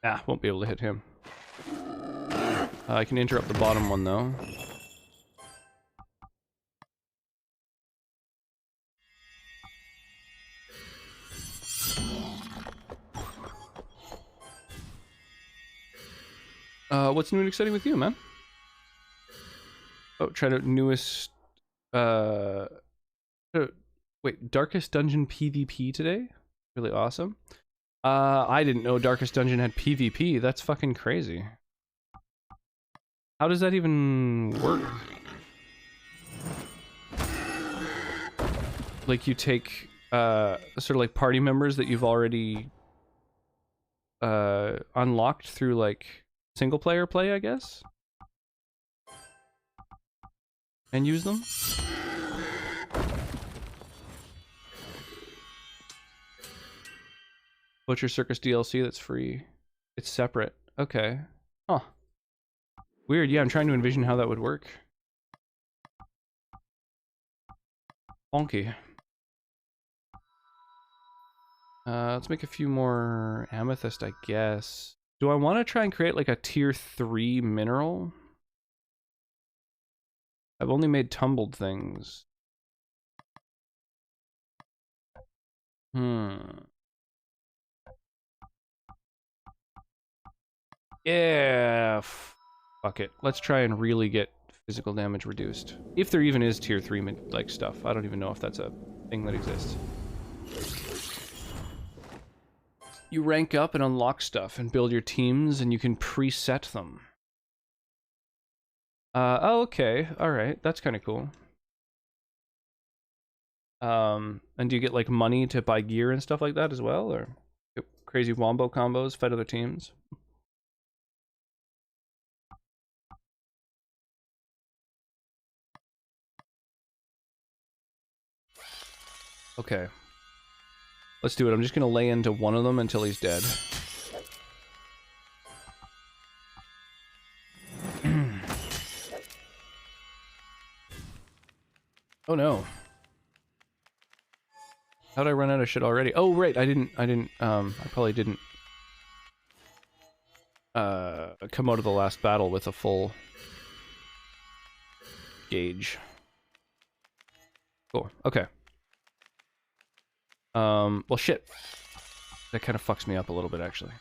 Ah, won't be able to hit him. I can interrupt the bottom one though. What's new and exciting with you, man? Oh, try to newest... wait, Darkest Dungeon PvP today? Really awesome. I didn't know Darkest Dungeon had PvP. That's fucking crazy. How does that even work? Like, you take, sort of like party members that you've already, unlocked through, like, single player play, I guess? And use them? Butcher Circus DLC that's free. It's separate. Okay. Huh. Weird, yeah, I'm trying to envision how that would work. Bonky. Let's make a few more amethyst, I guess. Do I want to try and create like a tier 3 mineral? I've only made tumbled things. Yeah, fuck it. Let's try and really get physical damage reduced. If there even is tier 3 like stuff. I don't even know if that's a thing that exists. You rank up and unlock stuff and build your teams and you can preset them. Oh, okay. Alright, that's kind of cool. And do you get like money to buy gear and stuff like that as well? Or crazy wombo combos, fight other teams? Okay. Let's do it. I'm just gonna lay into one of them until he's dead. Oh no. How'd I run out of shit already? Oh right, I probably didn't come out of the last battle with a full gauge. Cool. Okay. Well shit. That kind of fucks me up a little bit actually.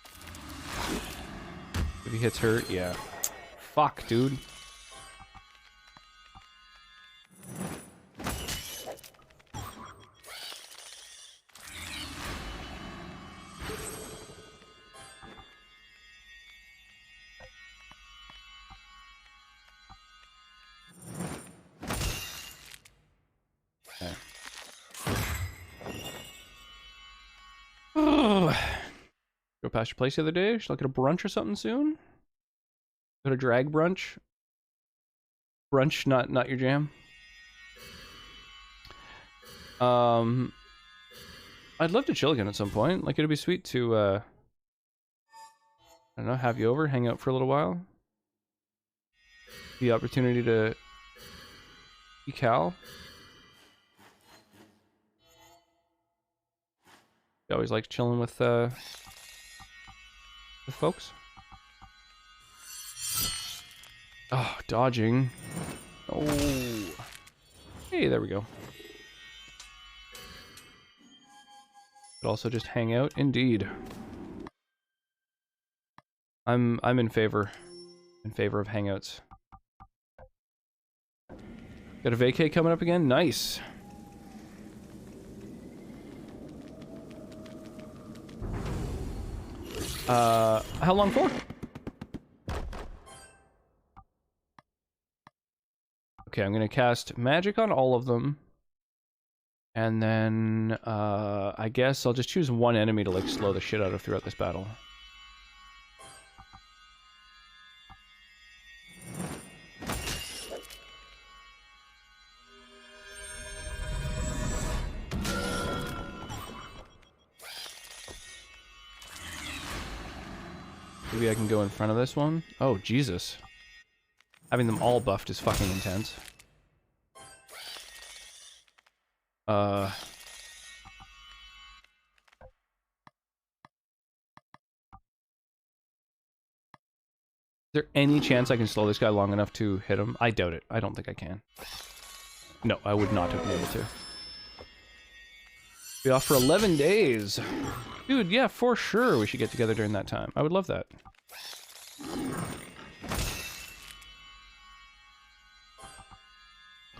If he hits her, yeah. Fuck, dude. Go past your place the other day? Should I get a brunch or something soon? Go to drag brunch? Brunch, not your jam. I'd love to chill again at some point. Like, it'd be sweet to, I don't know, have you over, hang out for a little while. The opportunity to be Cal. I always like chilling with folks. Oh, dodging. Oh. Hey, there we go. But also just hang out, indeed. I'm in favor of hangouts. Got a vacay coming up again? Nice. How long for? Okay, I'm gonna cast magic on all of them. And then, I guess I'll just choose one enemy to, like, slow the shit out of throughout this battle. Maybe I can go in front of this one. Oh, Jesus. Having them all buffed is fucking intense. Is there any chance I can slow this guy long enough to hit him? I doubt it. I don't think I can. No, I would not have been able to. Be off for 11 days. Dude, yeah, for sure we should get together during that time. I would love that.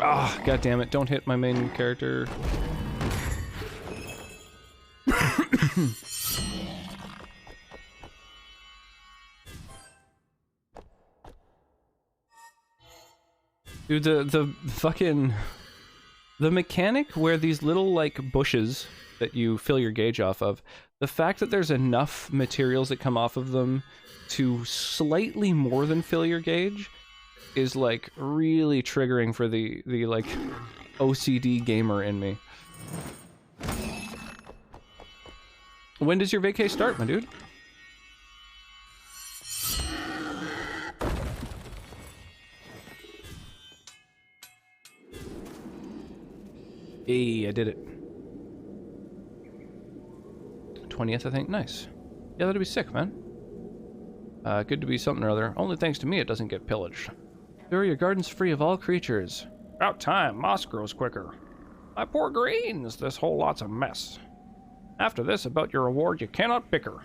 Ah, oh, god damn it, don't hit my main character. Dude, the fucking... The mechanic where these little, like, bushes that you fill your gauge off of, the fact that there's enough materials that come off of them to slightly more than fill your gauge is, like, really triggering for the like, OCD gamer in me. When does your vacay start, my dude? Hey, I did it. 20th, I think. Nice. Yeah, that'd be sick, man. Good to be something or other. Only thanks to me it doesn't get pillaged. Sure, your garden's free of all creatures. About time, moss grows quicker. My poor greens, this whole lot's a mess. After this, about your reward, you cannot bicker.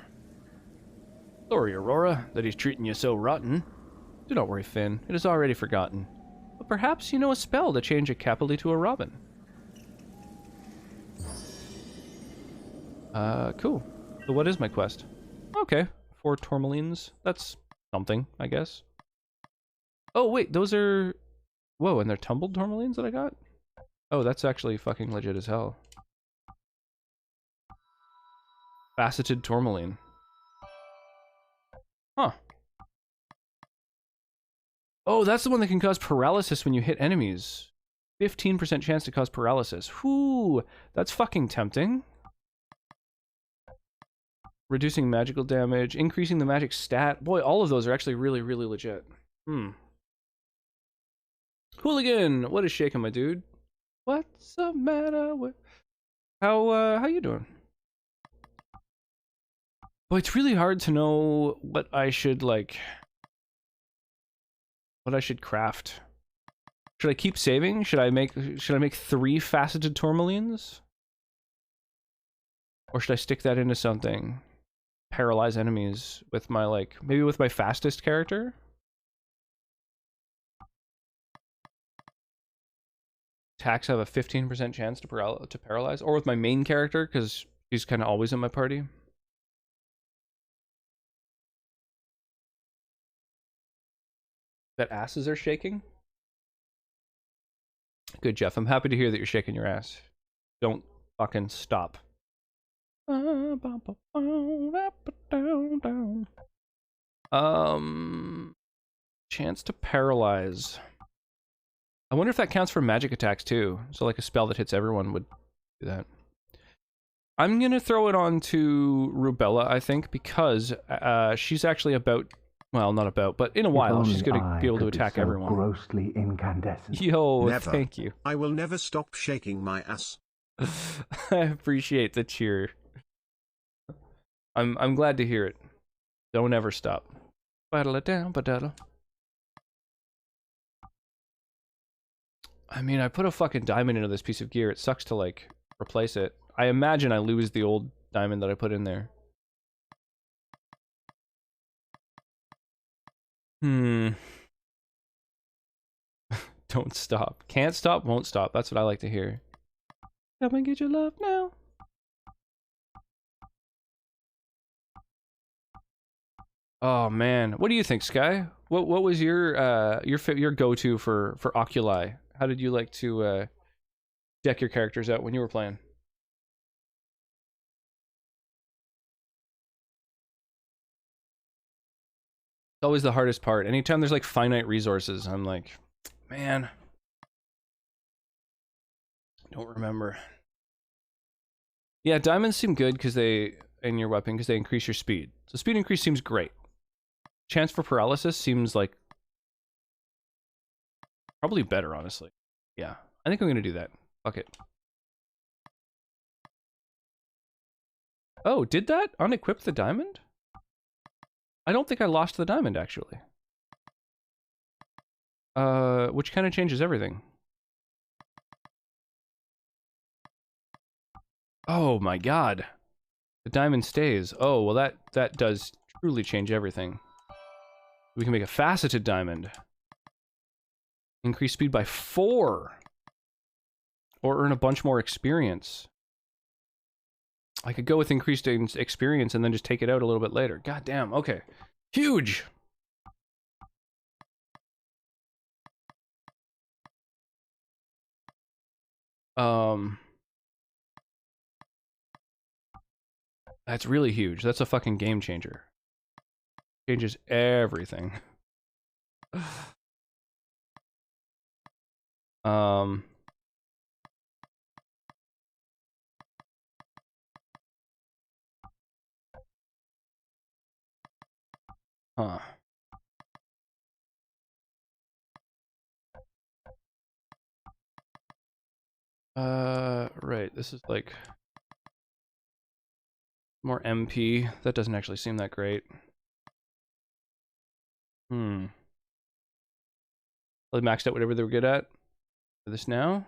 Sorry, Aurora, that he's treating you so rotten. Do not worry, Finn. It is already forgotten. But perhaps you know a spell to change a Capelli to a Robin. Cool. So what is my quest? Okay, 4 tourmalines. That's something, I guess. Oh, wait, those are... Whoa, and they're tumbled tourmalines that I got? Oh, that's actually fucking legit as hell. Faceted tourmaline. Huh. Oh, that's the one that can cause paralysis when you hit enemies. 15% chance to cause paralysis. Whoo, that's fucking tempting. Reducing magical damage, increasing the magic stat. Boy, all of those are actually really, really legit. Hooligan, what is shaking, my dude? What's the matter with... How you doing? Boy, it's really hard to know what I should, like... What I should craft. Should I keep saving? Should I make 3 faceted tourmalines? Or should I stick that into something? Paralyze enemies with my, like, maybe with my fastest character? Attacks have a 15% chance to paralyze, or with my main character, because she's kind of always in my party. Bet asses are shaking? Good, Jeff. I'm happy to hear that you're shaking your ass. Don't fucking stop. Chance to paralyze. I wonder if that counts for magic attacks too. So like a spell that hits everyone would do that. I'm gonna throw it on to Rubella, I think, because she's actually about, well, not about, but in a while she's gonna be able to attack everyone. Grossly incandescent. Yo, Never. thank you. I will never stop shaking my ass. I appreciate the cheer. I'm glad to hear it. Don't ever stop. Battle it down, battle. I mean, I put a fucking diamond into this piece of gear. It sucks to like replace it. I imagine I lose the old diamond that I put in there. Don't stop. Can't stop, won't stop. That's what I like to hear. Come and get your love now. Oh man, what do you think, Sky? What was your go-to for Oculi? How did you like to deck your characters out when you were playing? It's always the hardest part. Anytime there's like finite resources, I'm like, man, I don't remember. Yeah, diamonds seem good because they, in your weapon, because they increase your speed. So speed increase seems great. Chance for paralysis seems like probably better, honestly. Yeah, I think I'm gonna do that. Fuck it. Oh, did that unequip the diamond? I don't think I lost the diamond, actually. Which kind of changes everything. Oh my god. The diamond stays. Oh, well that does truly change everything. We can make a faceted diamond. Increase speed by 4. Or earn a bunch more experience. I could go with increased experience and then just take it out a little bit later. God damn, okay. Huge! That's really huge. That's a fucking game changer. Changes everything. Huh. Right. This is like more MP. That doesn't actually seem that great. Well, they maxed out whatever they were good at for this now.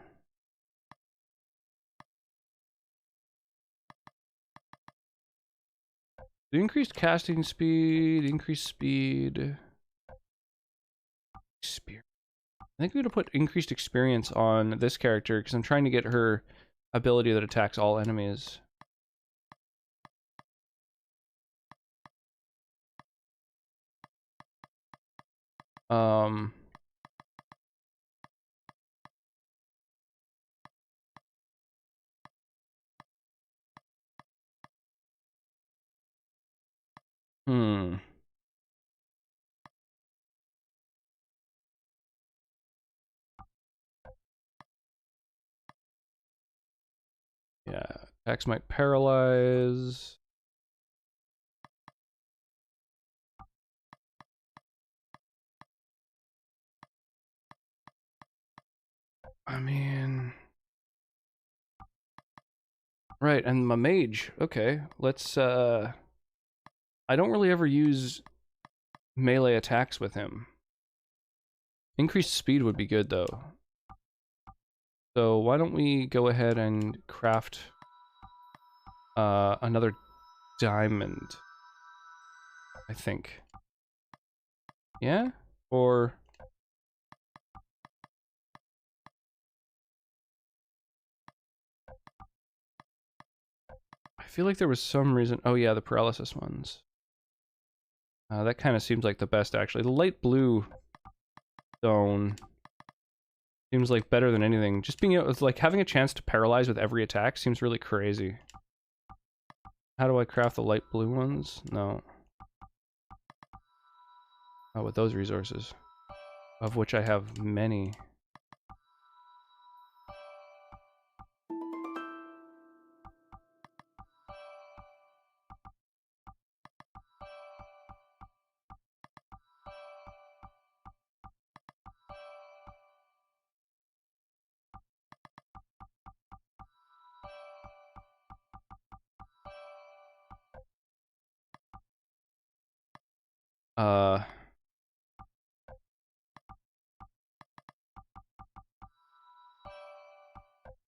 The increased casting speed, increased speed. Spear. I think I'm gonna put increased experience on this character because I'm trying to get her ability that attacks all enemies. Yeah, attacks might paralyze. I mean... Right, and my mage. Okay, let's, I don't really ever use melee attacks with him. Increased speed would be good, though. So why don't we go ahead and craft another diamond, I think. Yeah? Or... I feel like there was some reason... Oh yeah, the paralysis ones. That kind of seems like the best, actually. The light blue stone seems like better than anything. Just being able, like, having a chance to paralyze with every attack seems really crazy. How do I craft the light blue ones? No. Oh, with those resources. Of which I have many. Uh,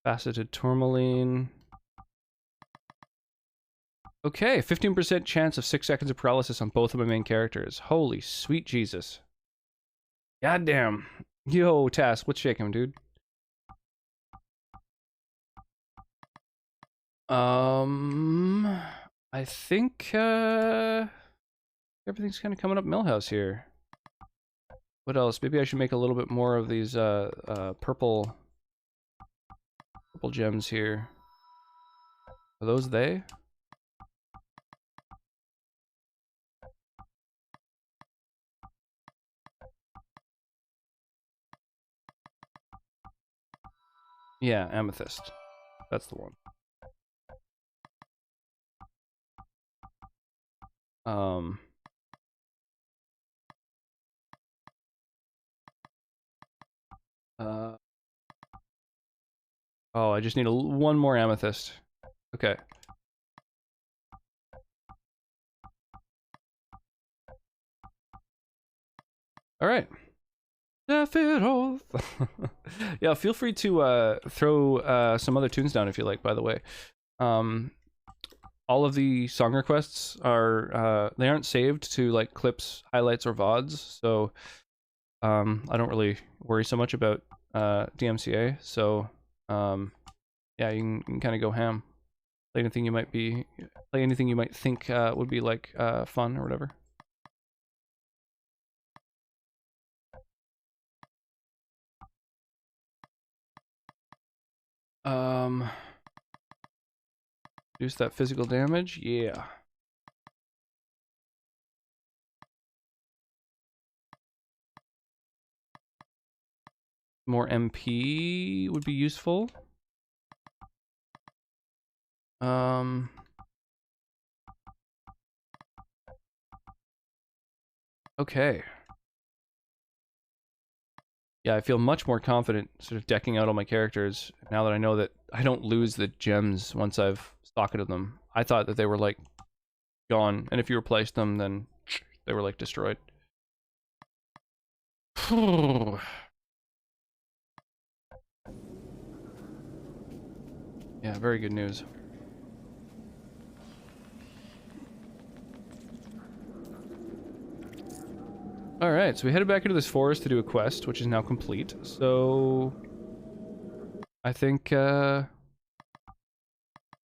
faceted tourmaline. Okay, 15% chance of 6 seconds of paralysis on both of my main characters. Holy sweet Jesus. Goddamn. Yo, Task, what's shaking, dude? I think, everything's kind of coming up Millhouse here. What else? Maybe I should make a little bit more of these, purple gems here. Are those they? Yeah, amethyst. That's the one. Oh, I just need one more amethyst. Okay. All right. F it off. Yeah, feel free to throw some other tunes down if you like, by the way. All of the song requests are they aren't saved to like clips, highlights, or VODs, so I don't really worry so much about DMCA. So yeah, you can kind of go ham. Play anything you might think would be like fun or whatever. Reduce that physical damage. Yeah. More MP would be useful. Okay. Yeah, I feel much more confident sort of decking out all my characters now that I know that I don't lose the gems once I've socketed them. I thought that they were like gone, and if you replaced them, then they were like destroyed. Yeah, very good news. Alright, so we headed back into this forest to do a quest, which is now complete. So I think now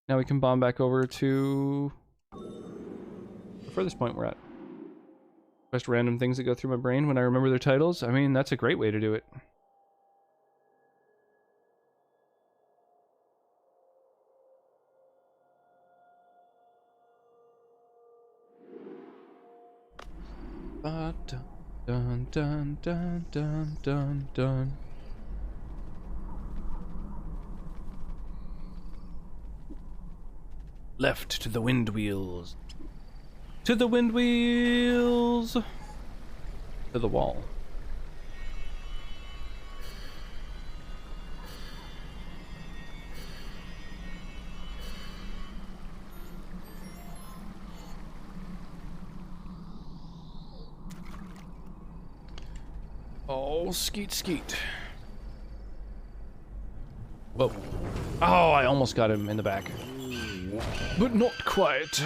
we can bomb back over to the furthest point we're at. Just random things that go through my brain when I remember their titles. I mean, that's a great way to do it. Dun dun dun dun dun dun dun. Left to the wind wheels. To the wind wheels. To the wall. Oh, skeet skeet. Whoa. Oh, I almost got him in the back. But not quite.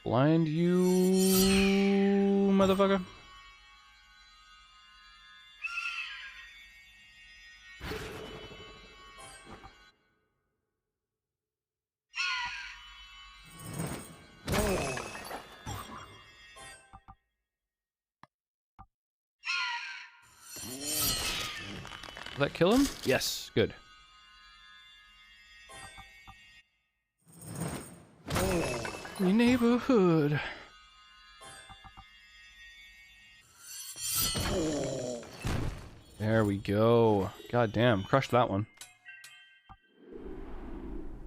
Blind you, motherfucker. Did that kill him? Yes, good. Your neighborhood. There we go. God damn, crushed that one.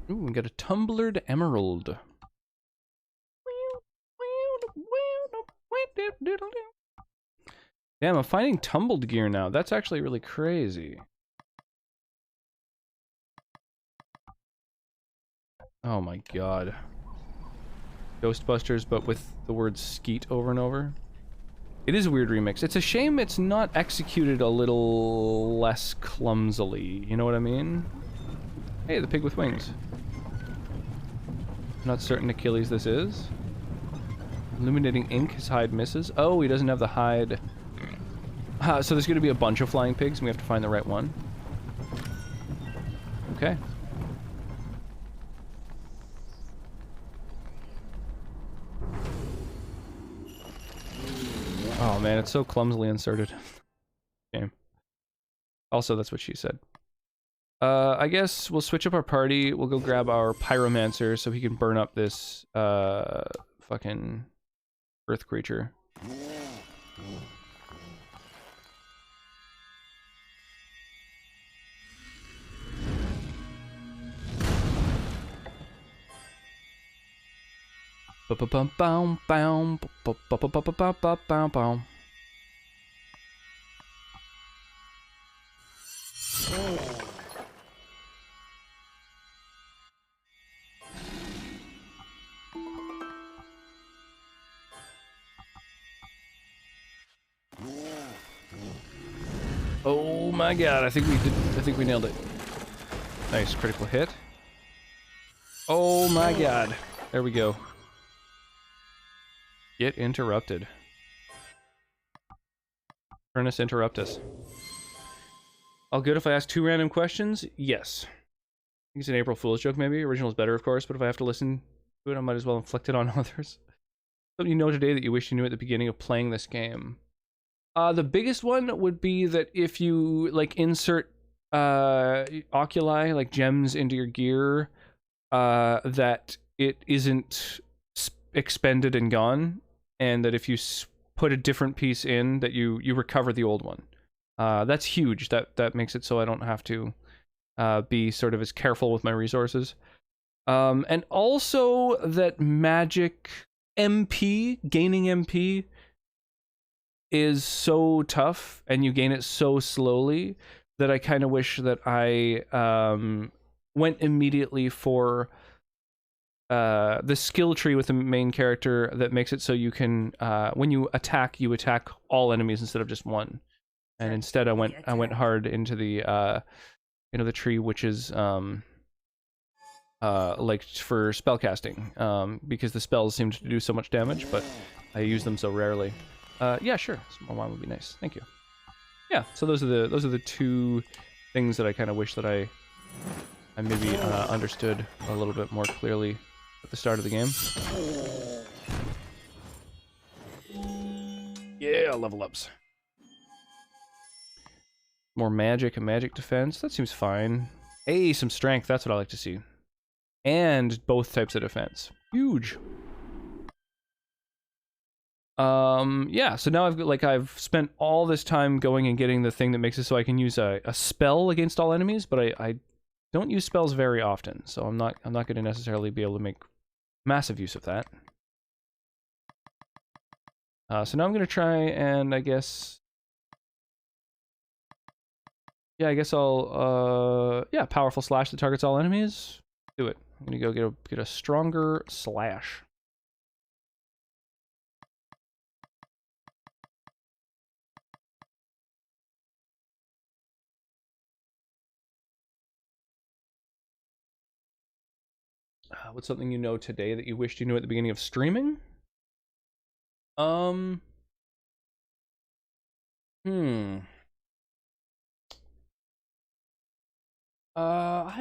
Ooh, we got a tumblered emerald. Damn, I'm finding tumbled gear now. That's actually really crazy. Oh my god. Ghostbusters, but with the word skeet over and over. It is a weird remix. It's a shame it's not executed a little less clumsily. You know what I mean? Hey, the pig with wings. Not certain Achilles this is. Illuminating ink, his hide misses. Oh, he doesn't have the hide. So there's going to be a bunch of flying pigs, and we have to find the right one. Okay. Oh man, it's so clumsily inserted. Game. Also, that's what she said. I guess we'll switch up our party. We'll go grab our pyromancer so he can burn up this fucking earth creature. Oh my god, I think we nailed it. Nice critical hit. Oh my god. There we go. Get interrupted. Furnace interrupt us. All good if I ask 2 random questions? Yes. I think it's an April Fool's joke maybe. Original is better of course, but if I have to listen to it, I might as well inflict it on others. Something you know today that you wish you knew at the beginning of playing this game. The biggest one would be that if you like insert oculi, like gems into your gear, that it isn't expended and gone, and that if you put a different piece in, that you recover the old one. That's huge. That makes it so I don't have to be sort of as careful with my resources. And also that magic MP, gaining MP, is so tough, and you gain it so slowly that I kind of wish that I went immediately for the skill tree with the main character that makes it so you can when you attack all enemies instead of just one. And instead I went hard into the the tree, which is like for spellcasting, because the spells seem to do so much damage, but I use them so rarely. Yeah, sure. Some more wine would be nice. Thank you. Yeah, so those are the 2 things that I kind of wish that I maybe understood a little bit more clearly at the start of the game. Yeah, level ups. More magic and magic defense. That seems fine. Hey, some strength. That's what I like to see. And both types of defense. Huge. Yeah, so now I've spent all this time going and getting the thing that makes it so I can use a spell against all enemies, but I don't use spells very often, so I'm not going to necessarily be able to make massive use of that. So now I'm going to try and I guess I'll powerful slash that targets all enemies. Do it. I'm going to go get a stronger slash. What's something you know today that you wished you knew at the beginning of streaming? I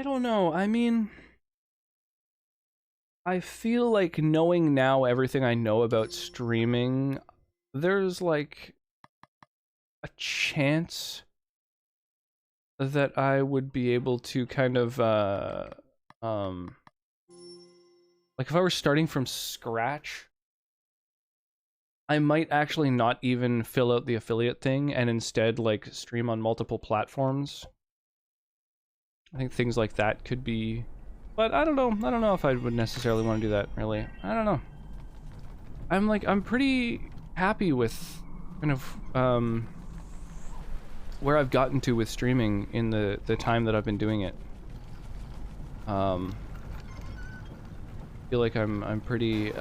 don't know. I mean, I feel like knowing now everything I know about streaming, there's like a chance that I would be able to kind of like if I were starting from scratch, I might actually not even fill out the affiliate thing and instead like stream on multiple platforms. I think things like that could be, but I don't know if I would necessarily want to do that, really. I don't know. I'm pretty happy with kind of where I've gotten to with streaming in the time that I've been doing it. I feel like I'm pretty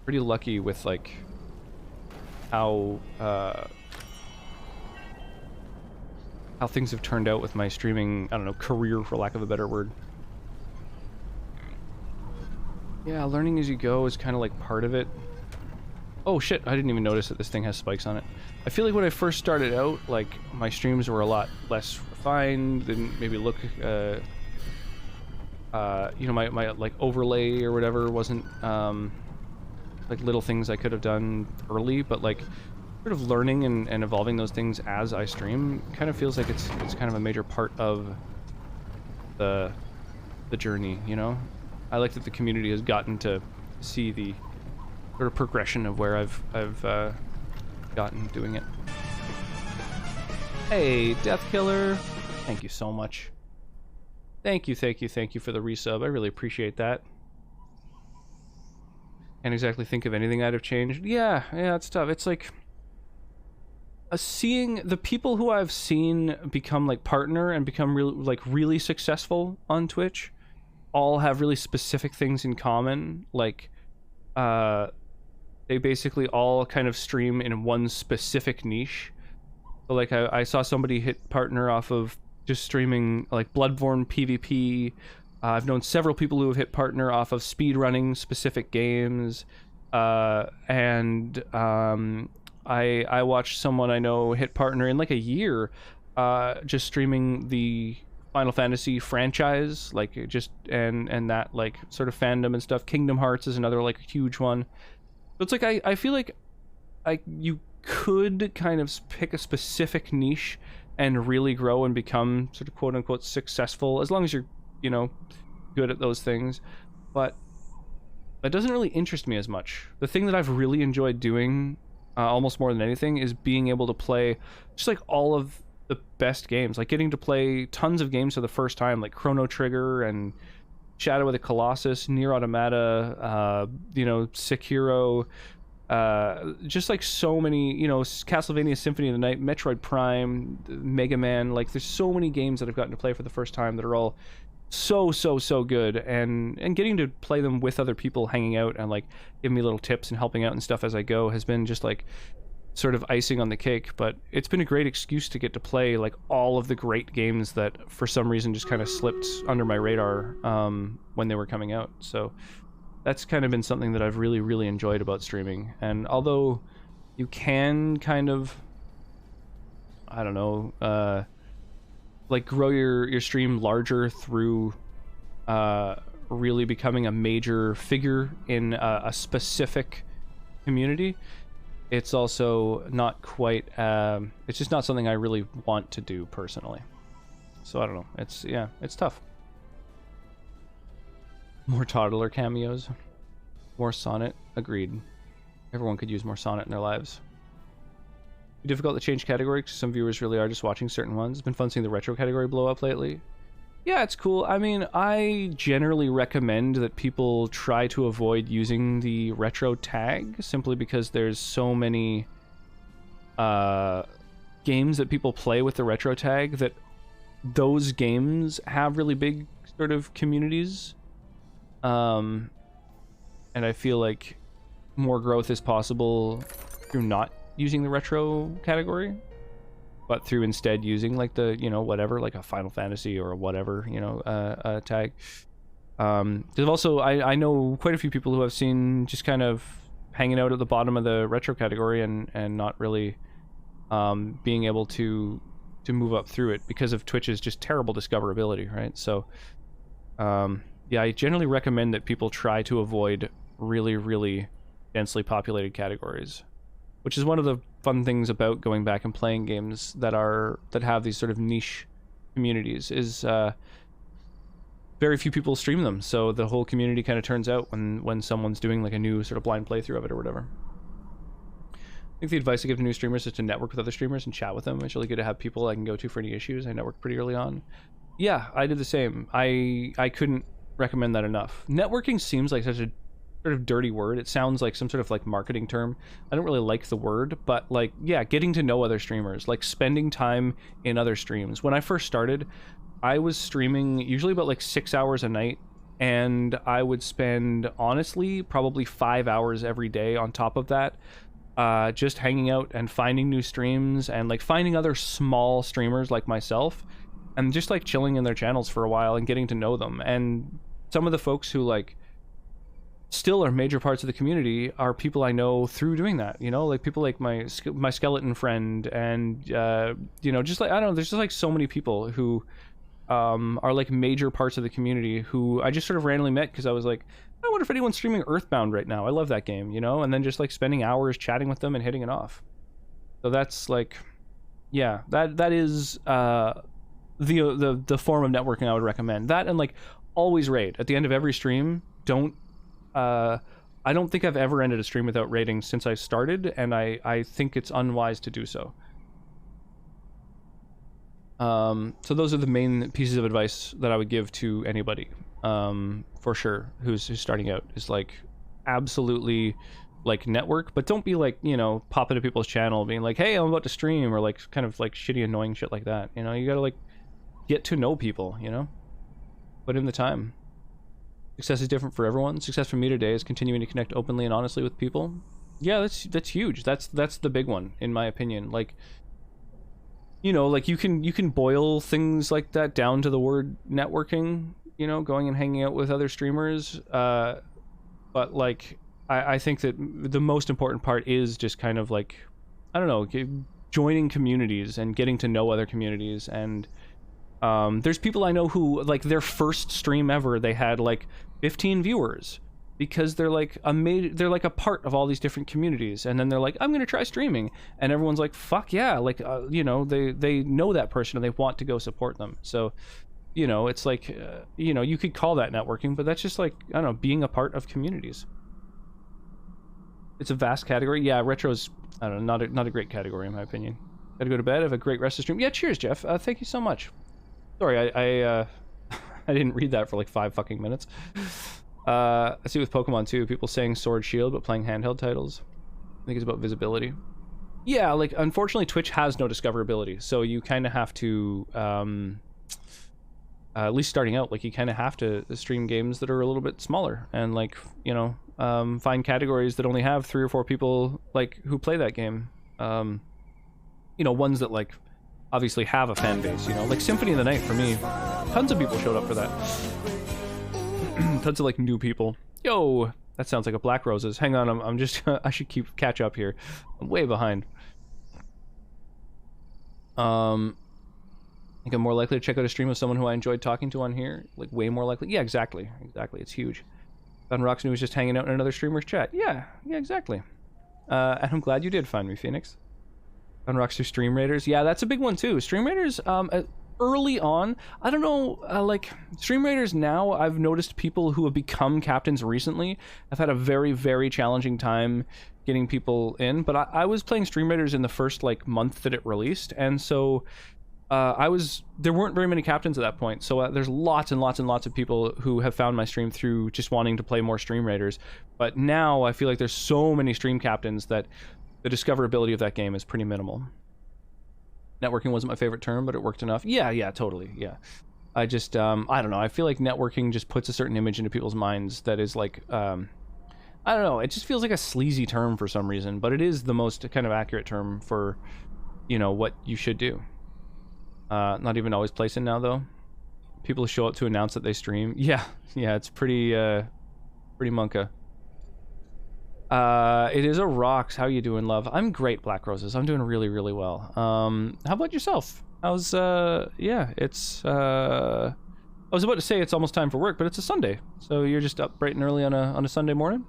pretty lucky with like how things have turned out with my streaming, I don't know, career for lack of a better word. Yeah, learning as you go is kind of like part of it. Oh shit, I didn't even notice that this thing has spikes on it. I feel like when I first started out, like, my streams were a lot less refined, didn't maybe look, you know, my like, overlay or whatever wasn't, like, little things I could have done early, but, like, sort of learning and evolving those things as I stream kind of feels like it's kind of a major part of the journey, you know? I like that the community has gotten to see the sort of progression of where I've gotten doing it. Hey, Death Killer! Thank you so much. Thank you for the resub. I really appreciate that. Can't exactly think of anything I'd have changed. Yeah, it's tough. It's like seeing the people who I've seen become like partner and become really successful on Twitch all have really specific things in common. Like, they basically all kind of stream in one specific niche. So like I saw somebody hit partner off of just streaming like Bloodborne PvP. I've known several people who have hit partner off of speedrunning specific games. I watched someone I know hit partner in like a year, just streaming the Final Fantasy franchise, like just and that like sort of fandom and stuff. Kingdom Hearts is another like huge one. So it's like I feel like you could kind of pick a specific niche and really grow and become sort of quote unquote successful as long as you're, you know, good at those things. But that doesn't really interest me as much. The thing that I've really enjoyed doing almost more than anything is being able to play just like all of the best games, like getting to play tons of games for the first time, like Chrono Trigger and Shadow of the Colossus, Nier Automata, you know, Sekiro, just like so many, you know, Castlevania Symphony of the Night, Metroid Prime, Mega Man. Like there's so many games that I've gotten to play for the first time that are all so good, and getting to play them with other people, hanging out and like giving me little tips and helping out and stuff as I go has been just like sort of icing on the cake. But it's been a great excuse to get to play like all of the great games that for some reason just kind of slipped under my radar when they were coming out. So that's kind of been something that I've really enjoyed about streaming. And although you can kind of, I don't know, like grow your stream larger through really becoming a major figure in a specific community, it's also not quite, it's just not something I really want to do personally. So I don't know, it's tough. More toddler cameos, more Sonnet, agreed. Everyone could use more Sonnet in their lives. Difficult to change category because some viewers really are just watching certain ones. It's been fun seeing the retro category blow up lately. Yeah, it's cool. I mean, I generally recommend that people try to avoid using the retro tag simply because there's so many games that people play with the retro tag that those games have really big sort of communities. And I feel like more growth is possible through not using the retro category, but through instead using like the, you know, whatever, like a Final Fantasy or whatever, you know, tag. There's also, I know quite a few people who I've seen just kind of hanging out at the bottom of the retro category and not really being able to move up through it because of Twitch's just terrible discoverability, right? So yeah, I generally recommend that people try to avoid really densely populated categories, which is one of the fun things about going back and playing games that have these sort of niche communities is very few people stream them, so the whole community kind of turns out when someone's doing like a new sort of blind playthrough of it or whatever. I think the advice I give to new streamers is to network with other streamers and chat with them. It's really good to have people I can go to for any issues. I networked pretty early on. Yeah, I did the same. I couldn't recommend that enough. Networking seems like such a sort of dirty word. It sounds like some sort of like marketing term. I don't really like the word, but like, yeah, getting to know other streamers, like spending time in other streams. When I first started, I was streaming usually about like 6 hours a night, and I would spend, honestly, probably 5 hours every day on top of that, just hanging out and finding new streams and like finding other small streamers like myself and just like chilling in their channels for a while and getting to know them. And some of the folks who like still are major parts of the community are people I know through doing that, you know, like people like my skeleton friend, and you know, just like, I don't know, there's just like so many people who are like major parts of the community who I just sort of randomly met because I was like, I wonder if anyone's streaming Earthbound right now. I love that game, you know, and then just like spending hours chatting with them and hitting it off. So that's like, yeah, that is the form of networking I would recommend. That, and like always raid at the end of every stream. I don't think I've ever ended a stream without raiding since I started, and I think it's unwise to do so. So those are the main pieces of advice that I would give to anybody, for sure, who's starting out, is like absolutely like network, but don't be like, you know, pop into people's channel being like, hey, I'm about to stream, or like kind of like shitty, annoying shit like that. You know, you gotta like get to know people, you know, put in the time. Success is different for everyone. Success for me today is continuing to connect openly and honestly with people. Yeah, that's huge. That's the big one, in my opinion. Like, you know, like you can boil things like that down to the word networking, you know, going and hanging out with other streamers. But like, I think that the most important part is just kind of like, I don't know, joining communities and getting to know other communities. And there's people I know who, like, their first stream ever, they had like 15 viewers because they're like a part of all these different communities. And then they're like, I'm gonna try streaming, and everyone's like, fuck yeah, like, you know, they know that person and they want to go support them. So, you know, it's like, you know, you could call that networking, but that's just like, I don't know, being a part of communities. It's a vast category. Yeah, retro's, I don't know, not a great category in my opinion. Gotta go to bed. Have a great rest of the stream. Yeah, cheers, Jeff. Thank you so much. Sorry, I didn't read that for like 5 fucking minutes. I see with Pokemon too, people saying Sword Shield but playing handheld titles. I think it's about visibility. Yeah, like, unfortunately Twitch has no discoverability, so you kind of have to, at least starting out, like, you kind of have to stream games that are a little bit smaller and, like, you know, find categories that only have 3 or 4 people, like, who play that game. You know, ones that, like, obviously have a fan base, you know, like Symphony of the Night for me. Tons of people showed up for that. Tons of like new people. Yo, that sounds like a Black Roses. Hang on, I'm just I should catch up here. I'm way behind. I think I'm more likely to check out a stream of someone who I enjoyed talking to on here. Like, way more likely. Yeah, exactly. It's huge. Found Roxanne was just hanging out in another streamer's chat. Yeah, exactly. And I'm glad you did find me, Phoenix. On Rockstar Stream Raiders. Yeah, that's a big one too. Stream Raiders, early on, I don't know, like, Stream Raiders now, I've noticed people who have become captains recently have had a very, very challenging time getting people in, but I was playing Stream Raiders in the first, like, month that it released, and so there weren't very many captains at that point, so there's lots and lots and lots of people who have found my stream through just wanting to play more Stream Raiders, but now I feel like there's so many stream captains that the discoverability of that game is pretty minimal. Networking wasn't my favorite term, but it worked enough. Yeah, totally, yeah. I just, I don't know, I feel like networking just puts a certain image into people's minds that is like, I don't know, it just feels like a sleazy term for some reason, but it is the most kind of accurate term for, you know, what you should do. Not even always placing now, though. People show up to announce that they stream. Yeah, it's pretty monka. It is a rocks. How you doing, love? I'm great, Black Roses. I'm doing really, really well. How about yourself? How's, yeah, it's, I was about to say it's almost time for work, but it's a Sunday. So you're just up bright and early on a Sunday morning?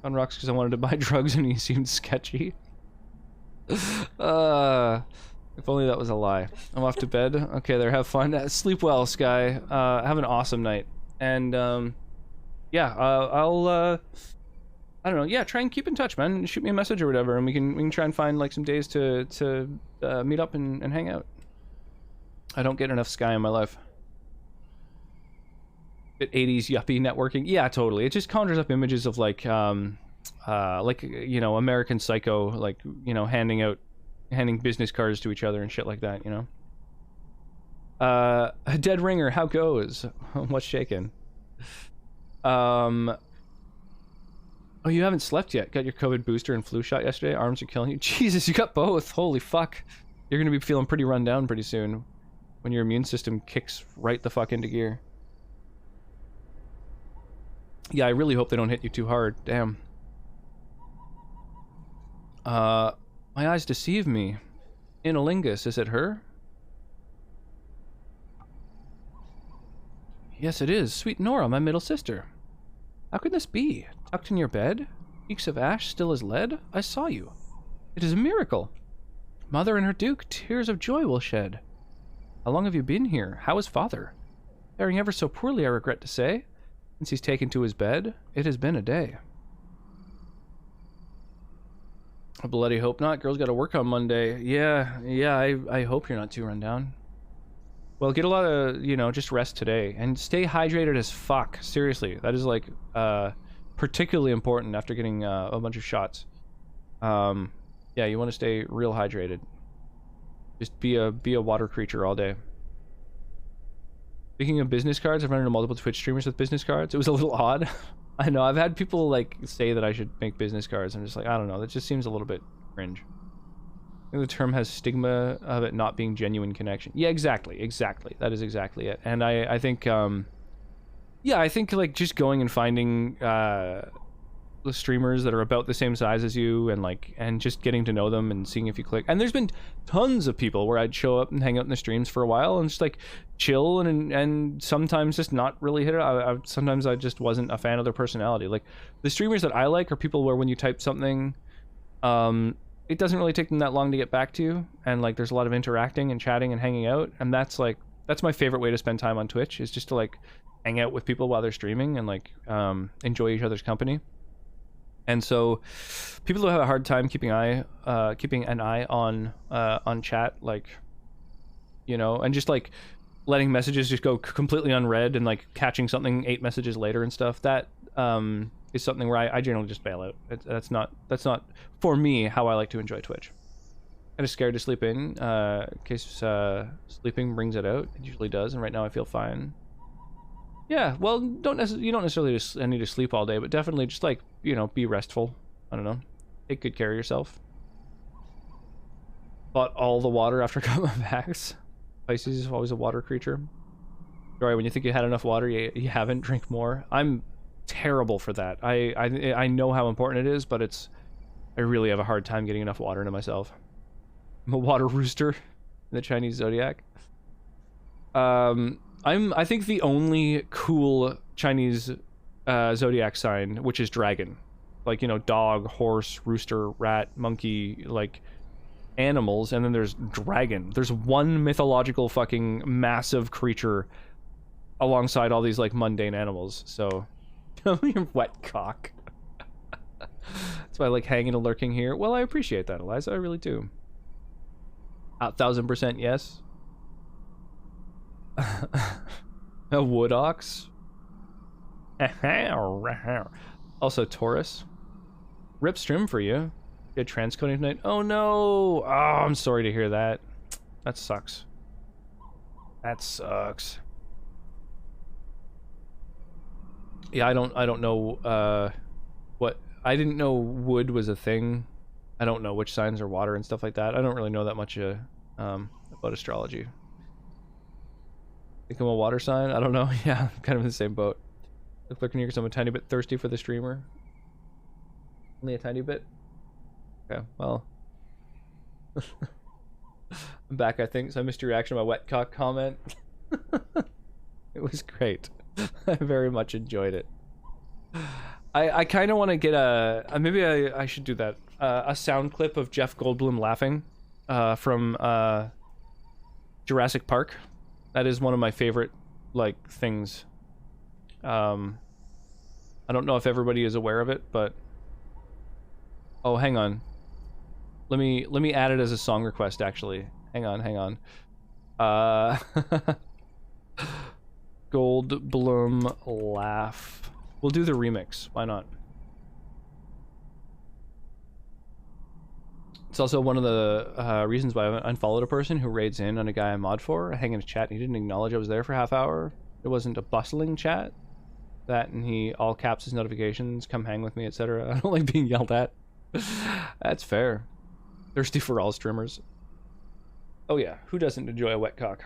On rocks because I wanted to buy drugs and he seemed sketchy. If only that was a lie. I'm off to bed. Okay, there, have fun. Sleep well, Sky. Have an awesome night. And, yeah, I don't know. Yeah, try and keep in touch, man. Shoot me a message or whatever, and we can try and find like some days to meet up and hang out. I don't get enough Sky in my life. bit 80s yuppie networking. Yeah, totally. It just conjures up images of like you know, American Psycho, like, you know, handing business cards to each other and shit like that, you know. A dead ringer, how goes? What's shaking? Oh, you haven't slept yet. Got your COVID booster and flu shot yesterday. Arms are killing you. Jesus, you got both. Holy fuck. You're gonna be feeling pretty run down pretty soon when your immune system kicks right the fuck into gear. Yeah, I really hope they don't hit you too hard. Damn. My eyes deceive me. Inalingus, is it her? Yes, it is. Sweet Nora, my middle sister. How can this be? Tucked in your bed? Cheeks of ash still as lead? I saw you. It is a miracle. Mother and her duke tears of joy will shed. How long have you been here? How is father? Faring ever so poorly, I regret to say. Since he's taken to his bed, it has been a day. I bloody hope not. Girl's got to work on Monday. Yeah, I hope you're not too run down. Well, get a lot of, you know, just rest today. And stay hydrated as fuck. Seriously. That is, like, particularly important after getting a bunch of shots. Yeah, you want to stay real hydrated. Just be a water creature all day. Speaking of business cards, I've run into multiple Twitch streamers with business cards. It was a little odd. I know, I've had people, like, say that I should make business cards. I'm just like, I don't know. That just seems a little bit cringe. I think the term has stigma of it not being genuine connection. Yeah, exactly. That is exactly it. And I think, yeah, I think, like, just going and finding the streamers that are about the same size as you and just getting to know them and seeing if you click. And there's been tons of people where I'd show up and hang out in the streams for a while and just, like, chill and sometimes just not really hit it. Sometimes I just wasn't a fan of their personality. Like, the streamers that I like are people where when you type something, it doesn't really take them that long to get back to you, and, like, there's a lot of interacting and chatting and hanging out, and that's my favorite way to spend time on Twitch, is just to, like, hang out with people while they're streaming and, like, enjoy each other's company. And so people who have a hard time keeping an eye on chat, like, you know, and just, like, letting messages just go completely unread and, like, catching something 8 messages later and stuff, that is something where I generally just bail out. That's not for me how I like to enjoy Twitch. Kind of scared to sleep in case sleeping brings it out. It usually does, and right now I feel fine. Yeah, well, you don't necessarily just need to sleep all day, but definitely just, like, you know, be restful. I don't know. Take good care of yourself. Bought all the water after I got my vax. Pisces is always a water creature. Sorry, when you think you had enough water, you haven't. Drink more. I'm terrible for that. I know how important it is, but I really have a hard time getting enough water into myself. I'm a water rooster in the Chinese zodiac. I think the only cool Chinese zodiac sign, which is dragon. Like, you know, dog, horse, rooster, rat, monkey, like, animals, and then there's dragon. There's one mythological fucking massive creature alongside all these, like, mundane animals. So, your wet cock. That's why I like hanging and lurking here. Well, I appreciate that, Eliza. I really do. 1000% yes. A wood ox. Also Taurus. Rip stream for you. Get transcoding tonight. Oh no! Oh, I'm sorry to hear that. That sucks. That sucks. Yeah, I don't know what I didn't know wood was a thing. I don't know which signs are water and stuff like that. I don't really know that much about astrology. Think I'm a water sign? I don't know. Yeah, I'm kind of in the same boat. Look looking here because I'm a tiny bit thirsty for the streamer. Only a tiny bit? Okay, well. I'm back, I think, so I missed your reaction to my wet cock comment. It was great. I very much enjoyed it. I kind of want to get maybe I should do that. A sound clip of Jeff Goldblum laughing from Jurassic Park. That is one of my favorite, like, things. I don't know if everybody is aware of it, but... Oh, hang on. Let me add it as a song request, actually. Hang on. Goldblum laugh. We'll do the remix. Why not? It's also one of the reasons why I unfollowed a person who raids in on a guy I mod for. I hang in a chat and he didn't acknowledge I was there for a half hour. It wasn't a bustling chat. That and he all caps his notifications, come hang with me, etc. I don't like being yelled at. That's fair. Thirsty for all streamers. Oh yeah, who doesn't enjoy a wet cock?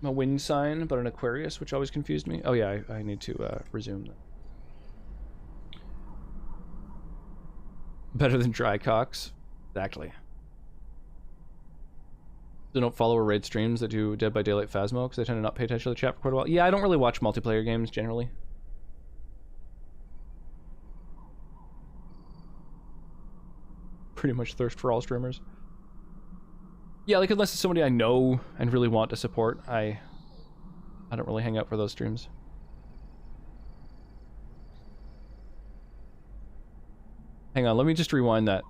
I'm a wind sign, but an Aquarius, which always confused me. Oh yeah, I need to resume that. Better than dry cocks. Exactly. So don't follow or raid streams that do Dead by Daylight Phasmo, because I tend to not pay attention to the chat for quite a while. Yeah, I don't really watch multiplayer games, generally. Pretty much thirst for all streamers. Yeah, like unless it's somebody I know and really want to support, I don't really hang out for those streams. Hang on, let me just rewind that.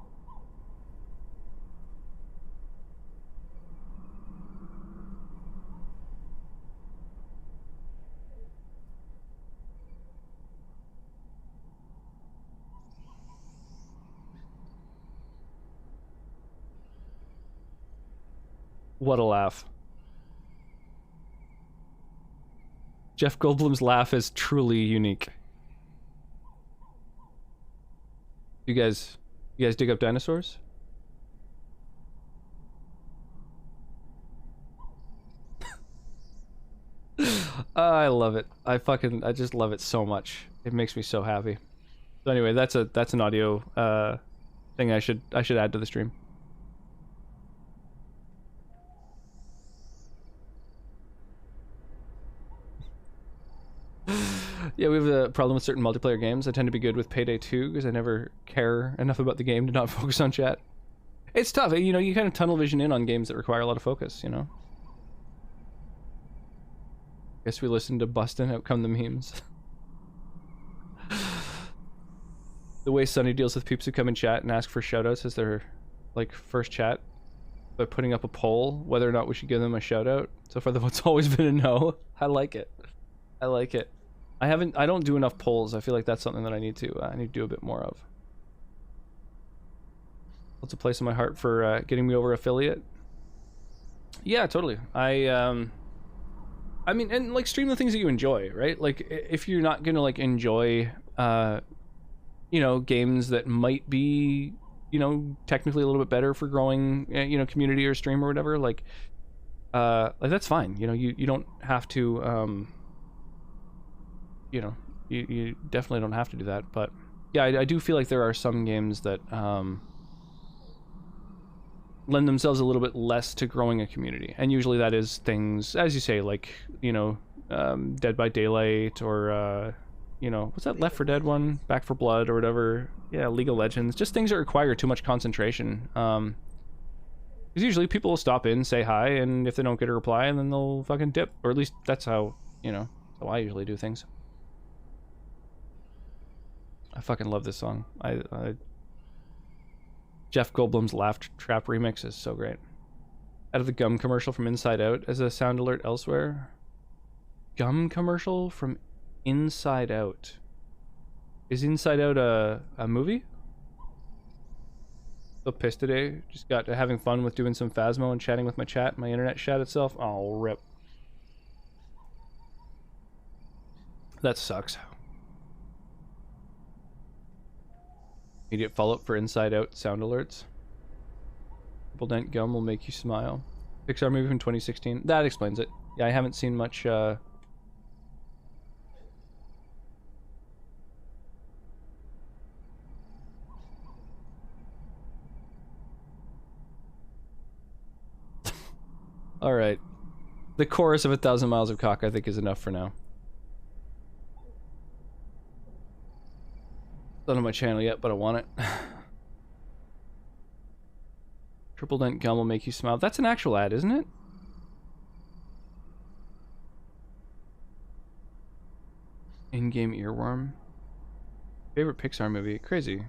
What a laugh. Jeff Goldblum's laugh is truly unique. You guys dig up dinosaurs? I love it. I just love it so much. It makes me so happy. So anyway, that's an audio thing I should add to the stream. Yeah, we have a problem with certain multiplayer games. I tend to be good with Payday 2 because I never care enough about the game to not focus on chat. It's tough, you know, you kind of tunnel vision in on games that require a lot of focus, you know? Guess we listen to Bustin', out come the memes. The way Sunny deals with peeps who come in chat and ask for shoutouts as their, like, first chat by putting up a poll whether or not we should give them a shoutout. So far the vote's always been a no. I like it. I like it. I don't do enough polls. I feel like that's something that I need to do a bit more of. What's a place in my heart for getting me over affiliate? Yeah, totally. I mean, and like stream the things that you enjoy, right? Like if you're not gonna like enjoy, you know, games that might be, you know, technically a little bit better for growing, you know, community or stream or whatever, like that's fine. You know, you don't have to, you know, you definitely don't have to do that. But yeah, I do feel like there are some games that lend themselves a little bit less to growing a community, and usually that is things, as you say, like, you know, Dead by Daylight, or you know, what's that Left 4 Dead one, Back 4 Blood or whatever. Yeah, League of Legends, just things that require too much concentration, because usually people will stop in, say hi, and if they don't get a reply, and then they'll fucking dip, or at least that's how, you know, that's how I usually do things. I fucking love this song. Jeff Goldblum's Laugh Trap remix is so great. Out of the gum commercial from Inside Out as a sound alert elsewhere. Gum commercial from Inside Out. Is Inside Out a movie? So pissed today. Just got to having fun with doing some Phasmo and chatting with my chat. My internet shat itself. Oh, rip. That sucks. Immediate follow-up for Inside Out sound alerts. Triple Dent Gum will make you smile. Pixar movie from 2016. That explains it. Yeah, I haven't seen much, Alright. The chorus of 1,000 Miles of Cock, I think, is enough for now. Not on my channel yet, but I want it. Triple Dent Gum will make you smile. That's an actual ad, isn't it? In-game earworm. Favorite Pixar movie? Crazy.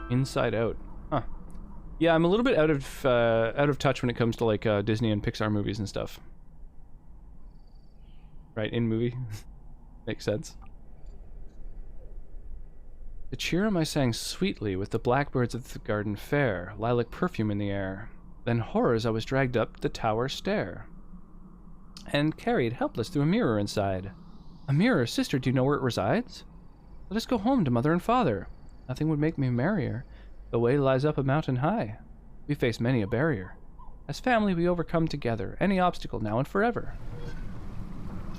Inside Out. Huh. Yeah, I'm a little bit out of touch when it comes to like Disney and Pixar movies and stuff. Right, in movie. Makes sense. The Cheerum I sang sweetly with the blackbirds of the garden fair, lilac perfume in the air. Then horrors I was dragged up the tower stair, and carried helpless through a mirror inside. A mirror, sister, do you know where it resides? Let us go home to mother and father. Nothing would make me merrier. The way lies up a mountain high. We face many a barrier. As family we overcome together any obstacle now and forever.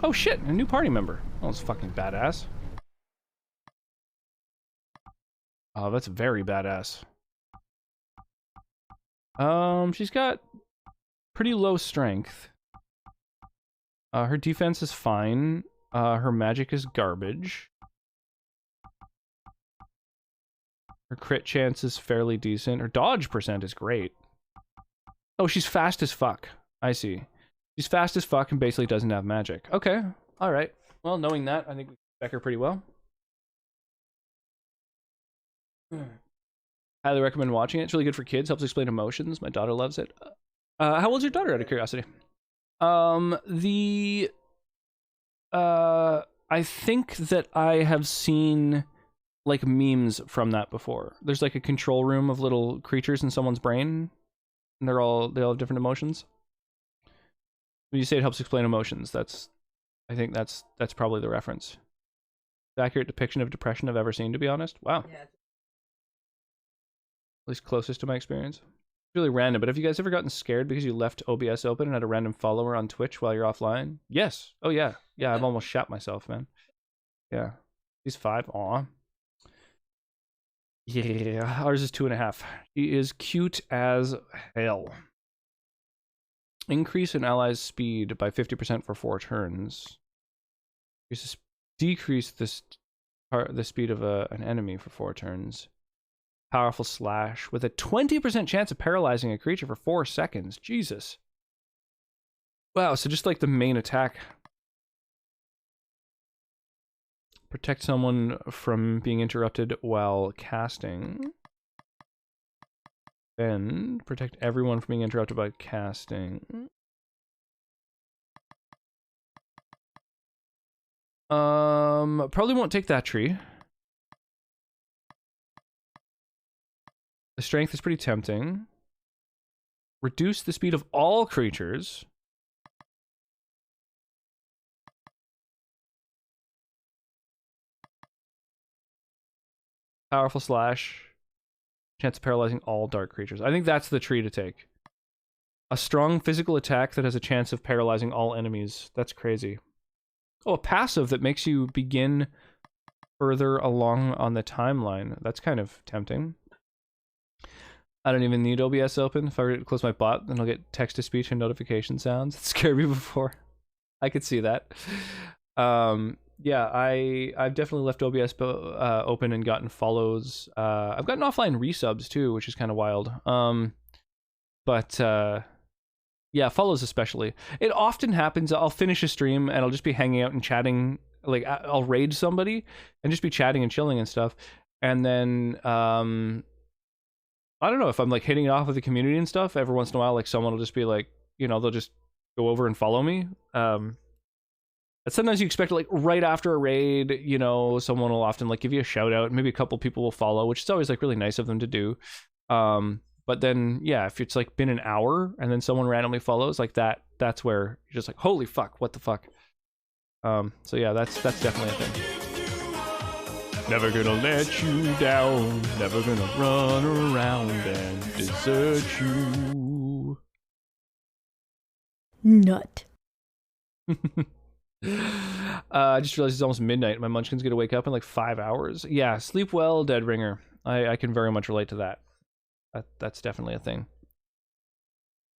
Oh shit, a new party member. Oh, that's fucking badass. Oh, that's very badass. She's got pretty low strength. Her defense is fine. Her magic is garbage. Her crit chance is fairly decent. Her dodge percent is great. Oh, she's fast as fuck. I see. She's fast as fuck and basically doesn't have magic. Okay, alright. Well, knowing that, I think we spec her pretty well. Highly recommend watching it. It's really good for kids. Helps explain emotions. My daughter loves it. How old's your daughter, out of curiosity? I think that I have seen like memes from that before. There's like a control room of little creatures in someone's brain, and they all have different emotions. When you say it helps explain emotions, I think that's probably the reference. Accurate depiction of depression I've ever seen, to be honest. Wow. Yeah. At least closest to my experience. It's really random, but have you guys ever gotten scared because you left OBS open and had a random follower on Twitch while you're offline? Yes. Oh yeah. Yeah, I've almost shat myself, man. Yeah. He's 5. Aw. Yeah, ours is 2.5. He is cute as hell. Increase an ally's speed by 50% for 4 turns. Decrease the speed of an enemy for 4 turns. Powerful slash with a 20% chance of paralyzing a creature for 4 seconds. Jesus. Wow, so just like the main attack. Protect someone from being interrupted while casting. Then protect everyone from being interrupted by casting. Probably won't take that tree. The strength is pretty tempting. Reduce the speed of all creatures. Powerful slash. Chance of paralyzing all dark creatures. I think that's the tree to take. A strong physical attack that has a chance of paralyzing all enemies. That's crazy. Oh, a passive that makes you begin further along on the timeline. That's kind of tempting. I don't even need OBS open. If I were to close my bot, then I'll get text-to-speech and notification sounds. It scared me before. I could see that. Yeah, I've definitely left OBS open and gotten follows. I've gotten offline resubs too, which is kind of wild. Yeah, follows especially. It often happens, I'll finish a stream and I'll just be hanging out and chatting. Like, I'll raid somebody and just be chatting and chilling and stuff. And then, I don't know, if I'm like hitting it off with the community and stuff, every once in a while, like someone will just be like, you know, they'll just go over and follow me. And sometimes you expect it, like right after a raid, you know, someone will often like give you a shout out. Maybe a couple people will follow, which is always like really nice of them to do. But then, yeah, if it's like been an hour and then someone randomly follows like that's where you're just like, holy fuck, what the fuck? So yeah, that's definitely a thing. Never gonna let you down, never gonna run around and desert you. Nut. I just realized it's almost midnight. My munchkin's gonna wake up in like 5 hours. Yeah, sleep well, Dead Ringer. I can very much relate to that. That's definitely a thing.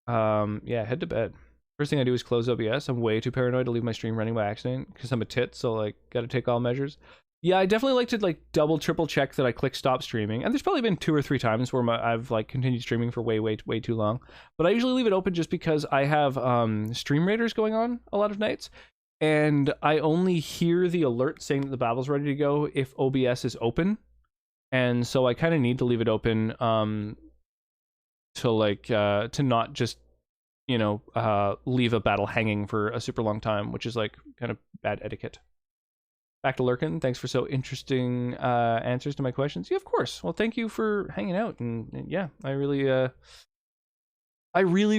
Yeah, head to bed. First thing I do is close OBS. I'm way too paranoid to leave my stream running by accident because I'm a tit, so like gotta take all measures. Yeah, I definitely like to like double, triple check that I click stop streaming. And there's probably been 2 or 3 times where I've like continued streaming for way too long. But I usually leave it open just because I have stream raiders going on a lot of nights. And I only hear the alert saying that the battle's ready to go if OBS is open. And so I kind of need to leave it open to like to not just, you know, leave a battle hanging for a super long time, which is like kind of bad etiquette. Back to Lurkin. Thanks for so interesting answers to my questions. Yeah, of course. Well, thank you for hanging out, and yeah, I really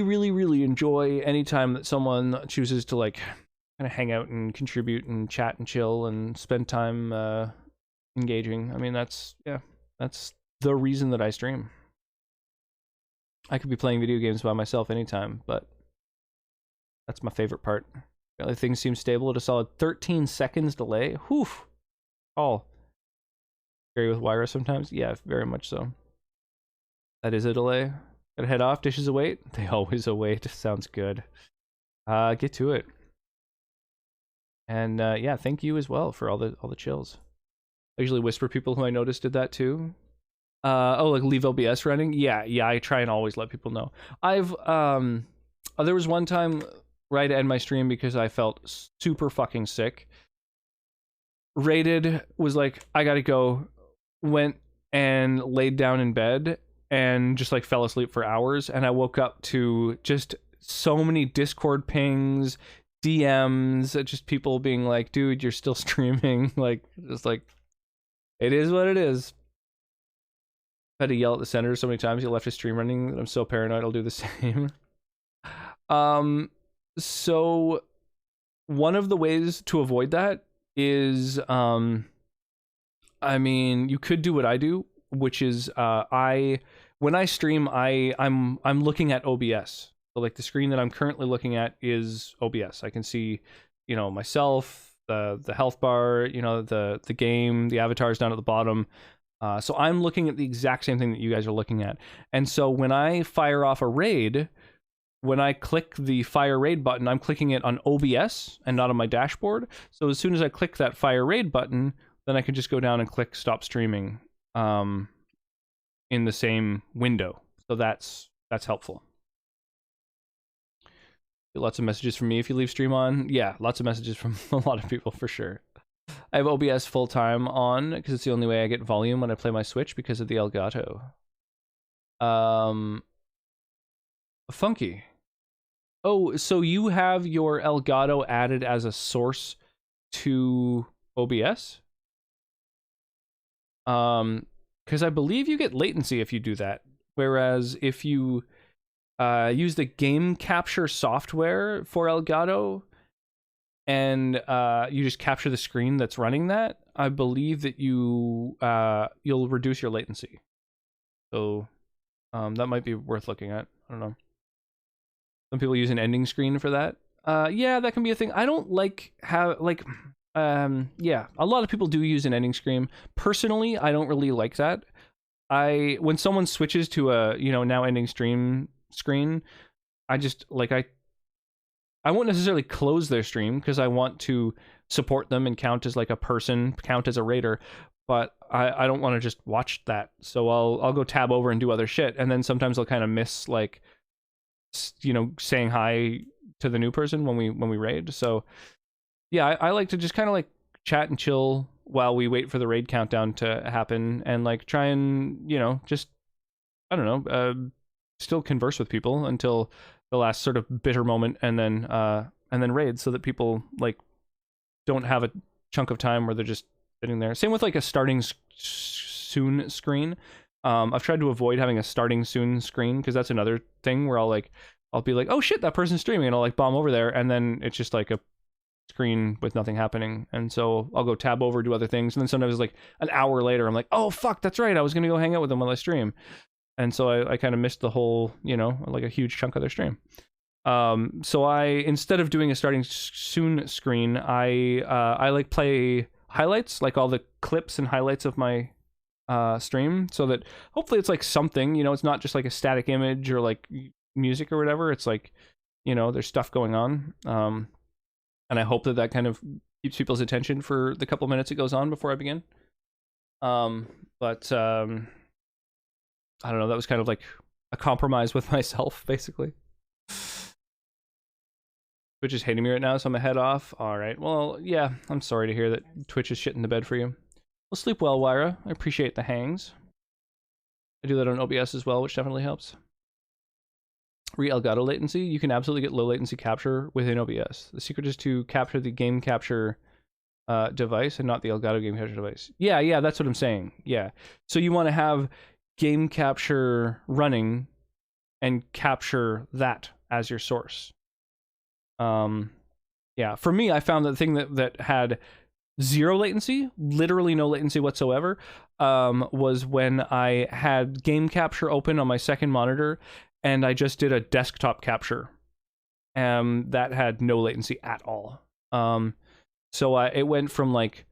really enjoy any time that someone chooses to like kind of hang out and contribute and chat and chill and spend time engaging. I mean, that's the reason that I stream. I could be playing video games by myself anytime, but that's my favorite part. Things seem stable at a solid 13 seconds delay. Whew. All. Scary with Wyra sometimes? Yeah, very much so. That is a delay. Gotta head off. Dishes await. They always await. Sounds good. Get to it. And yeah, thank you as well for all the chills. I usually whisper people who I noticed did that too. Oh, like leave OBS running? Yeah, I try and always let people know. I've there was one time right to end my stream because I felt super fucking sick. Rated, was like, I gotta go. Went and laid down in bed and just like fell asleep for hours, and I woke up to just so many Discord pings, DMs, just people being like, dude, you're still streaming. Like, just like, it is what it is. I had to yell at the senator so many times he left his stream running that I'm so paranoid I'll do the same. So one of the ways to avoid that is, I mean, you could do what I do, which is when I stream, I'm looking at OBS. So like the screen that I'm currently looking at is OBS. I can see, you know, myself, the health bar, you know, the game, the avatars down at the bottom. So I'm looking at the exact same thing that you guys are looking at. And so when I fire off a raid, when I click the fire raid button, I'm clicking it on OBS and not on my dashboard. So as soon as I click that fire raid button, then I can just go down and click stop streaming in the same window. So that's helpful. Get lots of messages from me if you leave stream on. Yeah, lots of messages from a lot of people for sure. I have OBS full time on because it's the only way I get volume when I play my Switch because of the Elgato. Funky. Oh, so you have your Elgato added as a source to OBS? Because I believe you get latency if you do that. Whereas if you use the game capture software for Elgato and you just capture the screen that's running that, I believe that you'll reduce your latency. So that might be worth looking at. I don't know. Some people use an ending screen for that. Yeah, that can be a thing. I don't like how yeah, a lot of people do use an ending screen. Personally, I don't really like that. When someone switches to a, you know, now ending stream screen, I just like I won't necessarily close their stream because I want to support them and count as like a person, count as a raider, but I don't want to just watch that. So I'll go tab over and do other shit, and then sometimes I'll kind of miss like, you know, saying hi to the new person when we raid. So yeah, I like to just kind of like chat and chill while we wait for the raid countdown to happen, and like try and, you know, just, I don't know, still converse with people until the last sort of bitter moment, and then raid, so that people like don't have a chunk of time where they're just sitting there. Same with like a starting soon screen. I've tried to avoid having a starting soon screen because that's another thing where I'll be like, oh shit, that person's streaming, and I'll like bomb over there, and then it's just like a screen with nothing happening. And so I'll go tab over, do other things, and then sometimes like an hour later I'm like, oh fuck, that's right, I was gonna go hang out with them while I stream. And so I kind of missed the whole, you know, like a huge chunk of their stream. So instead of doing a starting soon screen, I like play highlights, like all the clips and highlights of my stream, so that hopefully it's like something, you know, it's not just like a static image or like music or whatever. It's like, you know, there's stuff going on. And I hope that kind of keeps people's attention for the couple minutes it goes on before I begin. But I don't know, that was kind of like a compromise with myself, basically. Twitch is hating me right now, so I'm gonna head off. All right, well, yeah, I'm sorry to hear that Twitch is shit in the bed for you. Well, sleep well, Wyra. I appreciate the hangs. I do that on OBS as well, which definitely helps. Elgato latency, you can absolutely get low latency capture within OBS. The secret is to capture the game capture device and not the Elgato game capture device. Yeah, that's what I'm saying. Yeah. So you want to have game capture running and capture that as your source. Yeah, for me, I found that the thing that had zero latency, literally no latency whatsoever, was when I had game capture open on my second monitor and I just did a desktop capture. That had no latency at all. So it went from like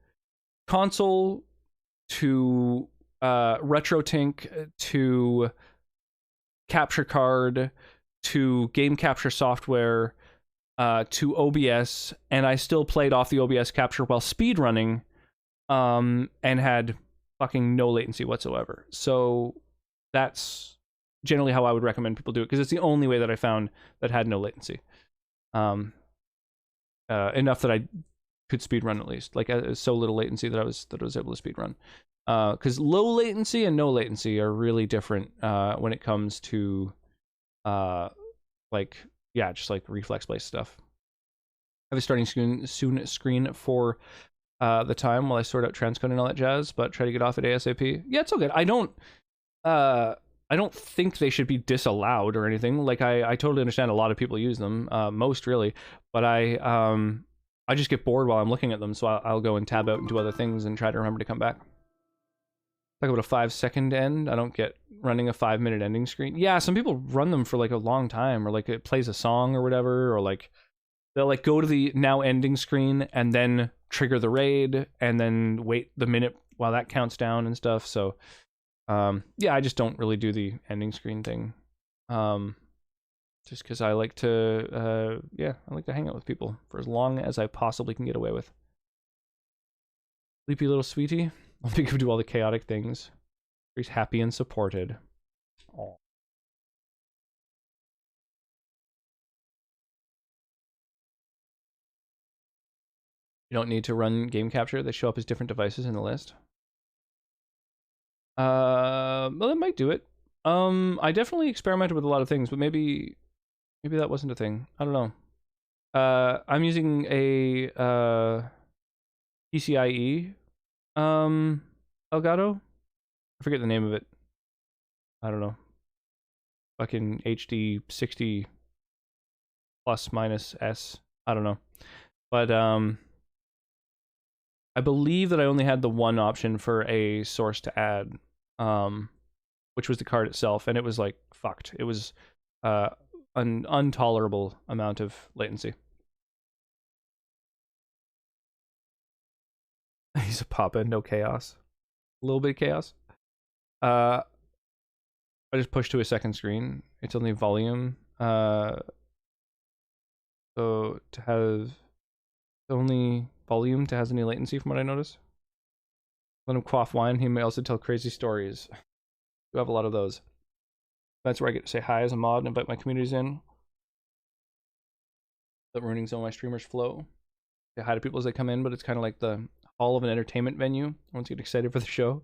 console to RetroTink to capture card to game capture software to OBS, and I still played off the OBS capture while speedrunning, and had fucking no latency whatsoever. So that's generally how I would recommend people do it, because it's the only way that I found that had no latency. Enough that I could speedrun at least. Like so little latency that I was able to speedrun. Because low latency and no latency are really different when it comes to just like reflex-based stuff. I have a starting screen for the time while I sort out transcoding and all that jazz, but try to get off it ASAP. Yeah, it's all good. I don't think they should be disallowed or anything. Like I totally understand a lot of people use them, most really, but I just get bored while I'm looking at them, so I'll go and tab out and do other things and try to remember to come back. Like about a 5-second end. I don't get running a 5-minute ending screen. Yeah, some people run them for like a long time, or like it plays a song or whatever, or like they'll like go to the now ending screen and then trigger the raid and then wait the minute while that counts down and stuff. So yeah, I just don't really do the ending screen thing. Just because I like to I like to hang out with people for as long as I possibly can get away with. Sleepy little sweetie. I'll make him do all the chaotic things. He's happy and supported. Aww. You don't need to run game capture. They show up as different devices in the list. Well, that might do it. I definitely experimented with a lot of things, but maybe that wasn't a thing. I don't know. I'm using a PCIe Elgato. I forget the name of it. I don't know. Fucking HD 60 plus minus S. I don't know. But I believe that I only had the one option for a source to add, which was the card itself, and it was like fucked. It was an intolerable amount of latency. He's a papa, no chaos. A little bit of chaos. I just pushed to a second screen. It's only volume. So to have only volume to has any latency from what I notice. Let him quaff wine. He may also tell crazy stories. We have a lot of those. That's where I get to say hi as a mod and invite my communities in. Without ruining some of my streamers' flow. Say hi to people as they come in, but it's kind of like the hall of an entertainment venue. Everyone's get excited for the show.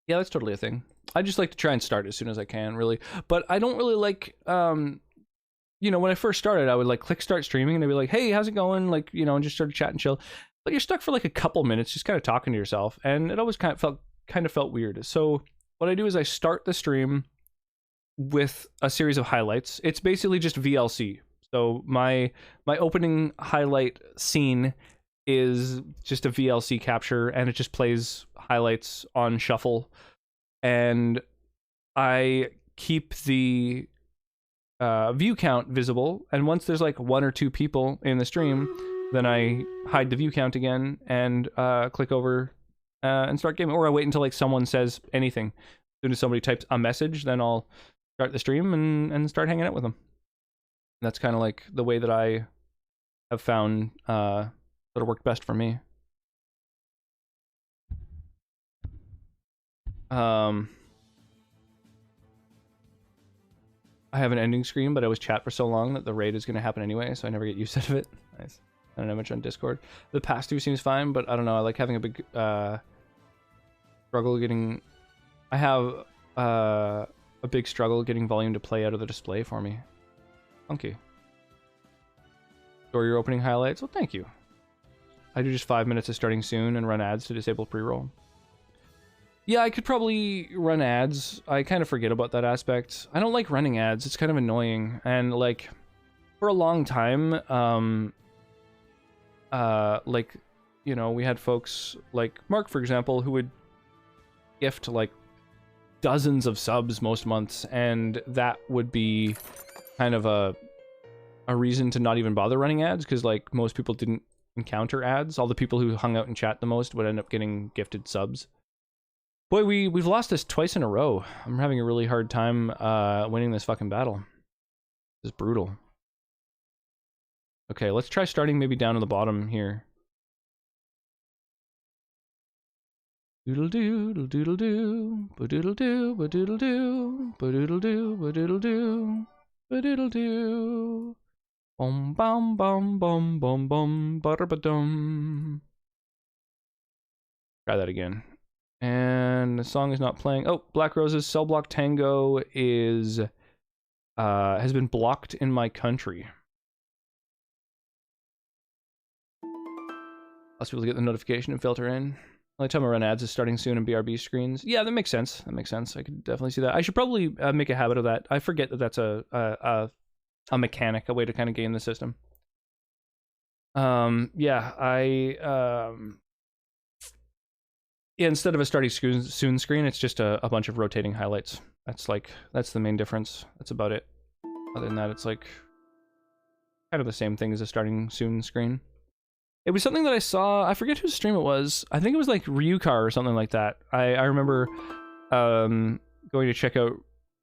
Yeah, that's totally a thing. I just like to try and start as soon as I can, really. But I don't really like, you know, when I first started, I would like click start streaming and I'd be like, hey, how's it going? Like, you know, and just sort of chat and chill. But you're stuck for like a couple minutes just kind of talking to yourself. And it always kind of felt weird. So what I do is I start the stream with a series of highlights. It's basically just VLC. So my opening highlight scene is just a VLC capture, and it just plays highlights on shuffle. And I keep the view count visible, and once there's like 1 or 2 people in the stream, then I hide the view count again and click over and start gaming. Or I wait until like someone says anything. As soon as somebody types a message, then I'll start the stream and start hanging out with them. And that's kind of like the way that I have found that it worked best for me. I have an ending screen, but I was chat for so long that the raid is going to happen anyway, so I never get used out of it. Nice. I don't know much on Discord. The pass-through seems fine, but I don't know. I like having a big struggle getting... I have a a big struggle getting volume to play out of the display for me. Funky. Store your opening highlights. Well, thank you. I do just 5 minutes of starting soon and run ads to disable pre-roll. Yeah, I could probably run ads. I kind of forget about that aspect. I don't like running ads. It's kind of annoying. And, like, for a long time, like, you know, we had folks like Mark, for example, who would gift, like, dozens of subs most months, and that would be kind of a reason to not even bother running ads, because, like, most people didn't encounter ads. All the people who hung out and chat the most would end up getting gifted subs. Boy, we've lost this twice in a row. I'm having a really hard time winning this fucking battle. This is brutal. Okay, let's try starting maybe down to the bottom here. Doodle doo, doodle doo, ba-doodle doo, ba-doodle doo, ba-doodle doo, ba-doodle doo, ba-doodle doo. Bum bum bum bum bum bum ba-da-ba-dum. Try that again. And the song is not playing. Oh, Black Rose's Cell Block Tango is has been blocked in my country. Lots of people get the notification and filter in. Only time I run ads is starting soon in BRB screens. Yeah, that makes sense. That makes sense. I could definitely see that. I should probably make a habit of that. I forget that that's a mechanic, a way to kind of game the system. Yeah, yeah, instead of a starting soon screen, it's just a bunch of rotating highlights. That's the main difference. That's about it. Other than that, it's like kind of the same thing as a starting soon screen. It was something that I saw, I forget whose stream it was. I think it was like Ryukar or something like that. I remember going to check out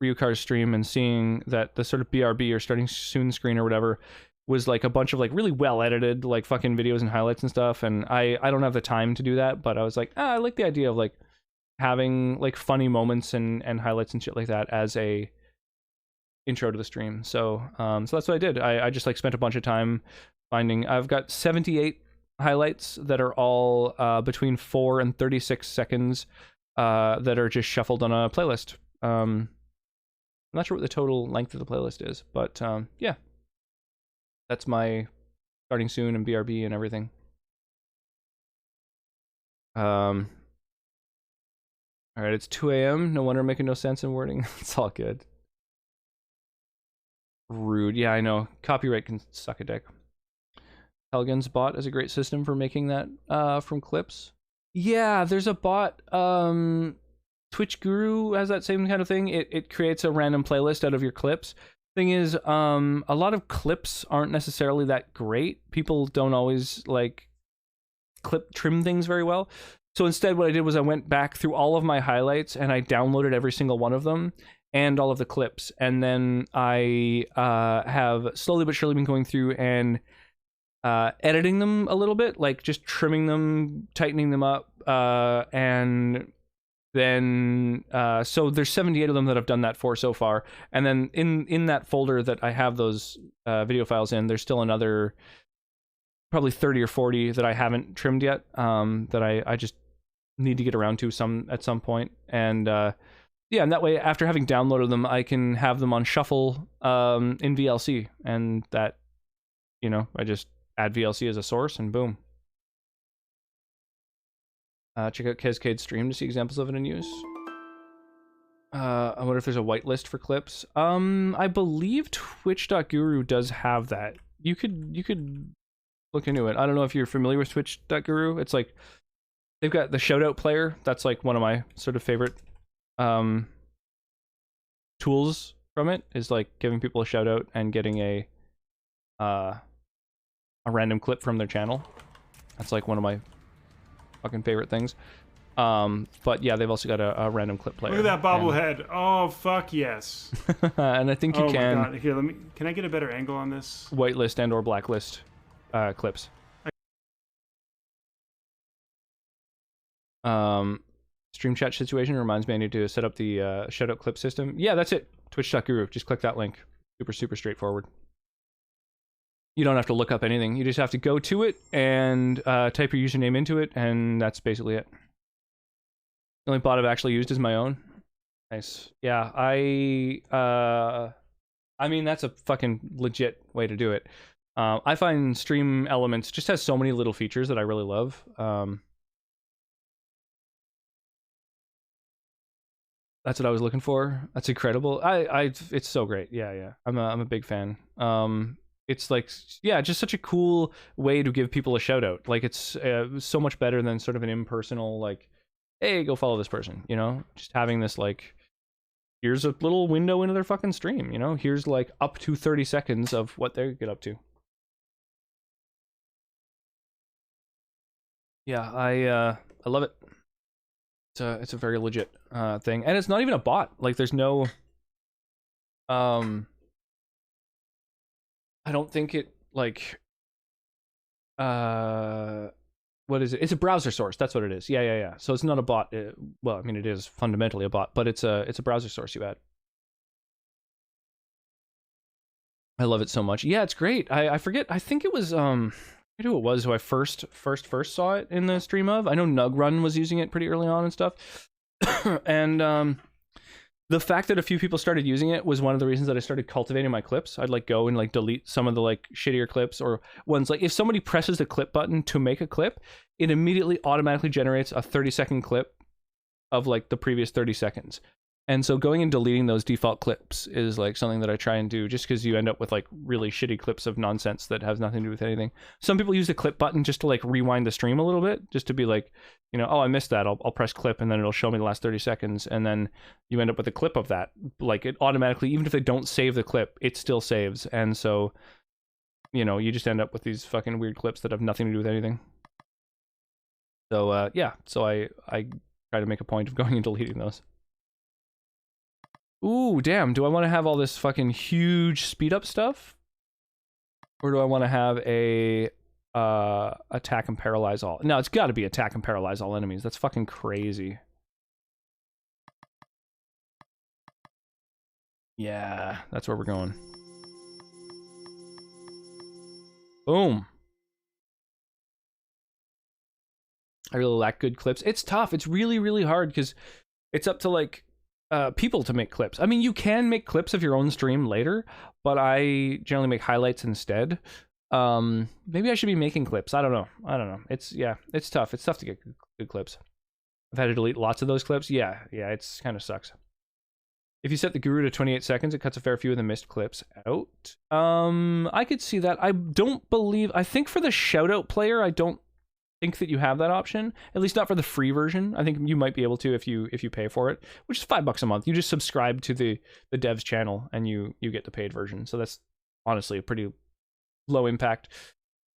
Ryukar's stream and seeing that the sort of BRB or starting soon screen or whatever was like a bunch of like really well edited like fucking videos and highlights and stuff. And I don't have the time to do that, but I was like, I like the idea of like having like funny moments and highlights and shit like that as a intro to the stream. So so that's what I did. I just like spent a bunch of time finding. I've got 78 highlights that are all between 4 and 36 seconds that are just shuffled on a playlist. I'm not sure what the total length of the playlist is, but yeah, that's my starting soon and BRB and everything. All right, it's 2 a.m. No wonder I'm making no sense in wording. It's all good. Rude. Yeah, I know. Copyright can suck a dick. Helgen's bot is a great system for making that from clips. Yeah, there's a bot. Twitch Guru has that same kind of thing. It creates a random playlist out of your clips. Thing is, a lot of clips aren't necessarily that great. People don't always like trim things very well. So instead, what I did was I went back through all of my highlights and I downloaded every single one of them and all of the clips. And then I have slowly but surely been going through and editing them a little bit, like just trimming them, tightening them up, and then so there's 78 of them that I've done that for so far. And then in that folder that I have those video files in, there's still another probably 30 or 40 that I haven't trimmed yet, that I just need to get around to at some point. And yeah, and that way, after having downloaded them, I can have them on shuffle in VLC, and that, you know, I just add VLC as a source, and boom. Check out Kezcade's stream to see examples of it in use. I wonder if there's a whitelist for clips. I believe Twitch.guru does have that. You could look into it. I don't know if you're familiar with Twitch.guru. It's like they've got the shoutout player. That's like one of my sort of favorite tools from it, is like giving people a shout out and getting a random clip from their channel. That's like one of my fucking favorite things. But yeah, they've also got a random clip player. Look at that bobblehead. Oh fuck yes. And I think you can. My God. Here, can I get a better angle on this? Whitelist and or blacklist clips. Stream chat situation reminds me I need to set up the shoutout clip system. Yeah, that's it. Twitch.guru. Just click that link. Super straightforward. You don't have to look up anything. You just have to go to it and type your username into it, and that's basically it. The only bot I've actually used is my own, Nice. Yeah, I mean that's a fucking legit way to do it. I find Stream Elements just has so many little features that I really love. That's what I was looking for. That's incredible. It's so great. Yeah. I'm a big fan. It's like, yeah, just such a cool way to give people a shout out. Like it's so much better than sort of an impersonal, like, hey, go follow this person, you know? Just having this like, here's a little window into their fucking stream, you know? Here's like up to 30 seconds of what they get up to. Yeah, I love it. It's a very legit thing, and it's not even a bot. Like there's no I don't think it like what is it? It's a browser source. That's what it is. Yeah. So it's not a bot. Well, I mean it is fundamentally a bot, but it's a browser source you add. I love it so much. Yeah, it's great. I forget. I think it was I forget who it was who I first saw it in the stream of. I know Nugrun was using it pretty early on and stuff. And the fact that a few people started using it was one of the reasons that I started cultivating my clips. I'd like go and like delete some of the like shittier clips or ones like if somebody presses the clip button to make a clip, it immediately automatically generates a 30-second clip of like the previous 30 seconds. And so going and deleting those default clips is like something that I try and do just because you end up with like really shitty clips of nonsense that has nothing to do with anything. Some people use the clip button just to like rewind the stream a little bit, just to be like, you know, oh, I missed that. I'll press clip and then it'll show me the last 30 seconds. And then you end up with a clip of that. Like it automatically, even if they don't save the clip, it still saves. And so, you know, you just end up with these fucking weird clips that have nothing to do with anything. So, yeah. So I try to make a point of going and deleting those. Ooh, damn, do I want to have all this fucking huge speed up stuff? Or do I want to have a attack and paralyze all? No, it's got to be attack and paralyze all enemies. That's fucking crazy. Yeah, that's where we're going. Boom. I really lack good clips. It's tough. It's really, really hard because it's up to like people to make clips. I mean, you can make clips of your own stream later, but I generally make highlights instead. Maybe I should be making clips. I don't know. It's tough. It's tough to get good clips. I've had to delete lots of those clips. Yeah, it's kind of sucks. If you set the guru to 28 seconds, it cuts a fair few of the missed clips out. I could see that. I think for the shoutout player, I don't think that you have that option, at least not for the free version. I think you might be able to if you pay for it, which is $5 a month. You just subscribe to the dev's channel and you get the paid version. So that's honestly a pretty low impact,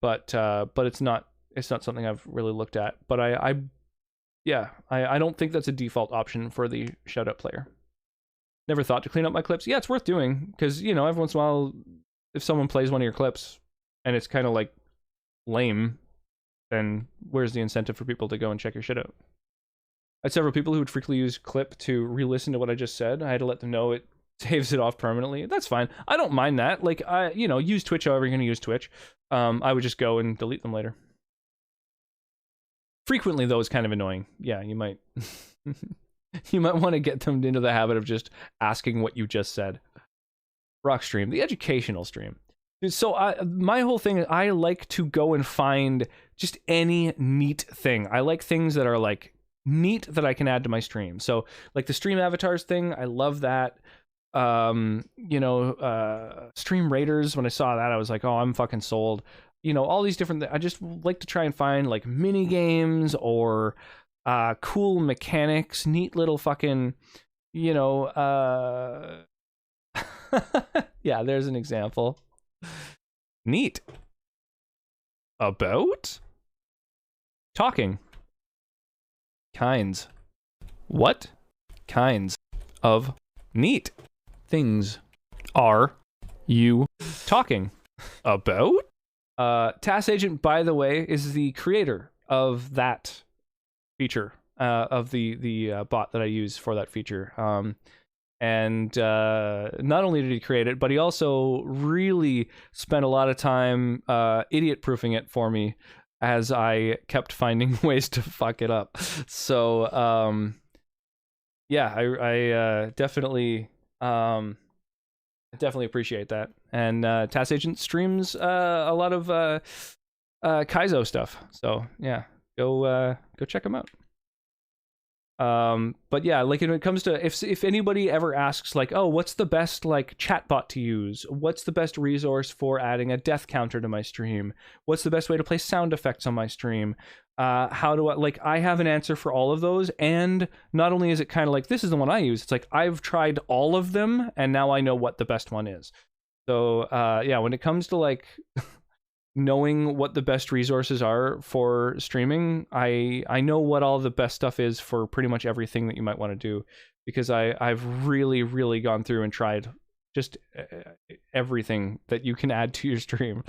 but it's not something I've really looked at. But I don't think that's a default option for the shout out player. Never thought to clean up my clips. Yeah, it's worth doing because, you know, every once in a while if someone plays one of your clips and it's kind of like lame, then where's the incentive for people to go and check your shit out? I had several people who would frequently use clip to re-listen to what I just said. I had to let them know it saves it off permanently. That's fine. I don't mind that. Like, use Twitch however you're going to use Twitch. I would just go and delete them later. Frequently, though, is kind of annoying. Yeah, you might you might want to get them into the habit of just asking what you just said. Rock stream, the educational stream. So my whole thing is I like to go and find just any neat thing. I like things that are like neat that I can add to my stream. So like the stream avatars thing, I love that. Stream raiders, when I saw that, I was like, oh, I'm fucking sold. You know, all these different I just like to try and find like mini games or cool mechanics, neat little fucking, yeah, there's an example. Neat. About? Talking. Kinds. What kinds of neat things are you talking about? Task Agent, by the way, is the creator of that feature, of the bot that I use for that feature. And not only did he create it, but he also really spent a lot of time idiot-proofing it for me as I kept finding ways to fuck it up. So, yeah, I definitely appreciate that. And Task Agent streams a lot of Kaizo stuff. So yeah, go check him out. But yeah, like when it comes to if anybody ever asks like, oh, what's the best like chatbot to use? What's the best resource for adding a death counter to my stream? What's the best way to play sound effects on my stream? How do I like? I have an answer for all of those, and not only is it kind of like this is the one I use, it's like I've tried all of them, and now I know what the best one is. So yeah, when it comes to like knowing what the best resources are for streaming, I know what all the best stuff is for pretty much everything that you might want to do, because I've really gone through and tried just everything that you can add to your stream.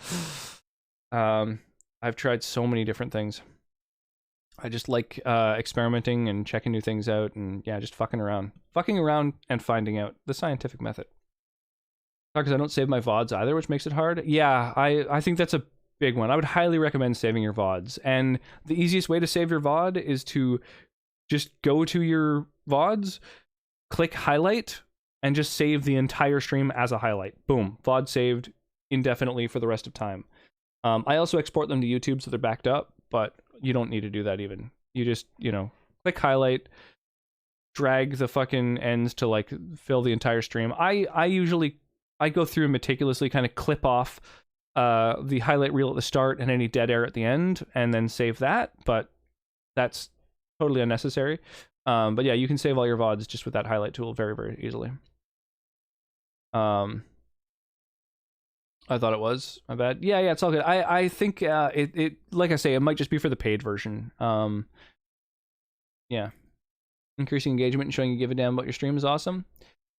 I've tried so many different things. I just like experimenting and checking new things out, and yeah, just fucking around and finding out the scientific method. Because I don't save my VODs either, which makes it hard. Yeah, I think that's a big one. I would highly recommend saving your VODs. And the easiest way to save your VOD is to just go to your VODs, click highlight, and just save the entire stream as a highlight. Boom. VOD saved indefinitely for the rest of time. I also export them to YouTube so they're backed up, but you don't need to do that even. You just, click highlight, drag the fucking ends to like fill the entire stream. I go through and meticulously kind of clip off the highlight reel at the start and any dead air at the end, and then save that, but that's totally unnecessary. But yeah, you can save all your VODs just with that highlight tool very easily. I thought it was. My bad. Yeah, it's all good. I think it like I say, it might just be for the paid version. Yeah. Increasing engagement and showing you give a damn about your stream is awesome.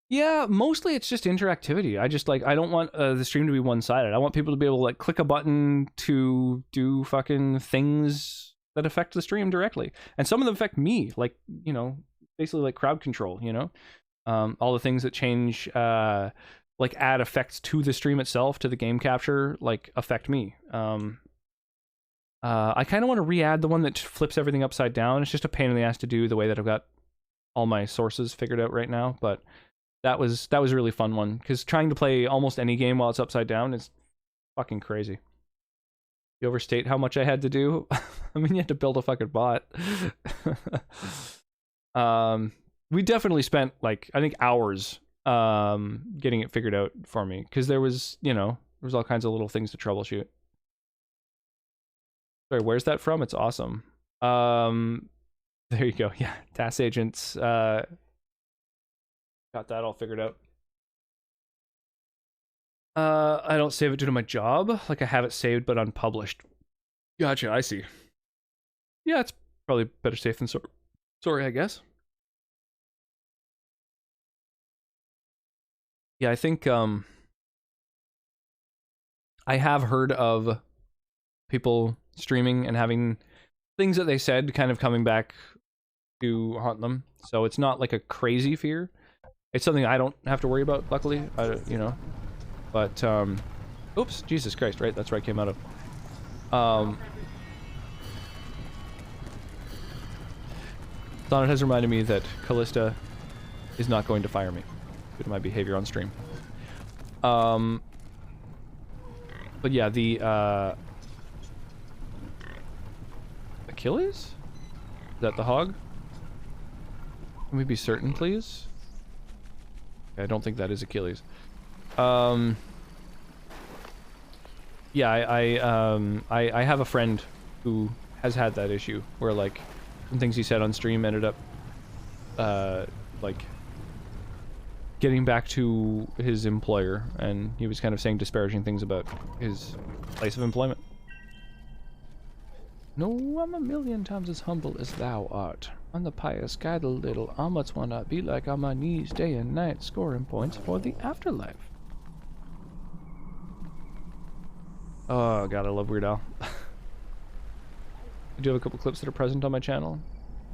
Yeah, mostly it's just interactivity. I don't want the stream to be one-sided. I want people to be able to like click a button to do fucking things that affect the stream directly. And some of them affect me, like, basically like crowd control, all the things that change like add effects to the stream itself, to the game capture, like affect me. I kind of want to re-add the one that flips everything upside down. It's just a pain in the ass to do the way that I've got all my sources figured out right now, but that was a really fun one, because trying to play almost any game while it's upside down is fucking crazy. You overstate how much I had to do. I mean, you had to build a fucking bot. We definitely spent like I think hours getting it figured out for me, because there was all kinds of little things to troubleshoot. Sorry, where's that from? It's awesome. There you go. Yeah, Task Agents. Got that all figured out. I don't save it due to my job. Like I have it saved but unpublished. Gotcha, I see. Yeah, it's probably better safe than sorry, I guess. Yeah, I think I have heard of people streaming and having things that they said kind of coming back to haunt them. So it's not like a crazy fear. It's something I don't have to worry about, luckily, But, oops, Jesus Christ, right? That's where I came out of. Sonnet has reminded me that Callista is not going to fire me due to my behavior on stream. But yeah, the, Achilles? Is that the hog? Can we be certain, please? I don't think that is Achilles. Yeah, I have a friend who has had that issue where like some things he said on stream ended up like getting back to his employer, and he was kind of saying disparaging things about his place of employment. No, I'm a million times as humble as thou art. On the pious guide a little, I must wanna be like on my knees day and night, scoring points for the afterlife. Oh god, I love Weird Al. I do have a couple clips that are present on my channel.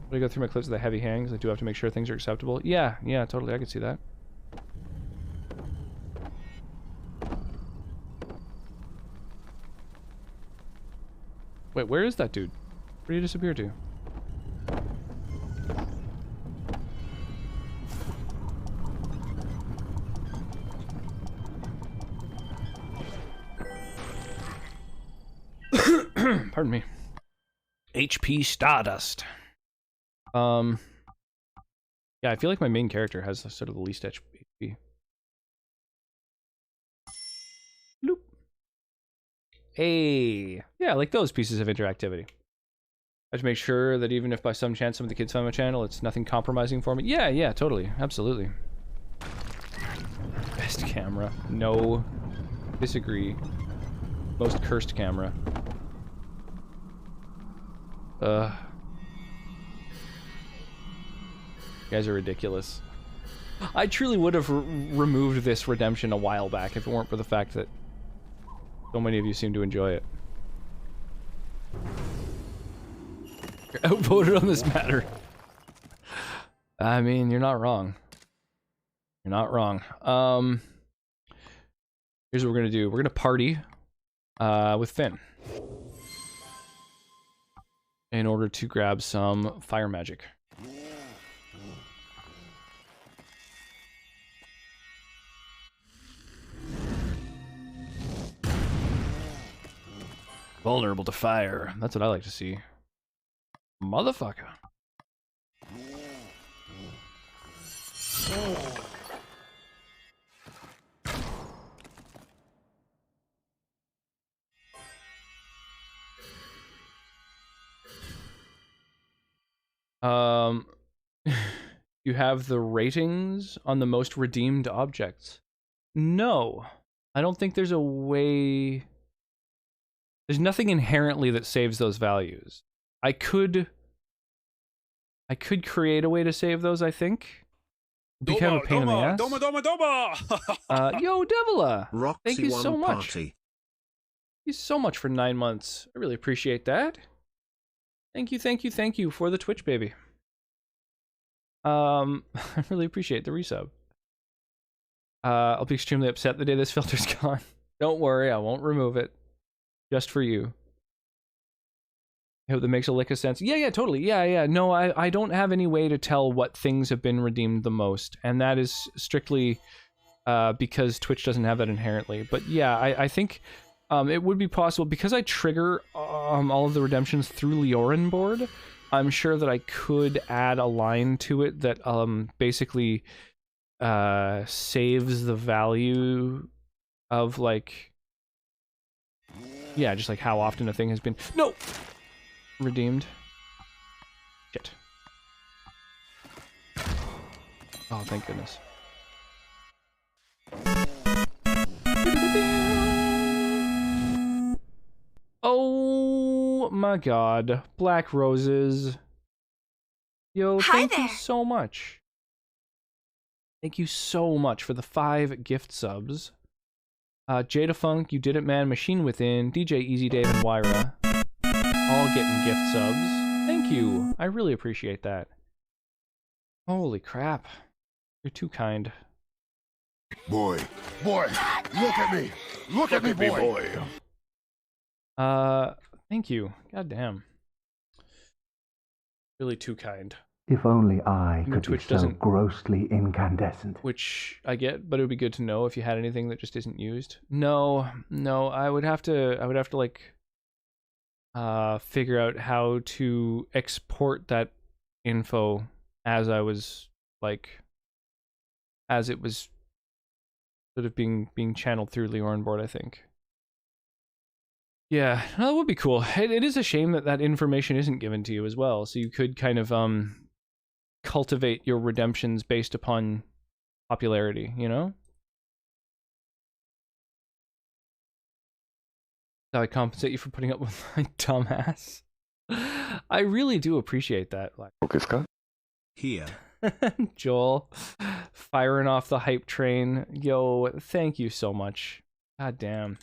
When I go through my clips with the heavy hangs, I do have to make sure things are acceptable. Yeah, totally, I can see that. Wait, where is that dude? Where did he disappear to? HP Stardust. Yeah, I feel like my main character has sort of the least HP. Bloop. Hey, yeah, like those pieces of interactivity. I have to make sure that even if by some chance some of the kids find my channel, it's nothing compromising for me. Yeah, totally, absolutely. Best camera. No. Disagree. Most cursed camera. You guys are ridiculous. I truly would have removed this redemption a while back if it weren't for the fact that so many of you seem to enjoy it. You're outvoted on this matter. I mean, you're not wrong. You're not wrong. Here's what we're gonna do. We're gonna party with Finn in order to grab some fire magic. Vulnerable to fire. That's what I like to see. Motherfucker. You have the ratings on the most redeemed objects. No. I don't think there's a way... There's nothing inherently that saves those values. I could create a way to save those, I think. It'd be kind of a pain in the ass. Yo, Devila! Roxy Thank you so much. Party. Thank you so much for 9 months. I really appreciate that. Thank you for the Twitch, baby. I really appreciate the resub. I'll be extremely upset the day this filter's gone. Don't worry, I won't remove it. Just for you. I hope that makes a lick of sense. Yeah, totally. Yeah. No, I don't have any way to tell what things have been redeemed the most, and that is strictly because Twitch doesn't have that inherently. But yeah, I think it would be possible, because I trigger all of the redemptions through Leorin board. I'm sure that I could add a line to it that basically saves the value of, like, yeah, just like how often a thing has been redeemed. Shit. Oh, thank goodness. Oh my god. Black roses. Yo, thank you so much. Thank you so much for the 5 gift subs. Jada Funk, You Did It Man, Machine Within, DJ Easy Dave, and Wyra. All getting gift subs. Thank you. I really appreciate that. Holy crap. You're too kind. Boy, look at me. Look at me, boy. Thank you. God damn. Really too kind. If only I could Twitch be so doesn't- grossly incandescent. Which I get, but it would be good to know if you had anything that just isn't used. No, I would have to like figure out how to export that info as it was sort of being channeled through Leorin board, I think. Yeah, no, that would be cool. It is a shame that information isn't given to you as well, so you could kind of cultivate your redemptions based upon popularity, you know? How I compensate you for putting up with my dumbass. I really do appreciate that. Here. Joel, firing off the hype train. Yo, thank you so much. God damn.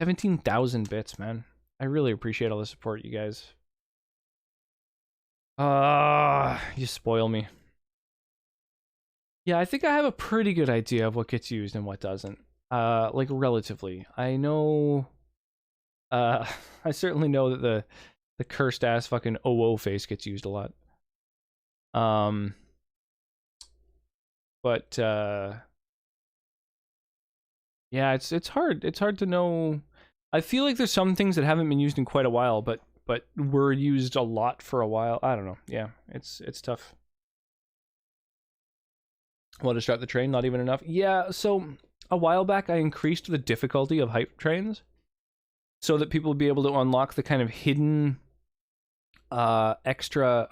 17,000 bits, man. I really appreciate all the support, you guys. You spoil me. Yeah, I think I have a pretty good idea of what gets used and what doesn't. Like, relatively. I know... I certainly know that the cursed ass fucking OO face gets used a lot. But yeah, it's hard. It's hard to know. I feel like there's some things that haven't been used in quite a while, but but were used a lot for a while. I don't know. Yeah, it's tough. Want to start the train? Not even enough. Yeah, so a while back I increased the difficulty of hype trains so that people would be able to unlock the kind of hidden extra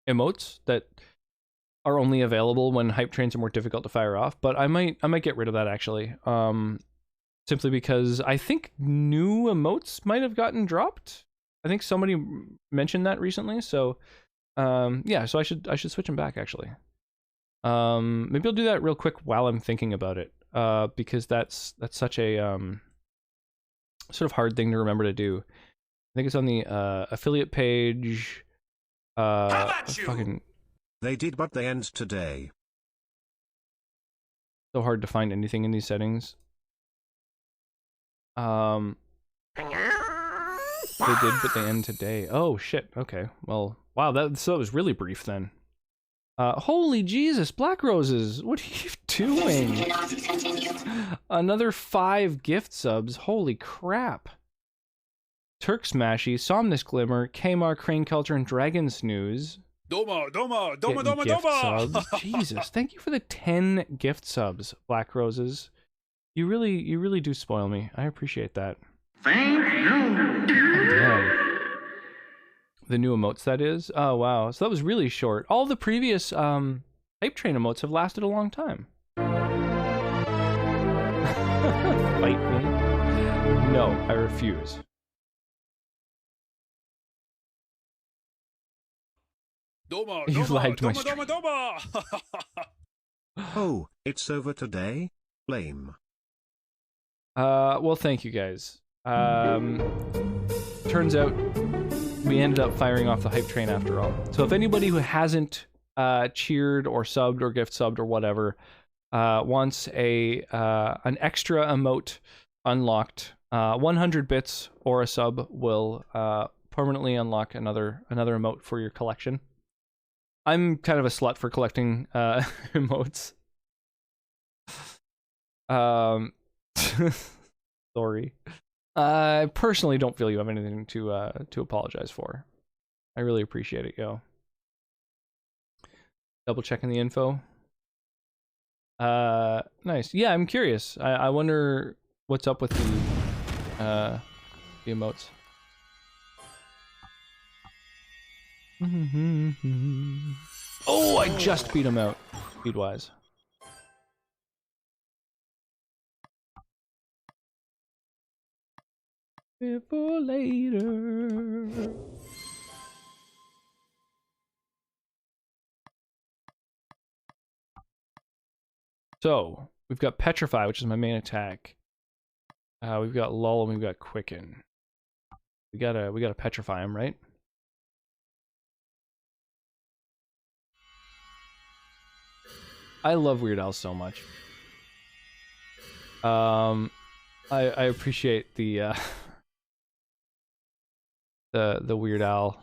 emotes that are only available when hype trains are more difficult to fire off. But I might get rid of that actually. Simply because I think new emotes might have gotten dropped. I think somebody mentioned that recently. So yeah, so I should switch them back actually. Maybe I'll do that real quick while I'm thinking about it. Because that's such a sort of hard thing to remember to do. I think it's on the affiliate page. How about you? Fucking They did, but they end today. so hard to find anything in these settings. They did, but they end today. Oh shit. Okay. Well, wow. That was really brief then. Holy Jesus, Black Roses! What are you doing? Another 5 gift subs. Holy crap! Turk Smashy, Somnus Glimmer, Kmar, Crane Culture, and Dragon Snooze. Domo. Getting gift subs. Jesus, thank you for the 10 gift subs, Black Roses. You really do spoil me. I appreciate that. Thank you. Damn. The new emotes, that is. Oh wow, so that was really short. All the previous hype train emotes have lasted a long time. Fight me? No, I refuse. You lagged my stream. Oh, it's over today? Lame. Well, thank you guys. Turns out we ended up firing off the hype train after all. So if anybody who hasn't cheered or subbed or gift subbed or whatever wants an extra emote unlocked, 100 bits or a sub will permanently unlock another emote for your collection. I'm kind of a slut for collecting emotes. Sorry. I personally don't feel you have anything to apologize for. I really appreciate it, yo. Double checking the info. Nice. Yeah, I'm curious. I wonder what's up with the emotes. Oh, I just beat him out, speed-wise. Before later. So, we've got Petrify, which is my main attack. We've got Lull and we've got Quicken. We gotta petrify him, right? I love Weird Al so much. I appreciate the the Weird Al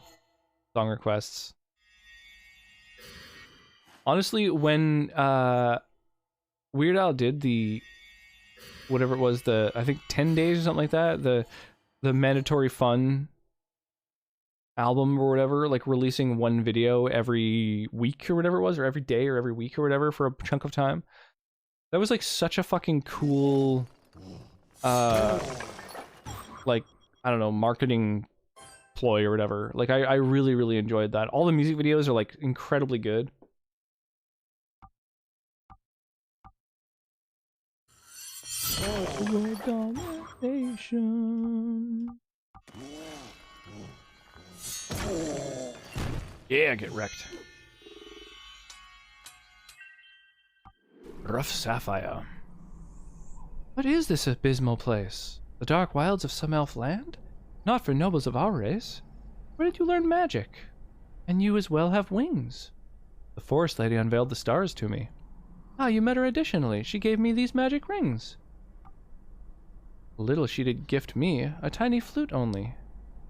song requests. Honestly, when Weird Al did the whatever it was, I think 10 days or something like that, the mandatory fun album or whatever, like releasing one video every week or whatever it was, or every day or every week or whatever for a chunk of time. That was like such a fucking cool like, I don't know, marketing ploy or whatever. Like I really enjoyed that. All the music videos are like incredibly good. Domination. Yeah, get wrecked. Rough Sapphire. What is this abysmal place? The dark wilds of some elf land? Not for nobles of our race. Where did you learn magic? And you as well have wings. The forest lady unveiled the stars to me. Ah, you met her additionally. She gave me these magic rings. Little she did gift me, a tiny flute only.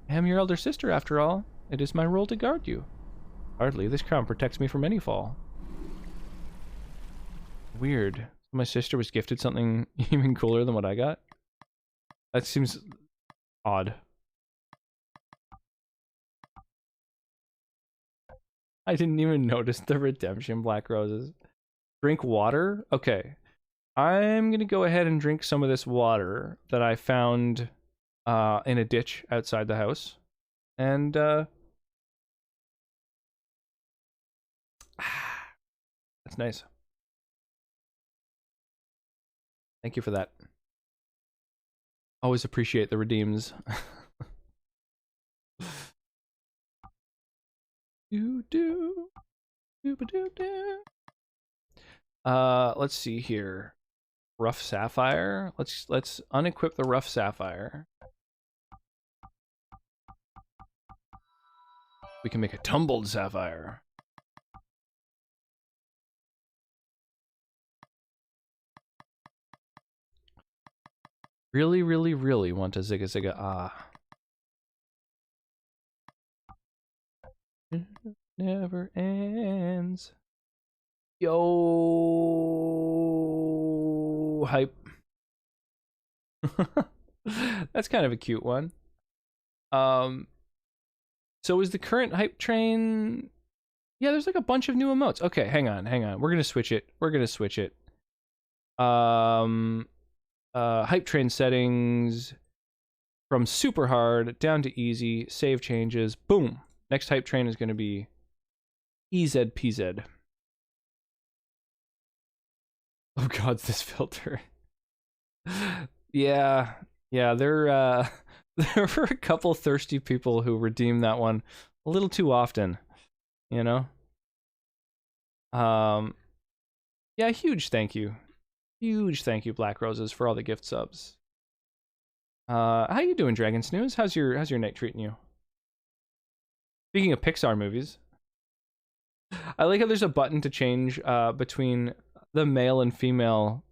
I am your elder sister after all. It is my role to guard you. Hardly, this crown protects me from any fall. Weird. My sister was gifted something even cooler than what I got? That seems odd. I didn't even notice the redemption black roses. Drink water? Okay. I'm gonna go ahead and drink some of this water that I found in a ditch outside the house. And that's nice. Thank you for that. Always appreciate the redeems. Let's see here. Rough sapphire. Let's unequip the rough sapphire. We can make a tumbled sapphire. Really, really, really want a Zigga Zigga Ah. It never ends. Yo, hype. That's kind of a cute one. So is the current hype train? Yeah, there's like a bunch of new emotes. Okay, hang on. We're gonna switch it. Hype train settings from super hard down to easy. Save changes. Boom. Next hype train is gonna be EZPZ. Oh god, this filter. Yeah, there were a couple thirsty people who redeemed that one a little too often, you know? Yeah, huge thank you. Huge thank you, Black Roses, for all the gift subs. How you doing, Dragon Snooze? How's your night treating you? Speaking of Pixar movies, I like how there's a button to change between the male and female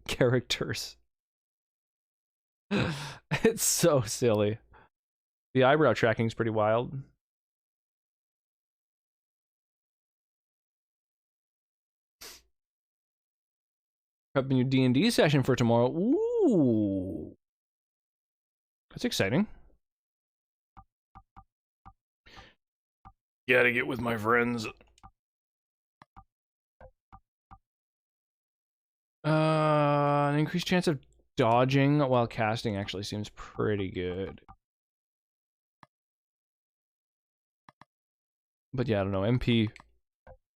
characters. It's so silly. The eyebrow tracking's pretty wild. Prepping your D&D session for tomorrow. Ooh. That's exciting. Gotta get with my friends. An increased chance of dodging while casting actually seems pretty good. But yeah, I don't know. MP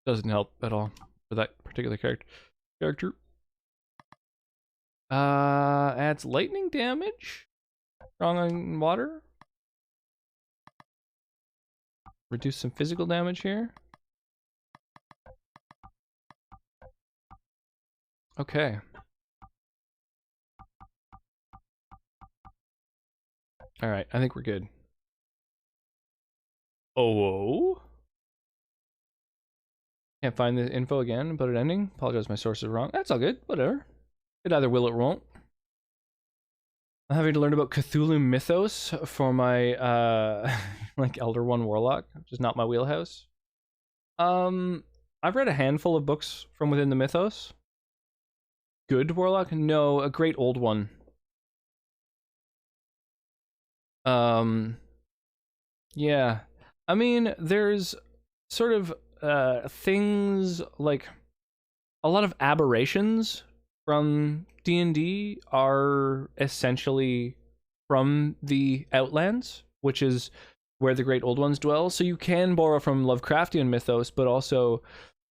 doesn't help at all for that particular character. Adds lightning damage. Strong on water. Reduce some physical damage here. Okay. Alright, I think we're good. Oh. Can't find the info again about it ending. Apologize, my source is wrong. That's all good. Whatever. It either will or won't. I'm having to learn about Cthulhu mythos for my like Elder One Warlock, which is not my wheelhouse. I've read a handful of books from within the mythos. Good Warlock? No, a great old one. Yeah. I mean, there's sort of things like a lot of aberrations from D&D are essentially from the Outlands, which is where the Great Old Ones dwell. So you can borrow from Lovecraftian mythos, but also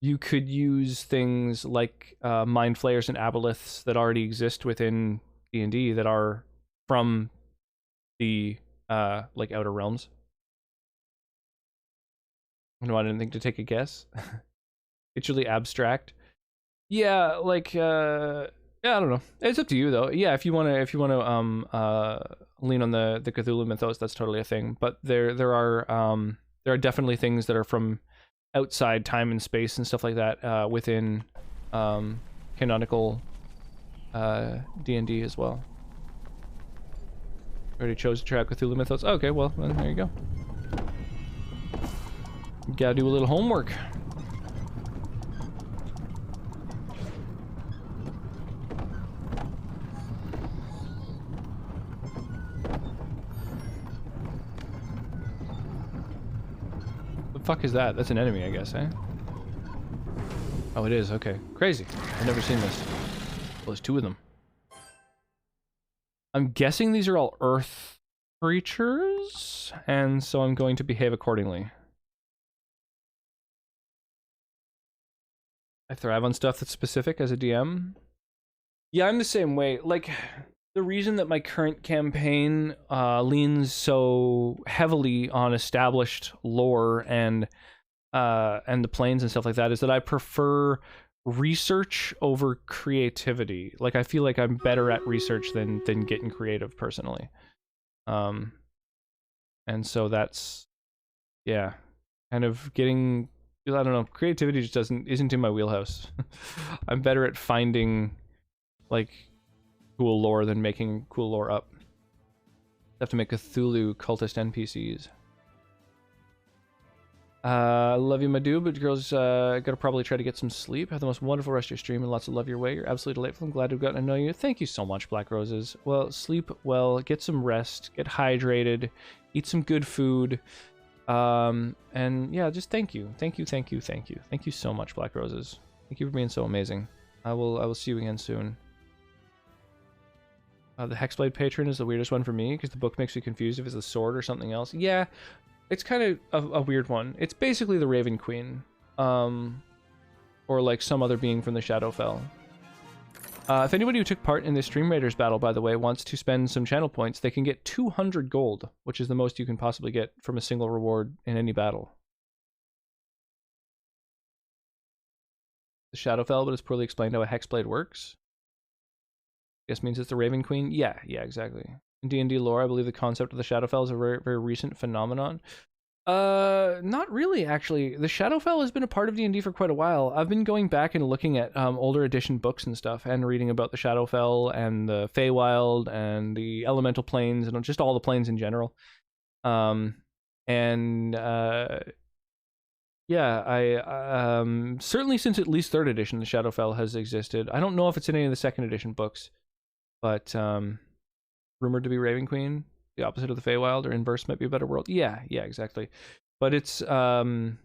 you could use things like mind flayers and aboleths that already exist within D&D that are from the like Outer Realms. No, I didn't think to take a guess. It's really abstract. Yeah, like yeah, I don't know. It's up to you though. Yeah, if you wanna lean on the Cthulhu mythos, that's totally a thing. But there are definitely things that are from outside time and space and stuff like that within canonical D&D as well. Already chose to try out Cthulhu mythos. Okay, well then there you go. Gotta do a little homework. fuck is that? That's an enemy, I guess, eh? Oh, it is. Okay. Crazy. I've never seen this. Well, there's two of them. I'm guessing these are all earth creatures, and so I'm going to behave accordingly. I thrive on stuff that's specific as a DM. Yeah, I'm the same way. Like, the reason that my current campaign leans so heavily on established lore and the planes and stuff like that is that I prefer research over creativity. Like, I feel like I'm better at research than getting creative personally. And so that's, yeah, kind of getting, I don't know, creativity just isn't in my wheelhouse. I'm better at finding like cool lore than making cool lore up. I have to make Cthulhu cultist NPCs. Love you, my dude, but girls, gotta probably try to get some sleep. Have the most wonderful rest of your stream and lots of love your way. You're absolutely delightful. I'm glad to have gotten to know you. Thank you so much, Black Roses. Well, sleep well, get some rest, get hydrated, eat some good food. And yeah, just thank you. Thank you so much, Black Roses. Thank you for being so amazing. I will see you again soon. The Hexblade Patron is the weirdest one for me because the book makes me confused if it's a sword or something else. Yeah, it's kind of a weird one. It's basically the Raven Queen, or like some other being from the Shadowfell. If anybody who took part in this Stream Raiders battle, by the way, wants to spend some channel points, they can get 200 gold, which is the most you can possibly get from a single reward in any battle. The Shadowfell, but it's poorly explained how a Hexblade works. Guess means it's the Raven Queen? Yeah, exactly. In D&D lore, I believe the concept of the Shadowfell is a very, very recent phenomenon. Not really, actually. The Shadowfell has been a part of D&D for quite a while. I've been going back and looking at older edition books and stuff, and reading about the Shadowfell and the Feywild and the Elemental Planes and just all the planes in general. Yeah, I certainly since at least 3rd edition, the Shadowfell has existed. I don't know if it's in any of the 2nd edition books, but rumored to be Raven Queen, the opposite of the Feywild, or inverse might be a better world. Yeah, exactly. But it's the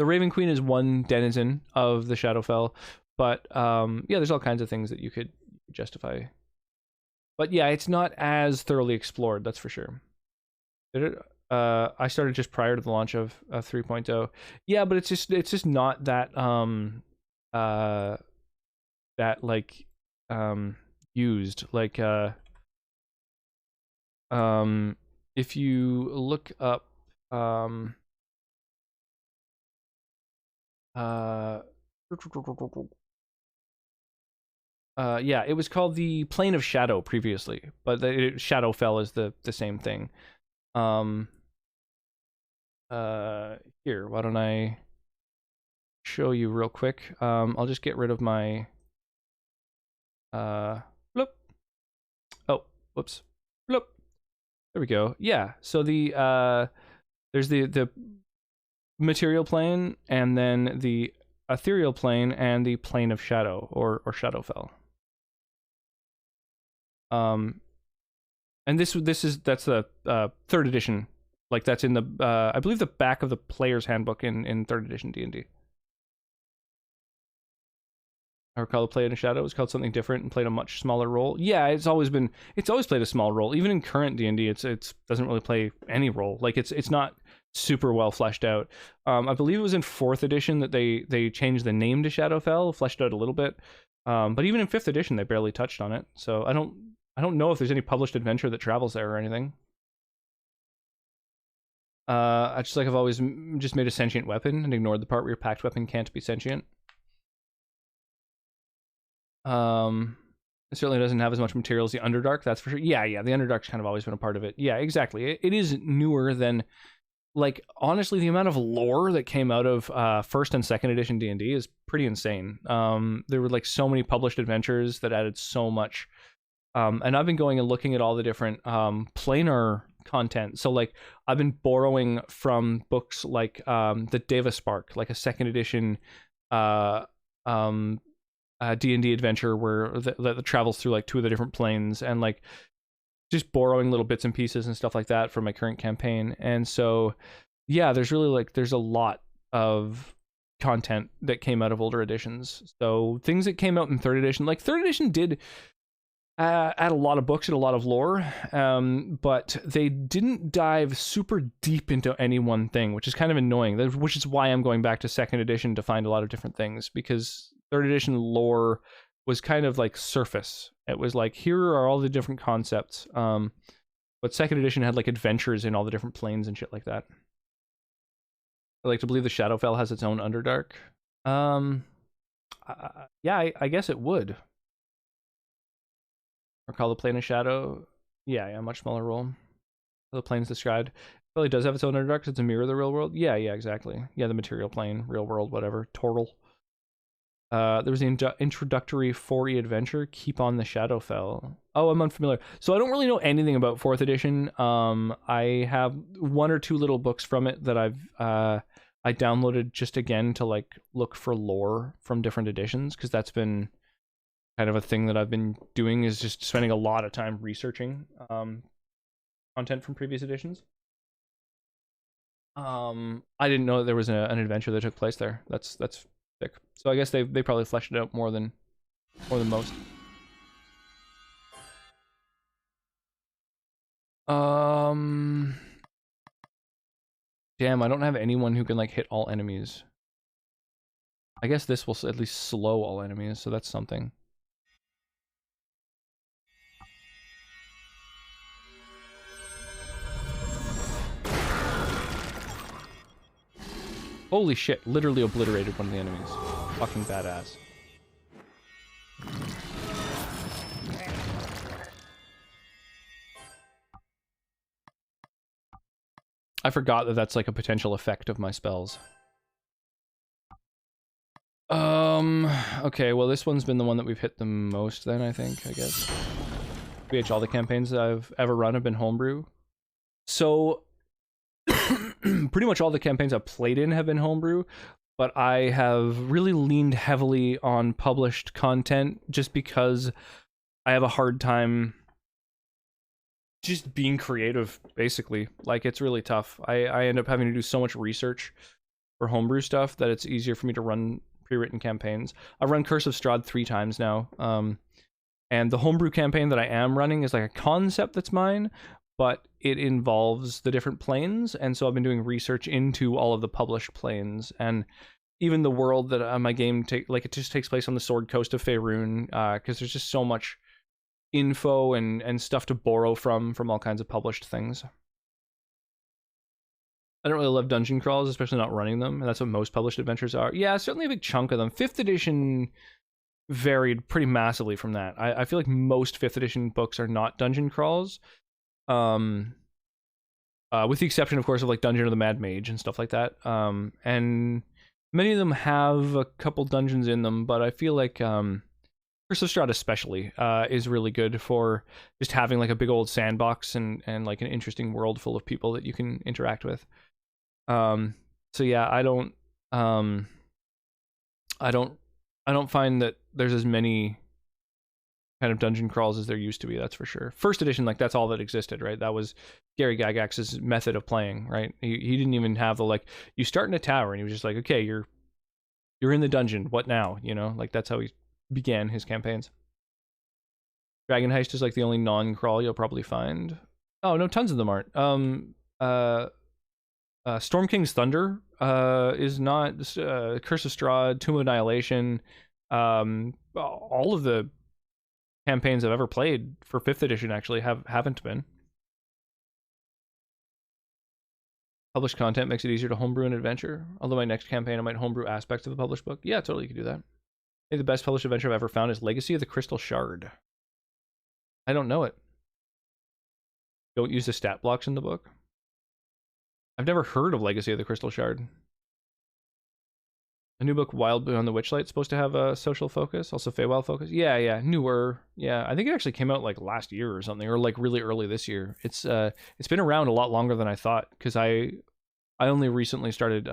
Raven Queen is one denizen of the Shadowfell, but yeah, there's all kinds of things that you could justify. But yeah, it's not as thoroughly explored, that's for sure. I started just prior to the launch of 3.0. Yeah, but it's just not that that like used. Like if you look up yeah, it was called the Plane of Shadow previously, but the Shadowfell is the same thing. Here, why don't I show you real quick? I'll just get rid of my bloop. Oh, whoops. Bloop. There we go. Yeah, so the there's the material plane, and then the ethereal plane, and the plane of shadow, or Shadowfell. And that's the 3rd edition. Like, that's in the I believe the back of the player's handbook in 3rd edition D&D. I recall the play in a shadow was called something different and played a much smaller role. Yeah, it's always played a small role. Even in current D&D, it doesn't really play any role. Like, it's not super well fleshed out. I believe it was in 4th edition that they changed the name to Shadowfell, fleshed out a little bit. But even in 5th edition, they barely touched on it. So I don't know if there's any published adventure that travels there or anything. I've always just made a sentient weapon and ignored the part where your packed weapon can't be sentient. It certainly doesn't have as much material as the Underdark, that's for sure. Yeah, the Underdark's kind of always been a part of it. Yeah, exactly. It is newer than, like, honestly, the amount of lore that came out of 1st and 2nd edition D&D is pretty insane. There were, like, so many published adventures that added so much. And I've been going and looking at all the different planar content. So, like, I've been borrowing from books like the Deva Spark, like a 2nd edition D&D adventure where that travels through like 2 of the different planes, and like just borrowing little bits and pieces and stuff like that for my current campaign. And so yeah, there's really there's a lot of content that came out of older editions. So things that came out in third edition, like third edition did add a lot of books and a lot of lore, but they didn't dive super deep into any one thing, which is kind of annoying, which is why I'm going back to second edition to find a lot of different things, because third edition lore was kind of like surface. It was like, here are all the different concepts, but second edition had like adventures in all the different planes and shit like that. I like to believe the Shadowfell has its own Underdark. Yeah, I guess it would. Or call the Plane of Shadow. Yeah, much smaller role. The plane's described. It really does have its own Underdark because it's a mirror of the real world. Yeah, exactly. Yeah, the material plane, real world, whatever. Tortal. There was the introductory 4E adventure, Keep on the Shadowfell. Oh, I'm unfamiliar. So I don't really know anything about 4th edition. I have one or two little books from it that I downloaded just again to like look for lore from different editions, because that's been kind of a thing that I've been doing, is just spending a lot of time researching content from previous editions. I didn't know that there was an adventure that took place there. That's thick. So I guess they probably fleshed it out more than most. Damn, I don't have anyone who can like hit all enemies. I guess this will at least slow all enemies, so that's something. Holy shit, literally obliterated one of the enemies. Fucking badass. I forgot that that's like a potential effect of my spells. Okay, well this one's been the one that we've hit the most then, I think, I guess. All the campaigns that I've ever run have been homebrew. So pretty much all the campaigns I've played in have been homebrew, but I have really leaned heavily on published content just because I have a hard time just being creative, basically. Like, it's really tough. I end up having to do so much research for homebrew stuff that it's easier for me to run pre-written campaigns. I've run Curse of Strahd 3 times now, and the homebrew campaign that I am running is like a concept that's mine, but it involves the different planes, and so I've been doing research into all of the published planes, and even the world that my game it just takes place on the Sword Coast of Faerun, because there's just so much info and stuff to borrow from all kinds of published things. I don't really love dungeon crawls, especially not running them, and that's what most published adventures are. Yeah, certainly a big chunk of them. 5th edition varied pretty massively from that. I feel like most 5th edition books are not dungeon crawls. With the exception, of course, of like Dungeon of the Mad Mage and stuff like that. And many of them have a couple dungeons in them, but I feel like Curse of Strahd especially is really good for just having like a big old sandbox and like an interesting world full of people that you can interact with. So yeah, I don't find that there's as many kind of dungeon crawls as there used to be, that's for sure. 1st edition, like, that's all that existed, right? That was Gary Gygax's method of playing, right? He didn't even have the, like, you start in a tower, and he was just like, okay, you're in the dungeon, what now? You know, like, that's how he began his campaigns. Dragon Heist is, like, the only non-crawl you'll probably find. Oh, no, tons of them aren't. Storm King's Thunder is not. Curse of Strahd, Tomb of Annihilation, all of the campaigns I've ever played for 5th edition actually haven't been. Published content makes it easier to homebrew an adventure. Although my next campaign I might homebrew aspects of a published book. Yeah, totally, you could do that. I think the best published adventure I've ever found is Legacy of the Crystal Shard. I don't know it. Don't use the stat blocks in the book. I've never heard of Legacy of the Crystal Shard. A new book, Wild Beyond the Witchlight, is supposed to have a social focus, also Feywild focus. Yeah, newer. Yeah, I think it actually came out like last year or something, or like really early this year. It's been around a lot longer than I thought, because I only recently started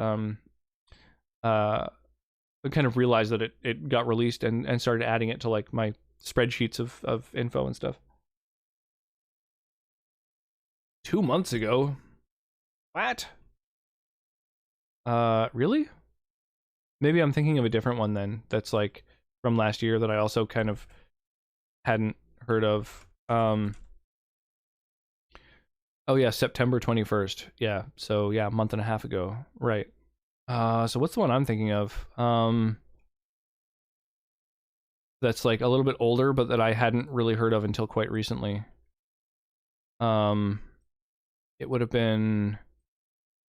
kind of realized that it got released and started adding it to like my spreadsheets of info and stuff. 2 months ago. What? Really? Maybe I'm thinking of a different one then. That's like from last year that I also kind of hadn't heard of. Oh yeah, September 21st. Yeah, so yeah, a month and a half ago. Right. So what's the one I'm thinking of? That's like a little bit older, but that I hadn't really heard of until quite recently. It would have been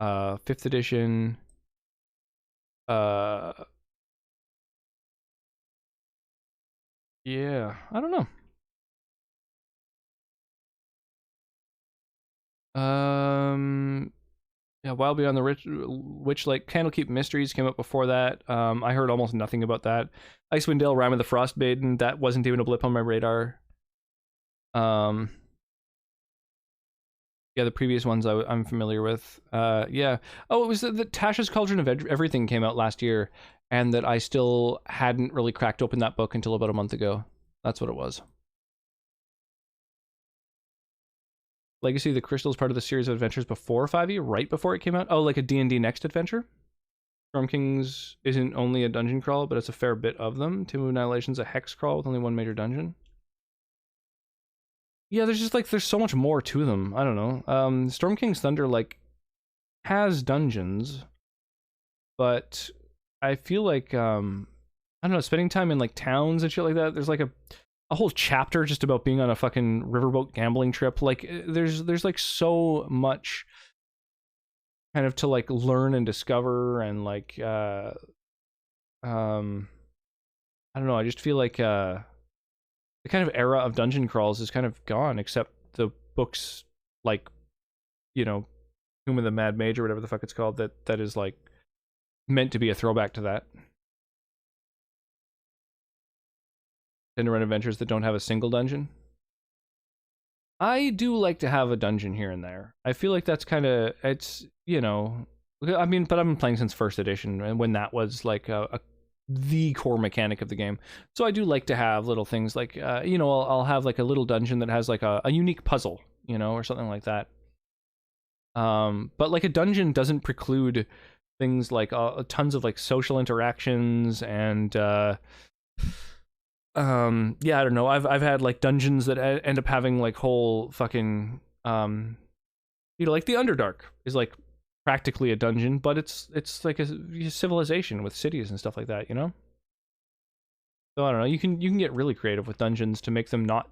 5th edition. Yeah, I don't know. Yeah, Wild Beyond the Witch Lake, Candlekeep Mysteries came up before that. I heard almost nothing about that. Icewind Dale, Rime of the Frostmaiden, that wasn't even a blip on my radar. Yeah, the previous ones I'm familiar with. Yeah. Oh, it was the Tasha's Cauldron of Everything came out last year, and that I still hadn't really cracked open that book until about a month ago. That's what it was. Legacy of the Crystal is part of the series of adventures before 5e, right before it came out. Oh, like a D&D Next adventure? Storm Kings isn't only a dungeon crawl, but it's a fair bit of them. Tomb of Annihilation's a hex crawl with only one major dungeon. Yeah, there's just like, there's so much more to them. I don't know. Storm King's Thunder, like, has dungeons, but I feel like, I don't know, spending time in like towns and shit like that, there's like a whole chapter just about being on a fucking riverboat gambling trip. Like, there's like so much kind of to like learn and discover, and like I don't know, I just feel like the kind of era of dungeon crawls is kind of gone, except the books like, you know, Tomb of the Mad Mage or whatever the fuck it's called, that is like meant to be a throwback to that. Tend to run adventures that don't have a single dungeon. I do like to have a dungeon here and there. I feel like that's kind of, it's, you know, I mean, but I've been playing since 1st edition, and when that was like the core mechanic of the game. So I do like to have little things like, you know, I'll have like a little dungeon that has like a unique puzzle, you know, or something like that. But like a dungeon doesn't preclude things like tons of like social interactions and yeah, I don't know. I've had like dungeons that end up having like whole fucking you know, like the Underdark is like practically a dungeon, but it's like a civilization with cities and stuff like that, you know? So I don't know, you can get really creative with dungeons to make them not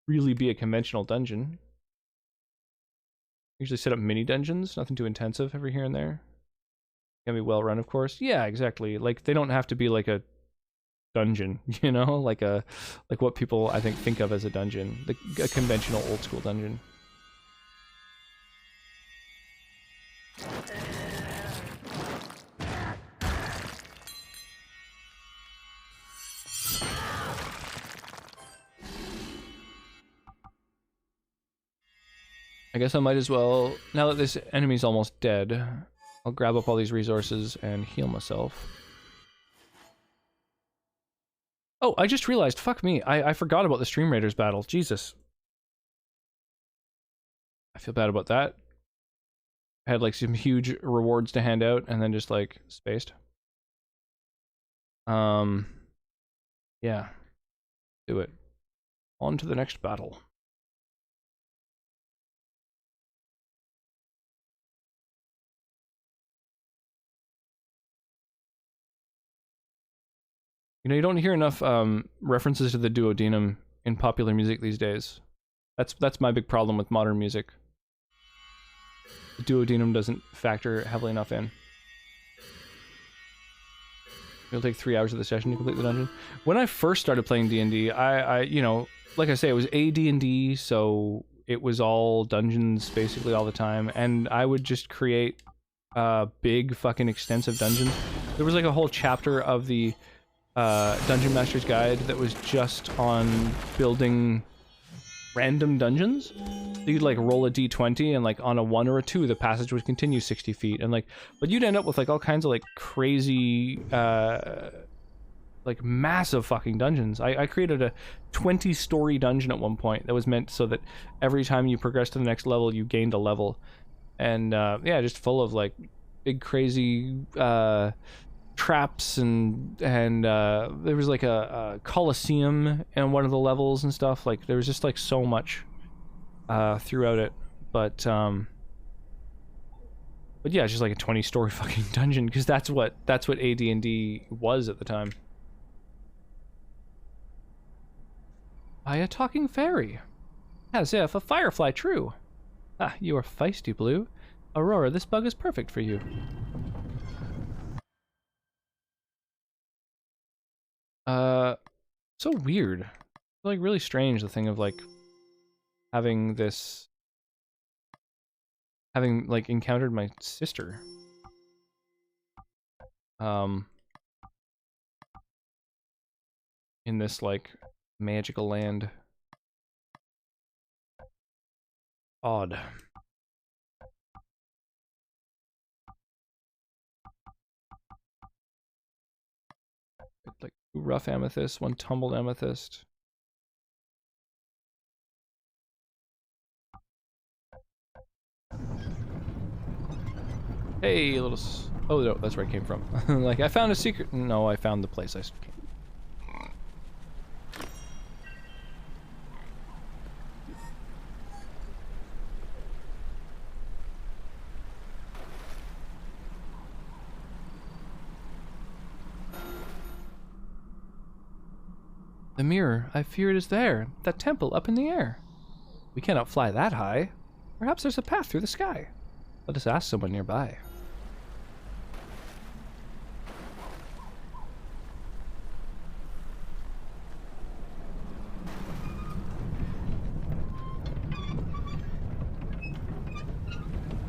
really be a conventional dungeon. Usually set up mini dungeons, nothing too intensive every here and there. Can be well run, of course. Yeah, exactly. Like, they don't have to be like a dungeon, you know, like what people I think of as a dungeon, a conventional old school dungeon. I guess I might as well, now that this enemy's almost dead, I'll grab up all these resources and heal myself. Oh, I just realized, fuck me, I forgot about the Stream Raiders battle. Jesus. I feel bad about that. I had like some huge rewards to hand out and then just like spaced. Yeah. Do it. On to the next battle. You know, you don't hear enough references to the duodenum in popular music these days. That's my big problem with modern music. The duodenum doesn't factor heavily enough in. It'll take 3 hours of the session to complete the dungeon. When I first started playing D&D, I you know, like I say, it was AD&D, so it was all dungeons basically all the time, and I would just create big fucking extensive dungeons. There was like a whole chapter of the Dungeon Master's Guide that was just on building random dungeons. So you'd like roll a d20 and like on a 1 or a 2 the passage would continue 60 feet, and like, but you'd end up with like all kinds of like crazy like massive fucking dungeons. I created a 20-story dungeon at one point that was meant so that every time you progressed to the next level you gained a level, and yeah, just full of like big crazy traps and there was like a coliseum in one of the levels and stuff. Like there was just like so much throughout it, but yeah, it's just like a 20-story fucking dungeon because that's what AD&D was at the time. By a talking fairy, as if a firefly true. Ah, you are feisty, Blue. Aurora, this bug is perfect for you. So weird. Like, really strange, the thing of, like, having, like, encountered my sister. In this, like, magical land. Odd. Like, 2 rough amethysts, 1 tumbled amethyst. Hey, little oh, no, that's where I came from. Like, I found a secret. No, I found the place I came. The mirror, I fear it is there. That temple up in the air. We cannot fly that high. Perhaps there's a path through the sky. Let us ask someone nearby.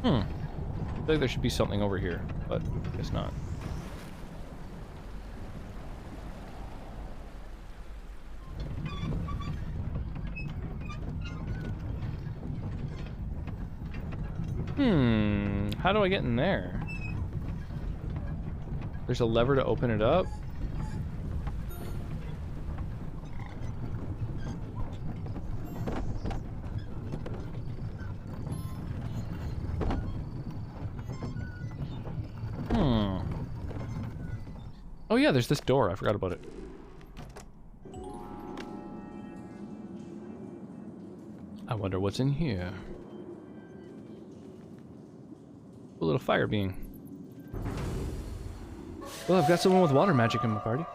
I feel like there should be something over here, but I guess not. How do I get in there? There's a lever to open it up. Oh yeah, there's this door. I forgot about it. I wonder what's in here. A little fire being. Well, I've got someone with water magic in my party.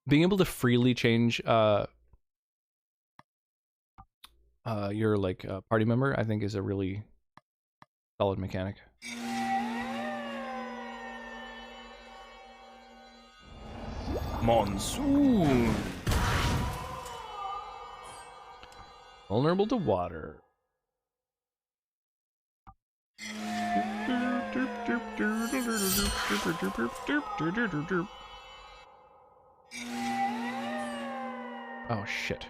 Being able to freely change your like party member, I think, is a really solid mechanic. Monsoon. Vulnerable to water. Oh shit.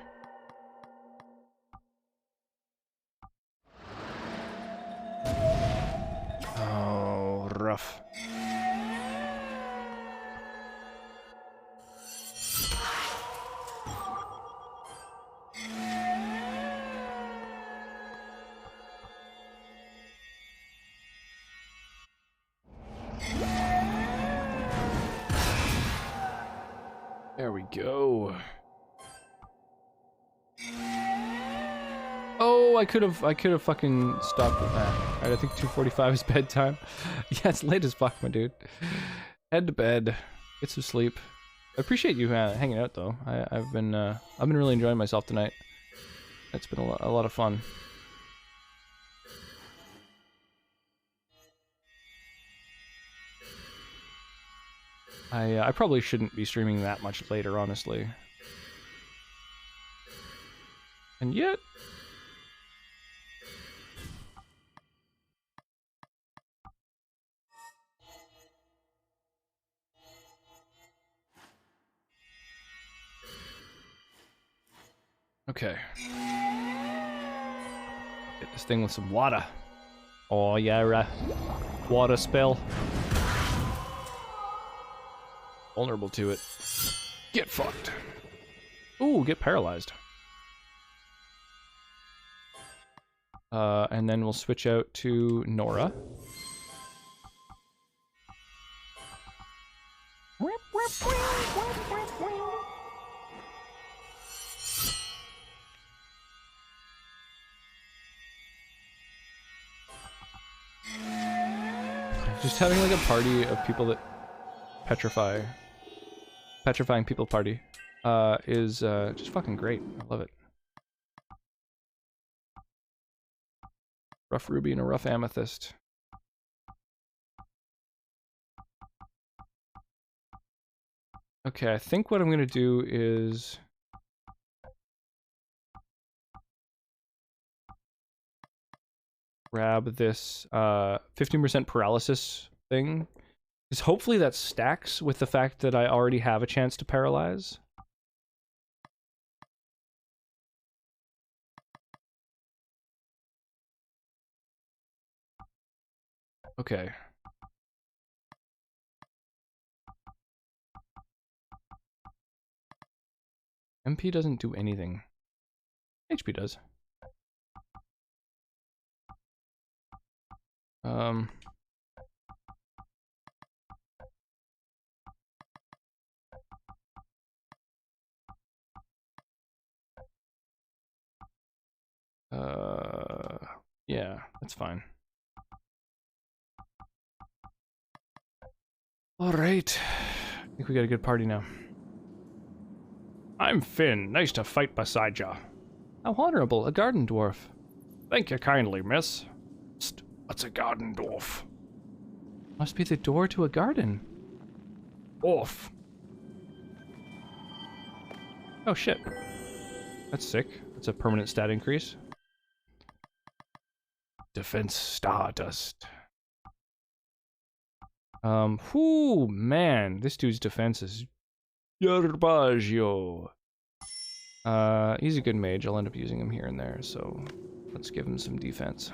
Oh, rough. There we go. Oh, I could have fucking stopped with that. Alright, I think 2:45 is bedtime. Yeah, it's late as fuck, my dude. Head to bed. Get some sleep. I appreciate you hanging out though. I've been really enjoying myself tonight. It's been a lot of fun. I probably shouldn't be streaming that much later, honestly. And yet... Okay. Get this thing with some water. Oh yeah, water spell. Vulnerable to it. Get fucked. Ooh, get paralyzed. And then we'll switch out to Nora. Just having like a party of people that petrifying people party is just fucking great. I love it. Rough ruby and a rough amethyst. Okay, I think what I'm gonna do is grab this 15% paralysis thing. Because hopefully that stacks with the fact that I already have a chance to paralyze. Okay. MP doesn't do anything. HP does. Yeah, that's fine. Alright. I think we got a good party now. I'm Finn. Nice to fight beside ya. How honorable, a garden dwarf. Thank you kindly, miss. Psst, what's a garden dwarf? Must be the door to a garden. Off. Oh shit. That's sick. That's a permanent stat increase. Defense Stardust. Whoo, man, this dude's defense is Yerbaggio. He's a good mage. I'll end up using him here and there, so let's give him some defense.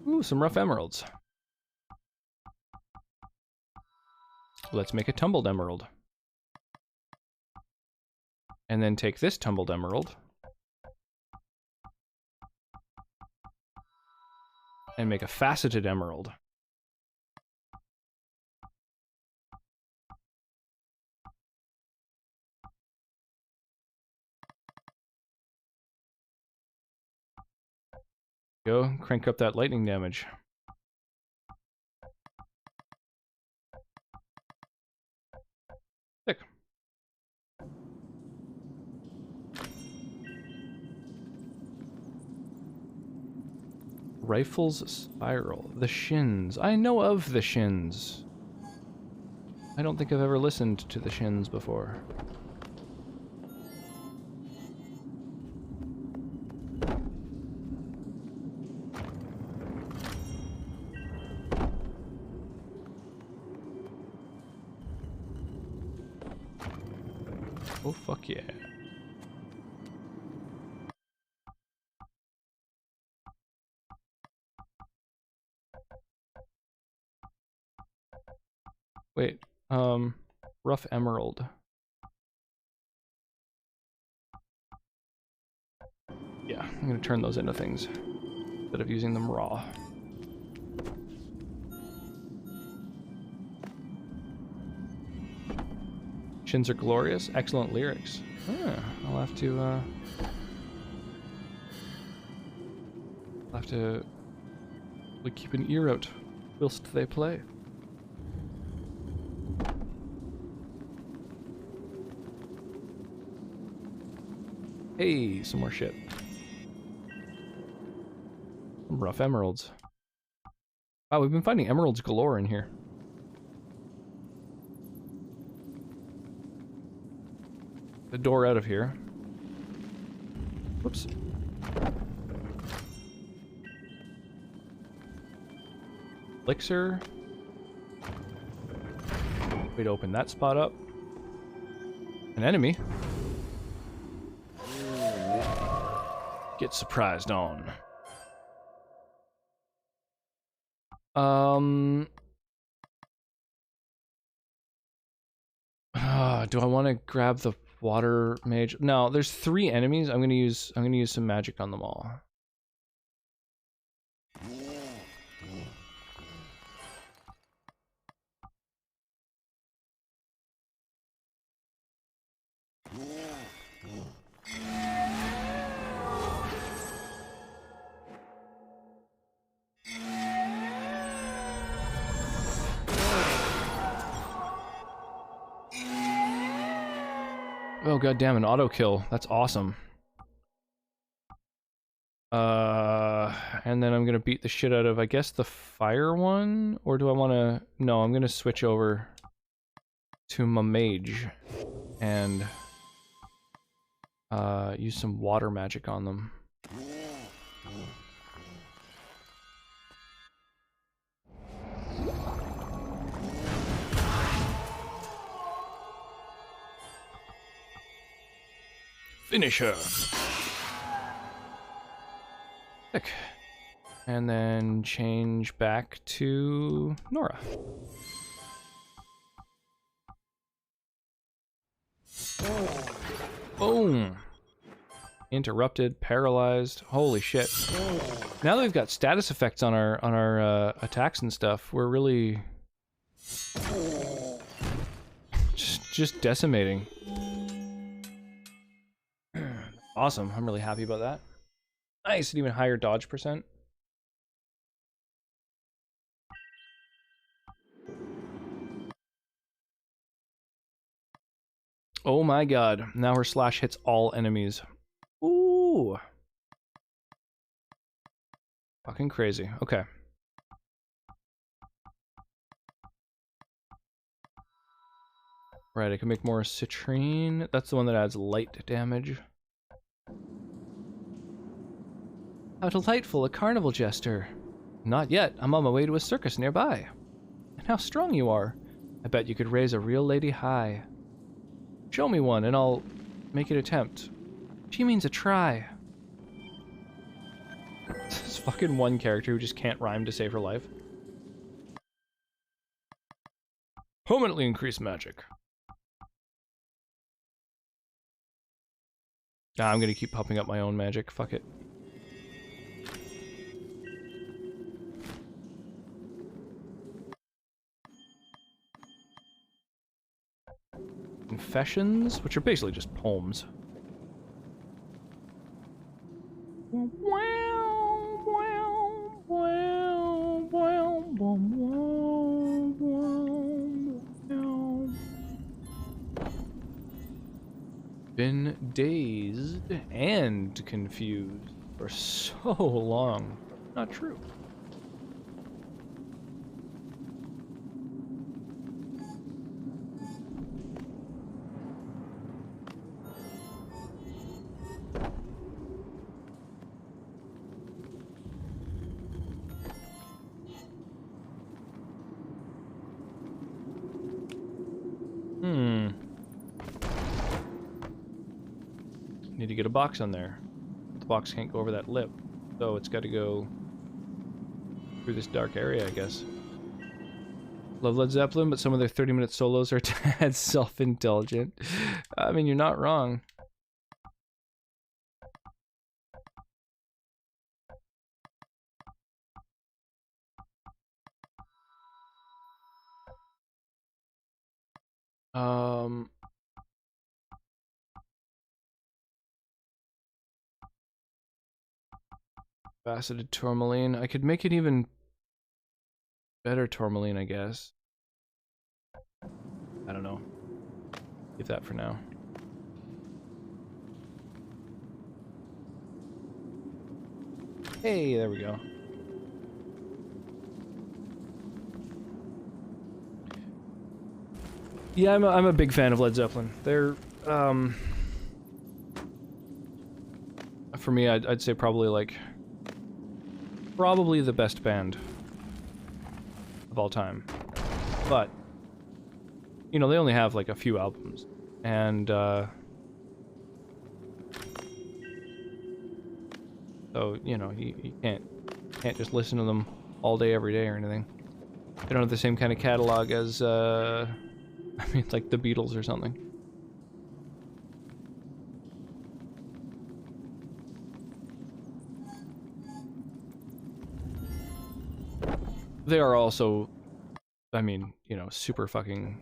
Ooh, some rough emeralds. Let's make a tumbled emerald. And then take this tumbled emerald and make a faceted emerald. Go, crank up that lightning damage. Sick. Rifles spiral. The shins. I know of the shins. I don't think I've ever listened to the shins before. Oh, fuck yeah. Wait, rough emerald. Yeah, I'm gonna turn those into things instead of using them raw. Shins are glorious, excellent lyrics. I'll have to like, keep an ear out whilst they play. Hey, some more shit. Some rough emeralds. Wow, we've been finding emeralds galore in here. The door out of here. Whoops. Elixir. Way to open that spot up. An enemy. Get surprised on. Do I want to grab the water mage? No, there's 3 enemies. I'm gonna use some magic on them all. Oh goddamn, an auto kill. That's awesome. And then I'm gonna beat the shit out of, I guess, the fire one? Or do I wanna... No, I'm gonna switch over to my mage and use some water magic on them. Finish her. Sick. And then change back to Nora. Boom. Interrupted, paralyzed. Holy shit. Now that we've got status effects on our attacks and stuff, we're really just decimating. Awesome. I'm really happy about that. Nice, and even higher dodge percent. Oh my god. Now her slash hits all enemies. Ooh. Fucking crazy. Okay. Right, I can make more citrine. That's the one that adds light damage. How delightful, a carnival jester. Not yet. I'm on my way to a circus nearby. And how strong you are. I bet you could raise a real lady high. Show me one, and I'll make an attempt. She means a try. This fucking one character who just can't rhyme to save her life. Permanently increase magic. Nah, I'm gonna keep popping up my own magic. Fuck it. Confessions, which are basically just poems. Been dazed and confused for so long. Not true. Need to get a box on there. The box can't go over that lip, so it's got to go through this dark area, I guess. Love Led Zeppelin, but some of their 30-minute solos are tad self-indulgent. I mean, you're not wrong. Faceted tourmaline. I could make it even better tourmaline, I guess. I don't know. Leave that for now. Hey, there we go. Yeah, I'm a big fan of Led Zeppelin. They're for me, I'd say probably the best band of all time. But you know, they only have like a few albums, and so you know, you can't just listen to them all day, every day or anything. They don't have the same kind of catalog as, I mean, like the Beatles or something. They are also, I mean, you know, super fucking,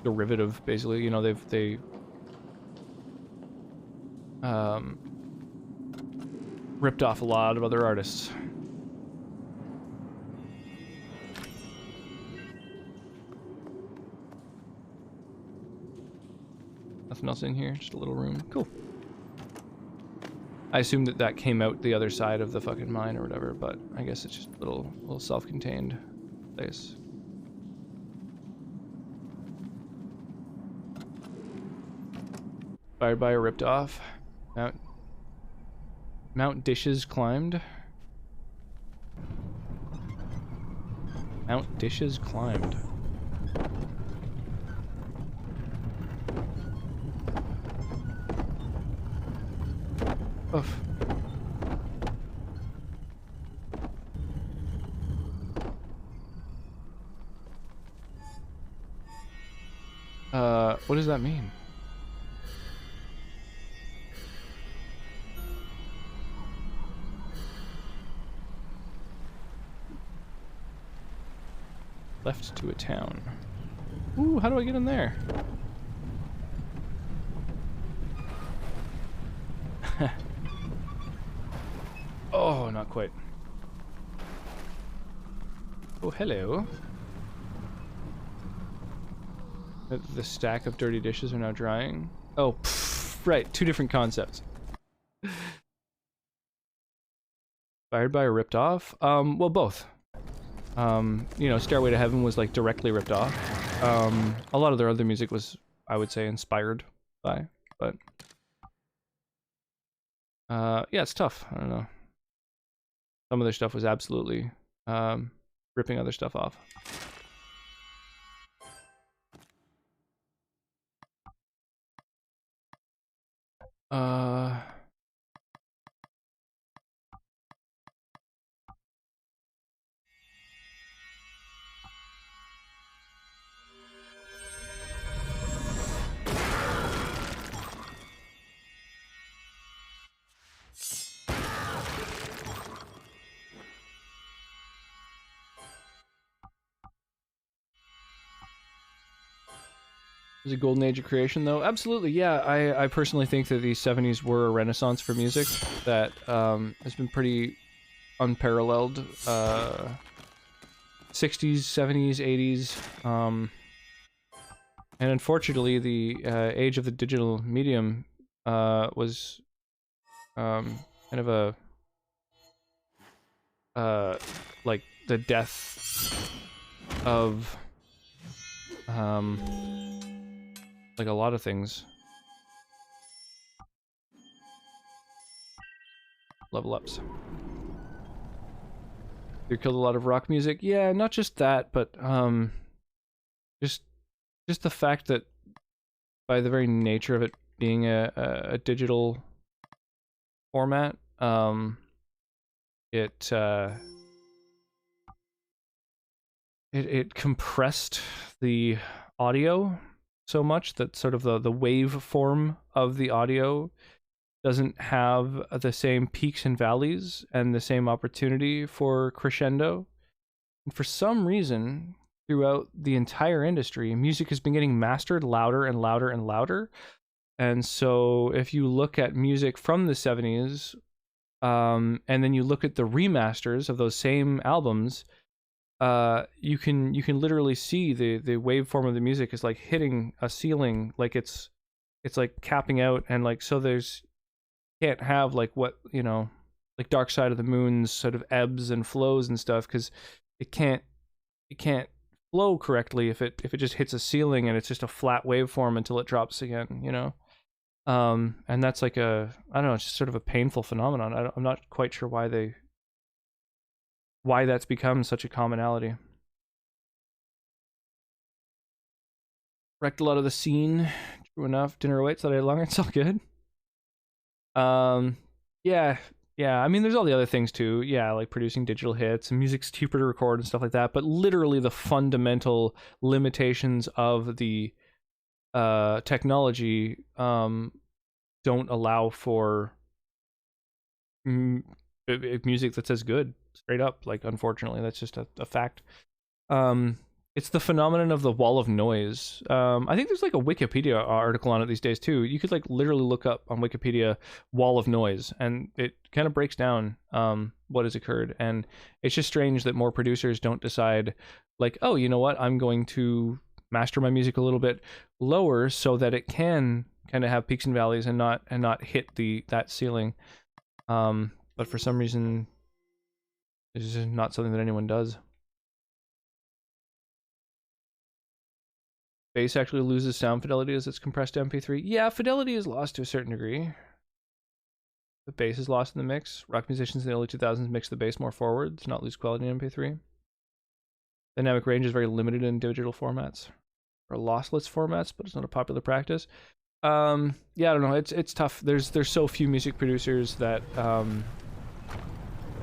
derivative, basically. You know, they ripped off a lot of other artists. Nothing else in here, just a little room. Cool. I assume that that came out the other side of the fucking mine or whatever, but I guess it's just a little self-contained place. Fired by or ripped off. Mount Dishes climbed. Mount Dishes climbed. Oof. What does that mean? Left to a town. Ooh, how do I get in there? Oh, not quite. Oh, hello. The stack of dirty dishes are now drying. Oh, pff, right, two different concepts. Fired by or ripped off? Well, both. You know, Stairway to Heaven was like directly ripped off. A lot of their other music was, I would say, inspired by, but yeah, it's tough. I don't know. Some of their stuff was absolutely ripping other stuff off. Was a golden age of creation, though? Absolutely, yeah. I personally think that the 70s were a renaissance for music that has been pretty unparalleled. 60s, 70s, 80s. And unfortunately, the age of the digital medium was kind of a like the death of like a lot of things. Level ups. You killed a lot of rock music. Yeah, not just that, but just the fact that by the very nature of it being a digital format, it compressed the audio so much that sort of the wave form of the audio doesn't have the same peaks and valleys and the same opportunity for crescendo. And for some reason, throughout the entire industry, music has been getting mastered louder and louder and louder. And so if you look at music from the 70s, and then you look at the remasters of those same albums, you can literally see the waveform of the music is like hitting a ceiling, like it's like capping out, and like so there's can't have like what, you know, like Dark Side of the Moon's sort of ebbs and flows and stuff, because it can't flow correctly if it just hits a ceiling and it's just a flat waveform until it drops again, you know. And that's like I don't know, it's just sort of a painful phenomenon. I'm not quite sure why that's become such a commonality. Wrecked a lot of the scene. True enough. Dinner awaits that I had longer. It's all good. Yeah. Yeah, I mean, there's all the other things too. Yeah, like producing digital hits and music's cheaper to record and stuff like that. But literally, the fundamental limitations of the technology don't allow for music that's as good. Straight up, like unfortunately, that's just a fact. It's the phenomenon of the wall of noise. I think there's like a Wikipedia article on it these days too. You could like literally look up on Wikipedia wall of noise, and it kind of breaks down what has occurred. And it's just strange that more producers don't decide, like, oh, you know what, I'm going to master my music a little bit lower so that it can kind of have peaks and valleys and not hit that ceiling. But for some reason, it's just not something that anyone does. Bass actually loses sound fidelity as it's compressed to MP3. Yeah, fidelity is lost to a certain degree. The bass is lost in the mix. Rock musicians in the early 2000s mixed the bass more forward to not lose quality in MP3. Dynamic range is very limited in digital formats or lossless formats, but it's not a popular practice. Yeah, I don't know. It's tough. There's so few music producers that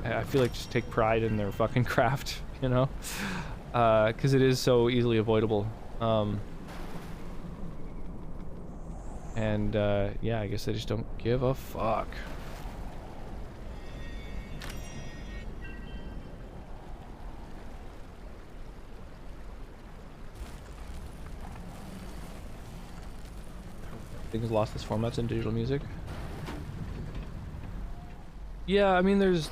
I feel like just take pride in their fucking craft, you know, because it is so easily avoidable. And yeah, I guess they just don't give a fuck. Things lossless formats in digital music. Yeah, I mean, there's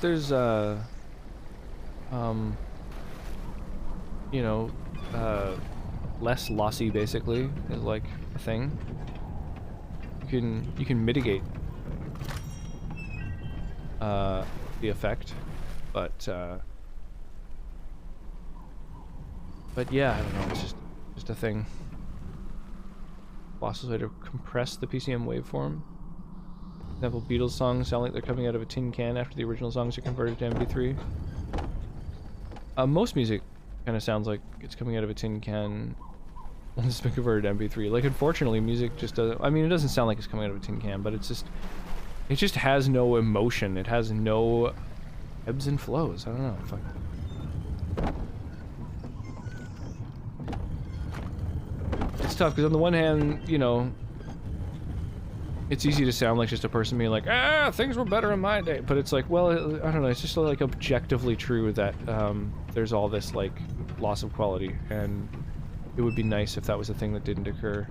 you know, less lossy basically is like a thing. You can mitigate the effect, but yeah, I don't know. It's just a thing. Boss's way to compress the PCM waveform. For example, Beatles songs sound like they're coming out of a tin can after the original songs are converted to MP3. Most music kind of sounds like it's coming out of a tin can once it's been converted to MP3. Like, unfortunately, music just doesn't... I mean, it doesn't sound like it's coming out of a tin can, but it's just... It just has no emotion. It has no ebbs and flows. I don't know. Fuck. It's tough, because on the one hand, you know, it's easy to sound like just a person being like, ah, things were better in my day. But it's like, well, I don't know, it's just like objectively true that there's all this, like, loss of quality, and it would be nice if that was a thing that didn't occur.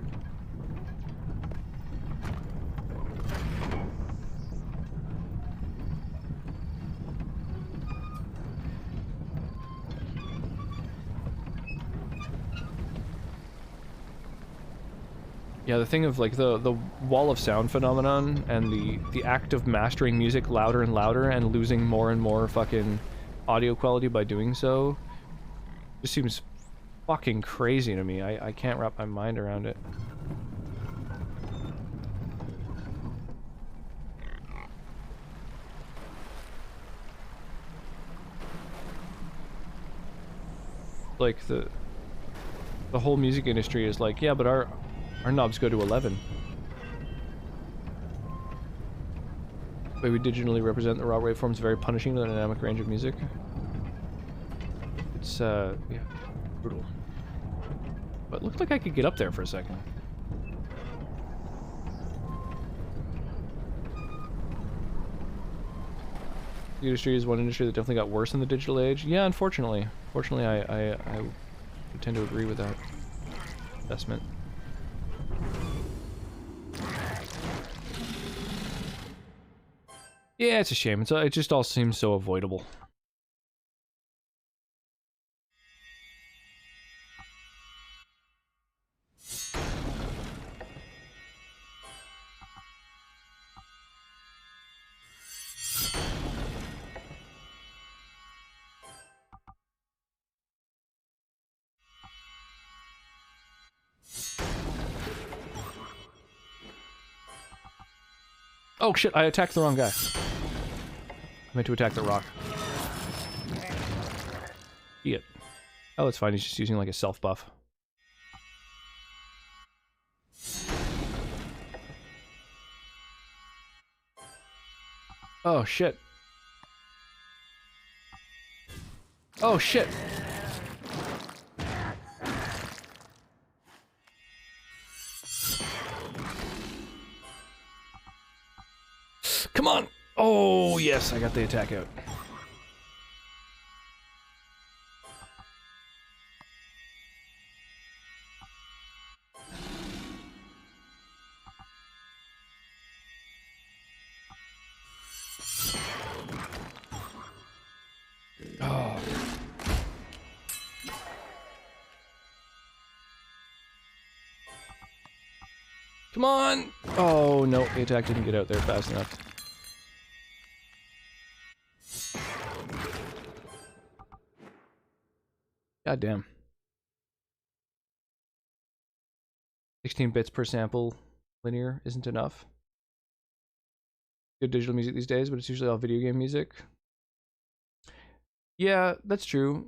Yeah, the thing of like the wall of sound phenomenon and the act of mastering music louder and louder and losing more and more fucking audio quality by doing so just seems fucking crazy to me. I can't wrap my mind around it. Like the whole music industry is like, yeah, but our knobs go to 11. The way we digitally represent the raw waveforms is very punishing to the dynamic range of music. It's yeah, brutal. But it looked like I could get up there for a second. The industry is one industry that definitely got worse in the digital age. Yeah, unfortunately. Fortunately, I tend to agree with that assessment. Yeah, it's a shame. It just all seems so avoidable. Oh shit, I attacked the wrong guy. I meant to attack the rock. Shit. Oh, it's fine, he's just using like a self buff. Oh shit. Oh shit. Come on. Oh yes, I got the attack out. Oh. Come on! Oh no, the attack didn't get out there fast enough. God damn. 16 bits per sample linear isn't enough. Good digital music these days, but it's usually all video game music. Yeah, that's true.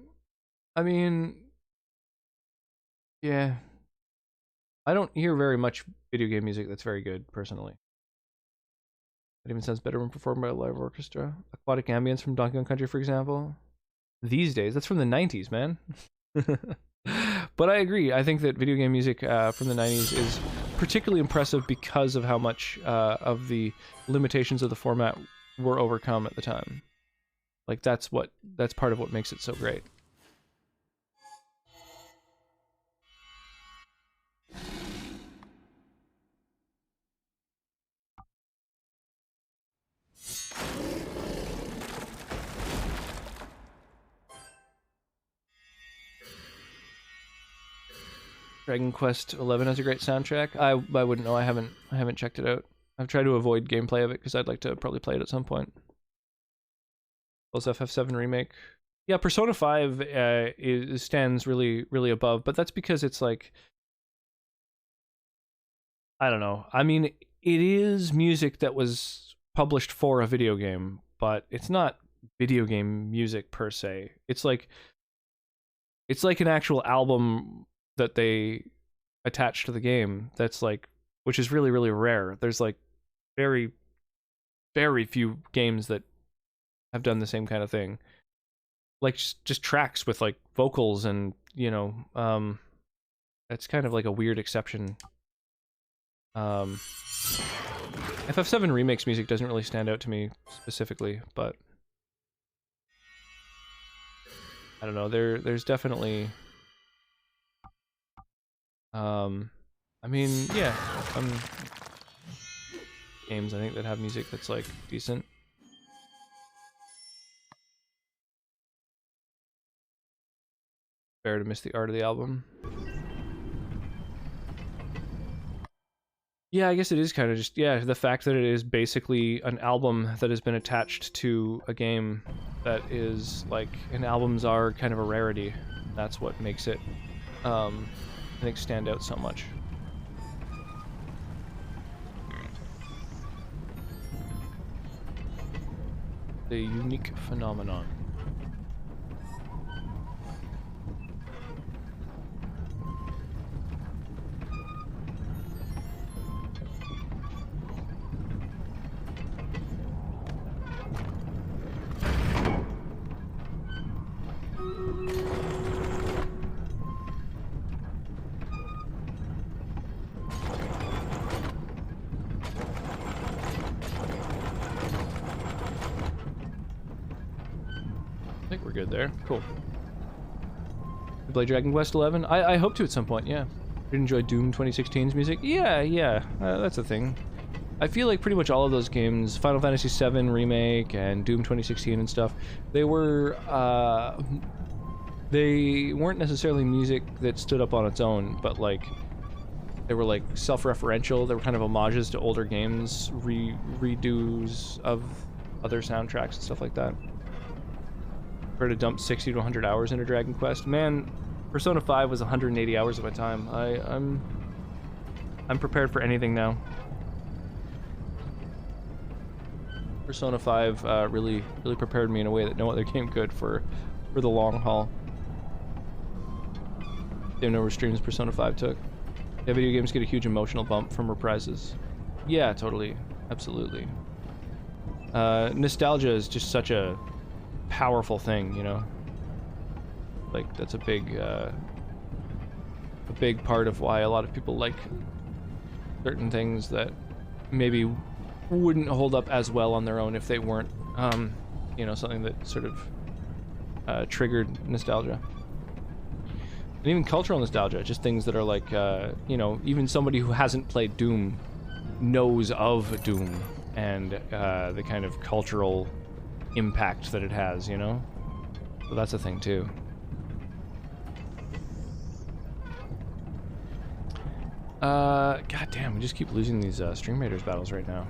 I mean, yeah. I don't hear very much video game music that's very good, personally. It even sounds better when performed by a live orchestra. Aquatic ambience from Donkey Kong Country, for example. These days, that's from the 90s, man. But I agree. I think that video game music from the 90s is particularly impressive because of how much of the limitations of the format were overcome at the time. Like, that's part of what makes it so great. Dragon Quest XI has a great soundtrack. I wouldn't know. I haven't checked it out. I've tried to avoid gameplay of it because I'd like to probably play it at some point. Plus FF7 remake. Yeah, Persona 5 stands really above, but that's because it's like, I don't know. I mean, it is music that was published for a video game, but it's not video game music per se. It's like an actual album that they attach to the game that's like, which is really rare. There's like very few games that have done the same kind of thing, like just tracks with like vocals, and you know, that's kind of like a weird exception. FF7 Remake's music doesn't really stand out to me specifically, but I don't know, there's definitely I mean, yeah, some games I think that have music that's like decent. Fair to miss the art of the album. Yeah, I guess it is kind of just, yeah, the fact that it is basically an album that has been attached to a game that is like, and albums are kind of a rarity. That's what makes it, I think, stand out so much. The unique phenomenon. I think we're good there. Cool. You play Dragon Quest XI? I hope to at some point, yeah. Did enjoy Doom 2016's music? Yeah, that's a thing. I feel like pretty much all of those games, Final Fantasy VII Remake and Doom 2016 and stuff, they weren't necessarily music that stood up on its own, but like, they were like self-referential. They were kind of homages to older games, redos of other soundtracks and stuff like that. To dump 60 to 100 hours into Dragon Quest. Man, Persona 5 was 180 hours of my time. I'm prepared for anything now. Persona 5 really prepared me in a way that no other game could for the long haul. Same number of streams Persona 5 took. Yeah, video games get a huge emotional bump from reprises. Yeah, totally. Absolutely. Nostalgia is just such a powerful thing, you know? Like that's a big part of why a lot of people like certain things that maybe wouldn't hold up as well on their own if they weren't, you know, something that sort of triggered nostalgia. And even cultural nostalgia, just things that are like, you know, even somebody who hasn't played Doom knows of Doom and the kind of cultural impact that it has, you know? So that's a thing too. God damn, we just keep losing these Stream Raiders battles right now.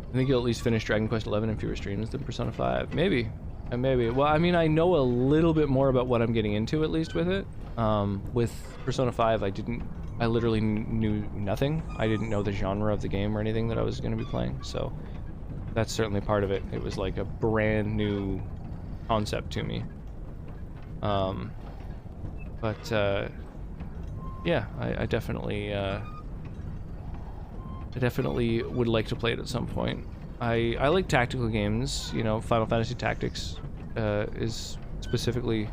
I think you'll at least finish Dragon Quest 11 in fewer streams than Persona 5. Maybe. Maybe. Well, I mean, I know a little bit more about what I'm getting into, at least, with it. With Persona 5, I literally knew nothing. I didn't know the genre of the game or anything that I was going to be playing, so that's certainly part of it. It was like a brand new concept to me. Yeah, I definitely would like to play it at some point. I like tactical games, you know. Final Fantasy Tactics is specifically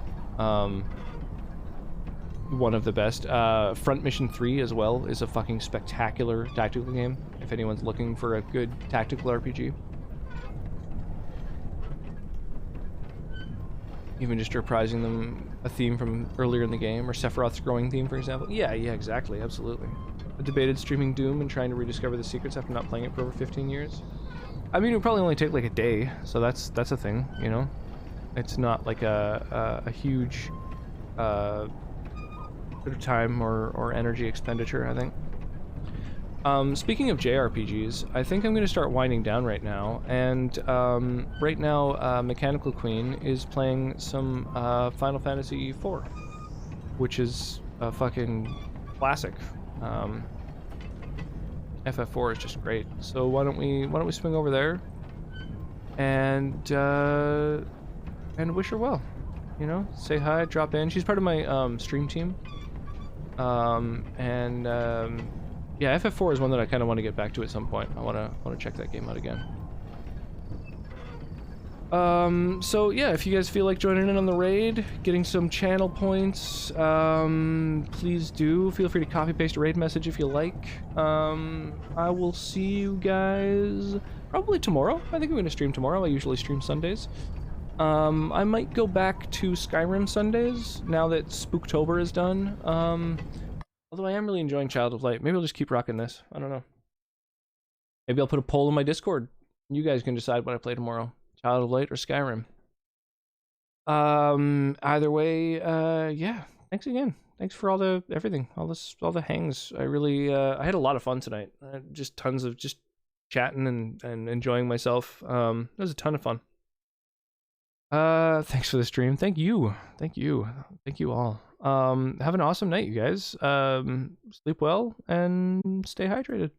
one of the best. Front Mission 3 as well is a fucking spectacular tactical game, if anyone's looking for a good tactical RPG. Even just reprising them a theme from earlier in the game, or Sephiroth's growing theme, for example. Yeah, exactly, absolutely. I debated streaming Doom and trying to rediscover the secrets after not playing it for over 15 years. I mean, it would probably only take like a day, so that's a thing, you know? It's not like a huge sort of time or energy expenditure, I think. Speaking of JRPGs, I think I'm going to start winding down right now, and right now Mechanical Queen is playing some Final Fantasy IV, which is a fucking classic. FF4 is just great. So why don't we swing over there and wish her well, you know, say hi, drop in. She's part of my stream team. Yeah, FF4 is one that I kind of want to get back to at some point. I want to check that game out again. So yeah, if you guys feel like joining in on the raid, getting some channel points, please do. Feel free to copy paste a raid message if you like. I will see you guys probably tomorrow. I think I'm going to stream tomorrow. I usually stream Sundays. I might go back to Skyrim Sundays now that Spooktober is done. Although I am really enjoying Child of Light. Maybe I'll just keep rocking this. I don't know. Maybe I'll put a poll in my Discord. You guys can decide what I play tomorrow. Child of Light or Skyrim. Either way, yeah. Thanks again. Thanks for all the everything, all the hangs. I really, I had a lot of fun tonight. Just tons of just chatting and enjoying myself. It was a ton of fun. Thanks for the stream. Thank you all. Have an awesome night, you guys. Sleep well and stay hydrated.